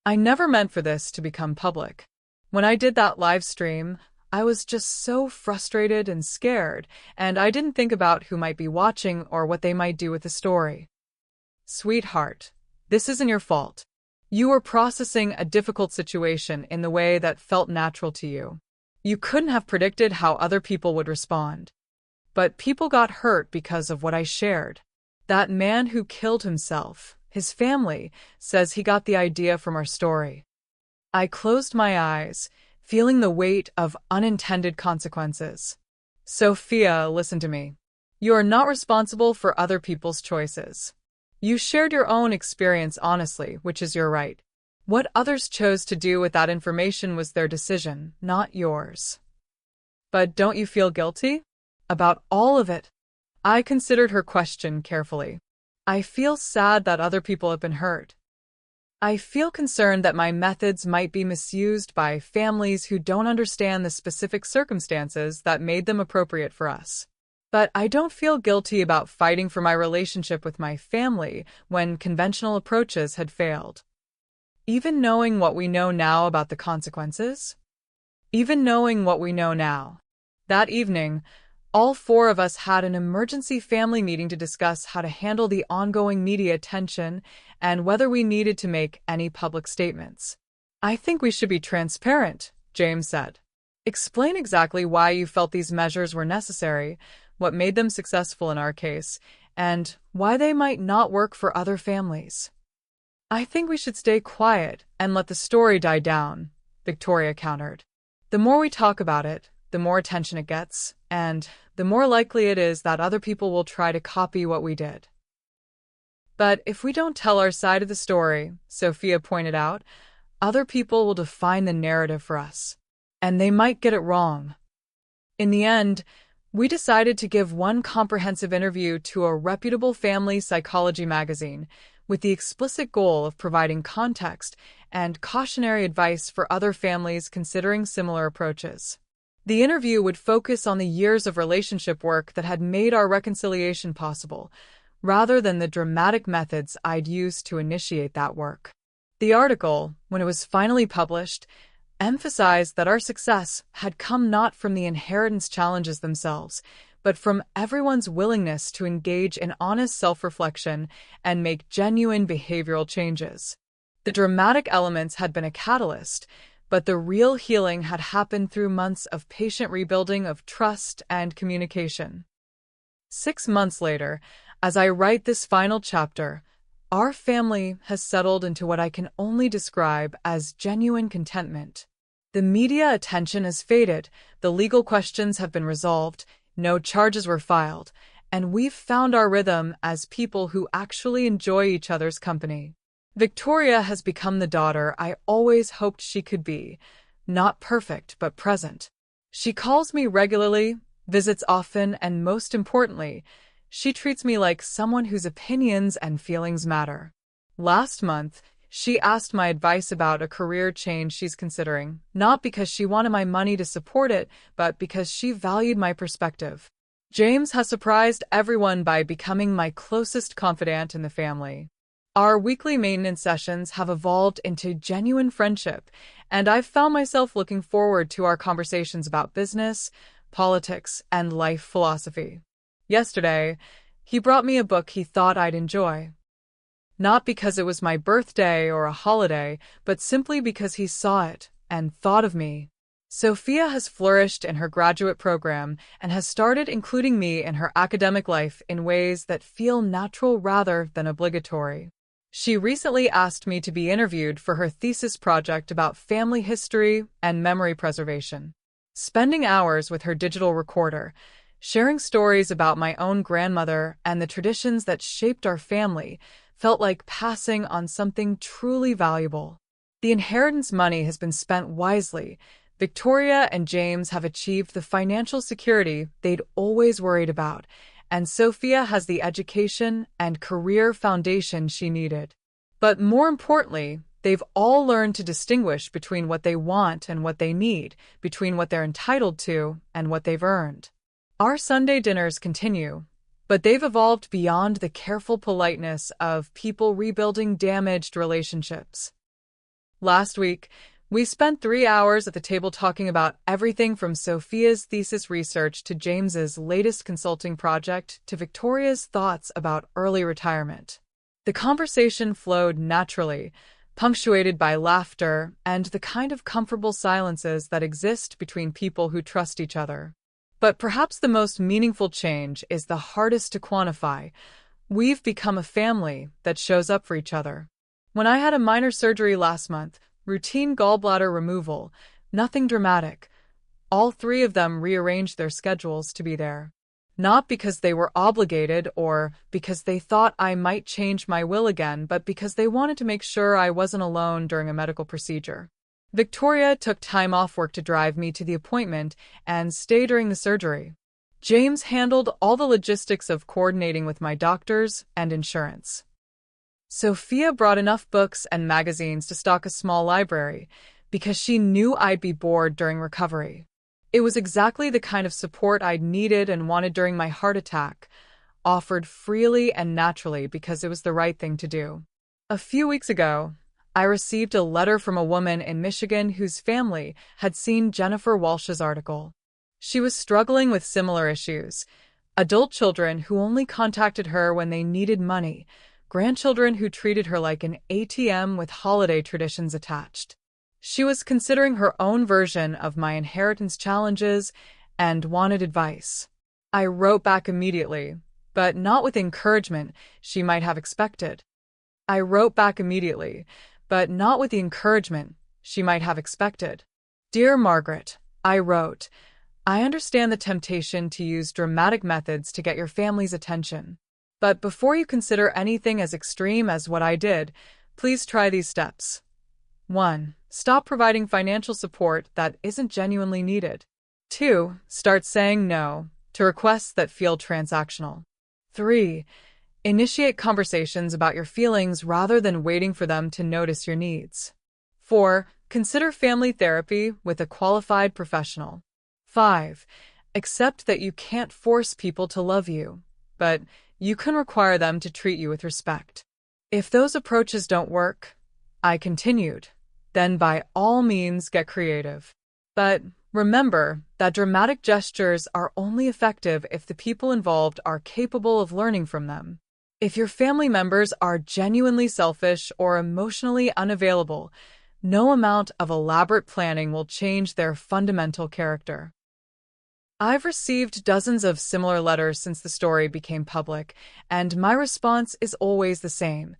Speaker 1: I never meant for this to become public. When I did that live stream, I was just so frustrated and scared, and I didn't think about who might be watching or what they might do with the story." "Sweetheart, this isn't your fault. You were processing a difficult situation in the way that felt natural to you. You couldn't have predicted how other people would respond. But people got hurt because of what I shared. That man who killed himself, his family, says he got the idea from our story." I closed my eyes, feeling the weight of unintended consequences. "Sophia, listen to me. You are not responsible for other people's choices. You shared your own experience honestly, which is your right. What others chose to do with that information was their decision, not yours. But don't you feel guilty? About all of it? I considered her question carefully. I feel sad that other people have been hurt. I feel concerned that my methods might be misused by families who don't understand the specific circumstances that made them appropriate for us. But I don't feel guilty about fighting for my relationship with my family when conventional approaches had failed. Even knowing what we know now about the consequences? Even knowing what we know now. That evening, all four of us had an emergency family meeting to discuss how to handle the ongoing media attention and whether we needed to make any public statements. I think we should be transparent, James said. Explain exactly why you felt these measures were necessary, what made them successful in our case, and why they might not work for other families. I think we should stay quiet and let the story die down, Victoria countered. The more we talk about it, the more attention it gets, and the more likely it is that other people will try to copy what we did. But if we don't tell our side of the story, Sophia pointed out, other people will define the narrative for us. And they might get it wrong. In the end, we decided to give one comprehensive interview to a reputable family psychology magazine with the explicit goal of providing context and cautionary advice for other families considering similar approaches. The interview would focus on the years of relationship work that had made our reconciliation possible, rather than the dramatic methods I'd used to initiate that work. The article, when it was finally published, emphasized that our success had come not from the inheritance challenges themselves, but from everyone's willingness to engage in honest self-reflection and make genuine behavioral changes. The dramatic elements had been a catalyst, but the real healing had happened through months of patient rebuilding of trust and communication. 6 months later, as I write this final chapter, our family has settled into what I can only describe as genuine contentment. The media attention has faded, the legal questions have been resolved, no charges were filed, and we've found our rhythm as people who actually enjoy each other's company. Victoria has become the daughter I always hoped she could be, not perfect but present. She calls me regularly, visits often, and most importantly, she treats me like someone whose opinions and feelings matter. Last month, she asked my advice about a career change she's considering, not because she wanted my money to support it, but because she valued my perspective. James has surprised everyone by becoming my closest confidant in the family. Our weekly maintenance sessions have evolved into genuine friendship, and I've found myself looking forward to our conversations about business, politics, and life philosophy. Yesterday, he brought me a book he thought I'd enjoy. Not because it was my birthday or a holiday, but simply because he saw it and thought of me. Sophia has flourished in her graduate program and has started including me in her academic life in ways that feel natural rather than obligatory. She recently asked me to be interviewed for her thesis project about family history and memory preservation. Spending hours with her digital recorder, sharing stories about my own grandmother and the traditions that shaped our family, felt like passing on something truly valuable. The inheritance money has been spent wisely. Victoria and James have achieved the financial security they'd always worried about, and Sophia has the education and career foundation she needed. But more importantly, they've all learned to distinguish between what they want and what they need, between what they're entitled to and what they've earned. Our Sunday dinners continue, but they've evolved beyond the careful politeness of people rebuilding damaged relationships. Last week, we spent 3 hours at the table talking about everything from Sophia's thesis research to James's latest consulting project to Victoria's thoughts about early retirement. The conversation flowed naturally, punctuated by laughter and the kind of comfortable silences that exist between people who trust each other. But perhaps the most meaningful change is the hardest to quantify. We've become a family that shows up for each other. When I had a minor surgery last month, routine gallbladder removal, nothing dramatic, all 3 of them rearranged their schedules to be there. Not because they were obligated or because they thought I might change my will again, but because they wanted to make sure I wasn't alone during a medical procedure. Victoria took time off work to drive me to the appointment and stay during the surgery. James handled all the logistics of coordinating with my doctors and insurance. Sophia brought enough books and magazines to stock a small library because she knew I'd be bored during recovery. It was exactly the kind of support I'd needed and wanted during my heart attack, offered freely and naturally because it was the right thing to do. A few weeks ago, I received a letter from a woman in Michigan whose family had seen Jennifer Walsh's article. She was struggling with similar issues: adult children who only contacted her when they needed money, grandchildren who treated her like an ATM with holiday traditions attached. She was considering her own version of my inheritance challenges and wanted advice. I wrote back immediately, but not with encouragement she might have expected. Dear Margaret, I wrote, I understand the temptation to use dramatic methods to get your family's attention. But before you consider anything as extreme as what I did, please try these steps. 1. Stop providing financial support that isn't genuinely needed. 2. Start saying no to requests that feel transactional. 3. Initiate conversations about your feelings rather than waiting for them to notice your needs. 4. Consider family therapy with a qualified professional. 5. Accept that you can't force people to love you, but you can require them to treat you with respect. If those approaches don't work, I continued, then by all means get creative. But remember that dramatic gestures are only effective if the people involved are capable of learning from them. If your family members are genuinely selfish or emotionally unavailable, no amount of elaborate planning will change their fundamental character. I've received dozens of similar letters since the story became public, and my response is always the same.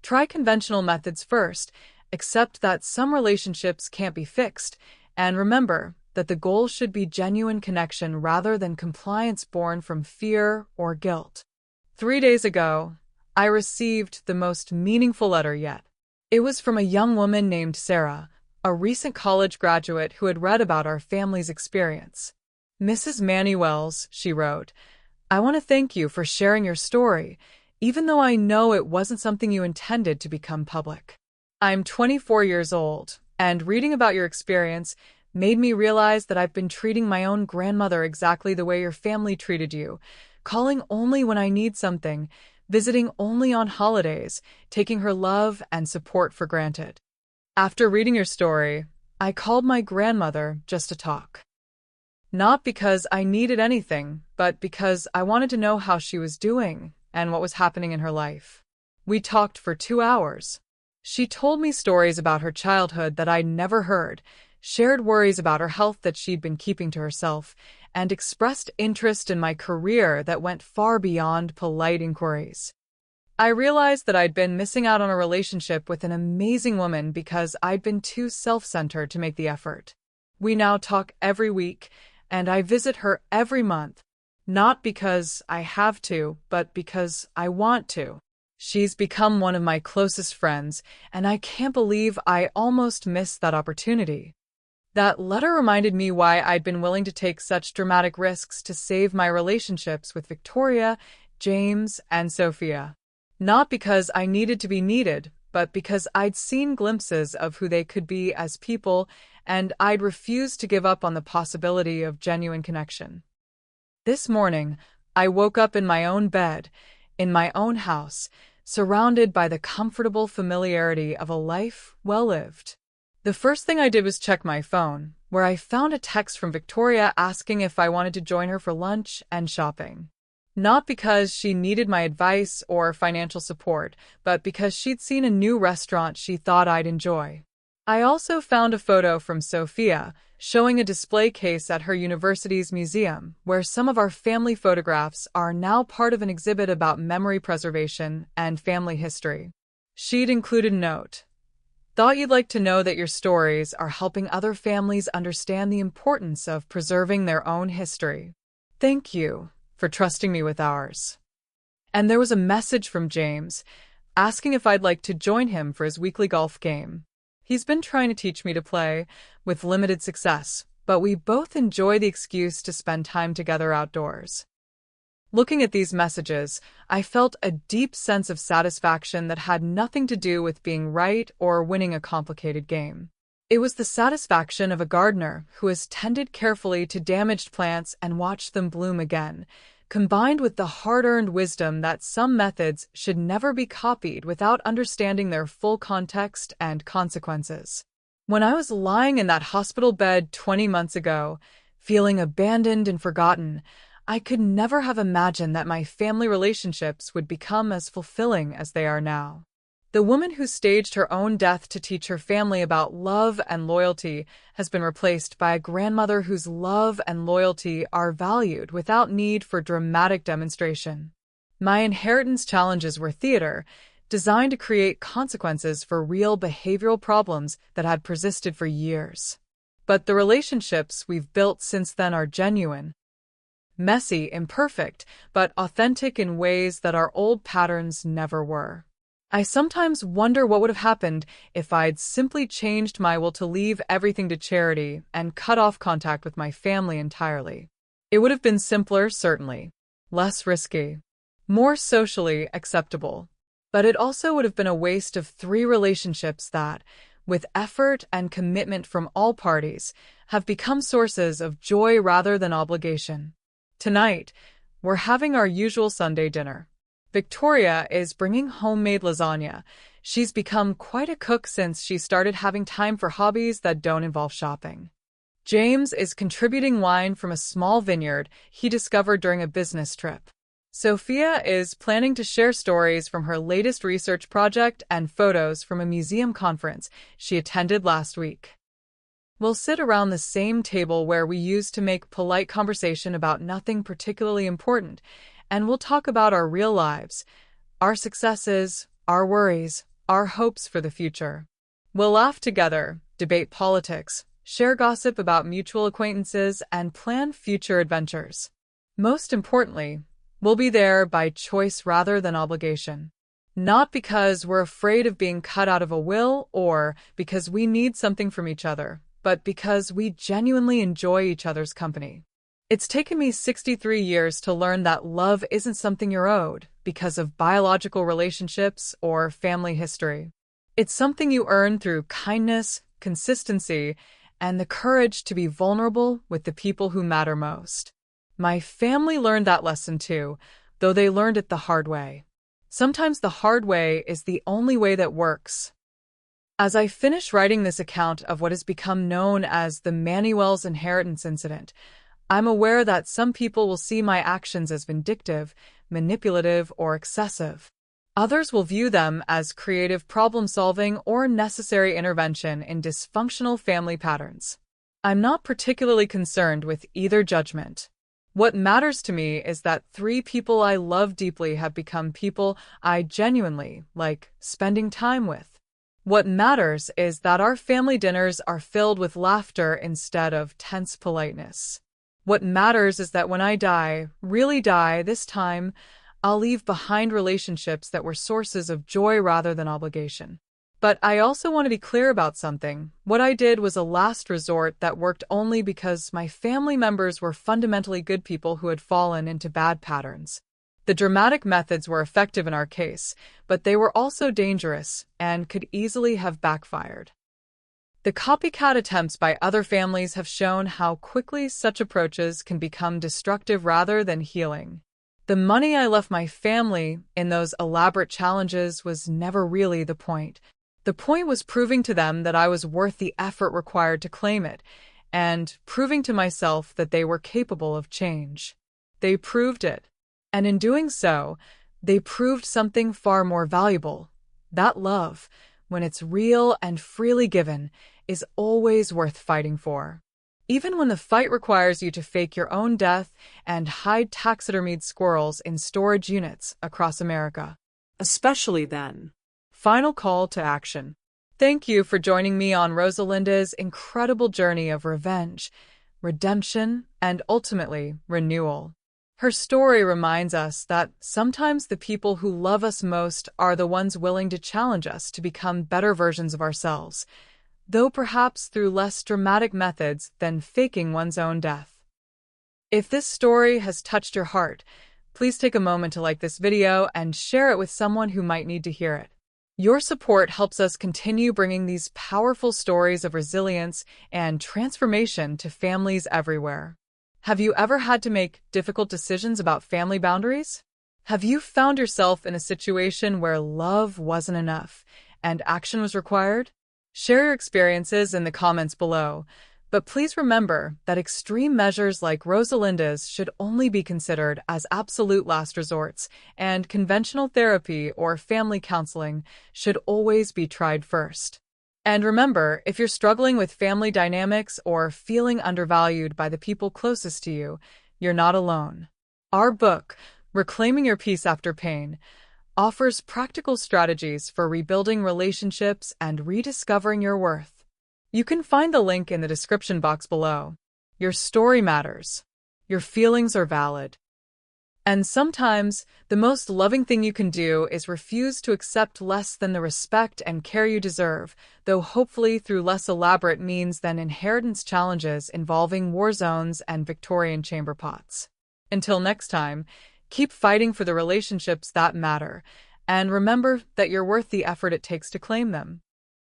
Speaker 1: Try conventional methods first, accept that some relationships can't be fixed, and remember that the goal should be genuine connection rather than compliance born from fear or guilt. 3 days ago, I received the most meaningful letter yet. It was from a young woman named Sarah, a recent college graduate who had read about our family's experience. Mrs. Manny Wells, she wrote, I want to thank you for sharing your story, even though I know it wasn't something you intended to become public. I'm 24 years old, and reading about your experience made me realize that I've been treating my own grandmother exactly the way your family treated you, calling only when I need something, visiting only on holidays, taking her love and support for granted. After reading your story, I called my grandmother just to talk. Not because I needed anything, but because I wanted to know how she was doing and what was happening in her life. We talked for 2 hours. She told me stories about her childhood that I'd never heard, shared worries about her health that she'd been keeping to herself, and expressed interest in my career that went far beyond polite inquiries. I realized that I'd been missing out on a relationship with an amazing woman because I'd been too self-centered to make the effort. We now talk every week, and I visit her every month, not because I have to, but because I want to. She's become one of my closest friends, and I can't believe I almost missed that opportunity. That letter reminded me why I'd been willing to take such dramatic risks to save my relationships with Victoria, James, and Sophia. Not because I needed to be needed, but because I'd seen glimpses of who they could be as people, and I'd refused to give up on the possibility of genuine connection. This morning, I woke up in my own bed, in my own house, surrounded by the comfortable familiarity of a life well lived. The first thing I did was check my phone, where I found a text from Victoria asking if I wanted to join her for lunch and shopping. Not because she needed my advice or financial support, but because she'd seen a new restaurant she thought I'd enjoy. I also found a photo from Sophia showing a display case at her university's museum, where some of our family photographs are now part of an exhibit about memory preservation and family history. She'd included a note. Thought you'd like to know that your stories are helping other families understand the importance of preserving their own history. Thank you for trusting me with ours. And there was a message from James, asking if I'd like to join him for his weekly golf game. He's been trying to teach me to play, with limited success, but we both enjoy the excuse to spend time together outdoors. Looking at these messages, I felt a deep sense of satisfaction that had nothing to do with being right or winning a complicated game. It was the satisfaction of a gardener who has tended carefully to damaged plants and watched them bloom again, combined with the hard-earned wisdom that some methods should never be copied without understanding their full context and consequences. When I was lying in that hospital bed 20 months ago, feeling abandoned and forgotten, I could never have imagined that my family relationships would become as fulfilling as they are now. The woman who staged her own death to teach her family about love and loyalty has been replaced by a grandmother whose love and loyalty are valued without need for dramatic demonstration. My inheritance challenges were theater, designed to create consequences for real behavioral problems that had persisted for years. But the relationships we've built since then are genuine. Messy, imperfect, but authentic in ways that our old patterns never were. I sometimes wonder what would have happened if I'd simply changed my will to leave everything to charity and cut off contact with my family entirely. It would have been simpler, certainly, less risky, more socially acceptable. But it also would have been a waste of 3 relationships that, with effort and commitment from all parties, have become sources of joy rather than obligation. Tonight, we're having our usual Sunday dinner. Victoria is bringing homemade lasagna. She's become quite a cook since she started having time for hobbies that don't involve shopping. James is contributing wine from a small vineyard he discovered during a business trip. Sophia is planning to share stories from her latest research project and photos from a museum conference she attended last week. We'll sit around the same table where we used to make polite conversation about nothing particularly important, and we'll talk about our real lives, our successes, our worries, our hopes for the future. We'll laugh together, debate politics, share gossip about mutual acquaintances, and plan future adventures. Most importantly, we'll be there by choice rather than obligation. Not because we're afraid of being cut out of a will or because we need something from each other, but because we genuinely enjoy each other's company. It's taken me 63 years to learn that love isn't something you're owed because of biological relationships or family history. It's something you earn through kindness, consistency, and the courage to be vulnerable with the people who matter most. My family learned that lesson too, though they learned it the hard way. Sometimes the hard way is the only way that works. As I finish writing this account of what has become known as the Manuel's inheritance incident, I'm aware that some people will see my actions as vindictive, manipulative, or excessive. Others will view them as creative problem-solving or necessary intervention in dysfunctional family patterns. I'm not particularly concerned with either judgment. What matters to me is that 3 people I love deeply have become people I genuinely like spending time with. What matters is that our family dinners are filled with laughter instead of tense politeness. What matters is that when I die, really die this time, I'll leave behind relationships that were sources of joy rather than obligation. But I also want to be clear about something. What I did was a last resort that worked only because my family members were fundamentally good people who had fallen into bad patterns. The dramatic methods were effective in our case, but they were also dangerous and could easily have backfired. The copycat attempts by other families have shown how quickly such approaches can become destructive rather than healing. The money I left my family in those elaborate challenges was never really the point. The point was proving to them that I was worth the effort required to claim it, and proving to myself that they were capable of change. They proved it. And in doing so, they proved something far more valuable. That love, when it's real and freely given, is always worth fighting for. Even when the fight requires you to fake your own death and hide taxidermied squirrels in storage units across America.
Speaker 2: Especially then.
Speaker 1: Final call to action. Thank you for joining me on Rosalinda's incredible journey of revenge, redemption, and ultimately, renewal. Her story reminds us that sometimes the people who love us most are the ones willing to challenge us to become better versions of ourselves, though perhaps through less dramatic methods than faking one's own death. If this story has touched your heart, please take a moment to like this video and share it with someone who might need to hear it. Your support helps us continue bringing these powerful stories of resilience and transformation to families everywhere. Have you ever had to make difficult decisions about family boundaries? Have you found yourself in a situation where love wasn't enough and action was required? Share your experiences in the comments below, but please remember that extreme measures like Rosalinda's should only be considered as absolute last resorts, and conventional therapy or family counseling should always be tried first. And remember, if you're struggling with family dynamics or feeling undervalued by the people closest to you, you're not alone. Our book, Reclaiming Your Peace After Pain, offers practical strategies for rebuilding relationships and rediscovering your worth. You can find the link in the description box below. Your story matters. Your feelings are valid. And sometimes, the most loving thing you can do is refuse to accept less than the respect and care you deserve, though hopefully through less elaborate means than inheritance challenges involving war zones and Victorian chamber pots. Until next time, keep fighting for the relationships that matter, and remember that you're worth the effort it takes to claim them.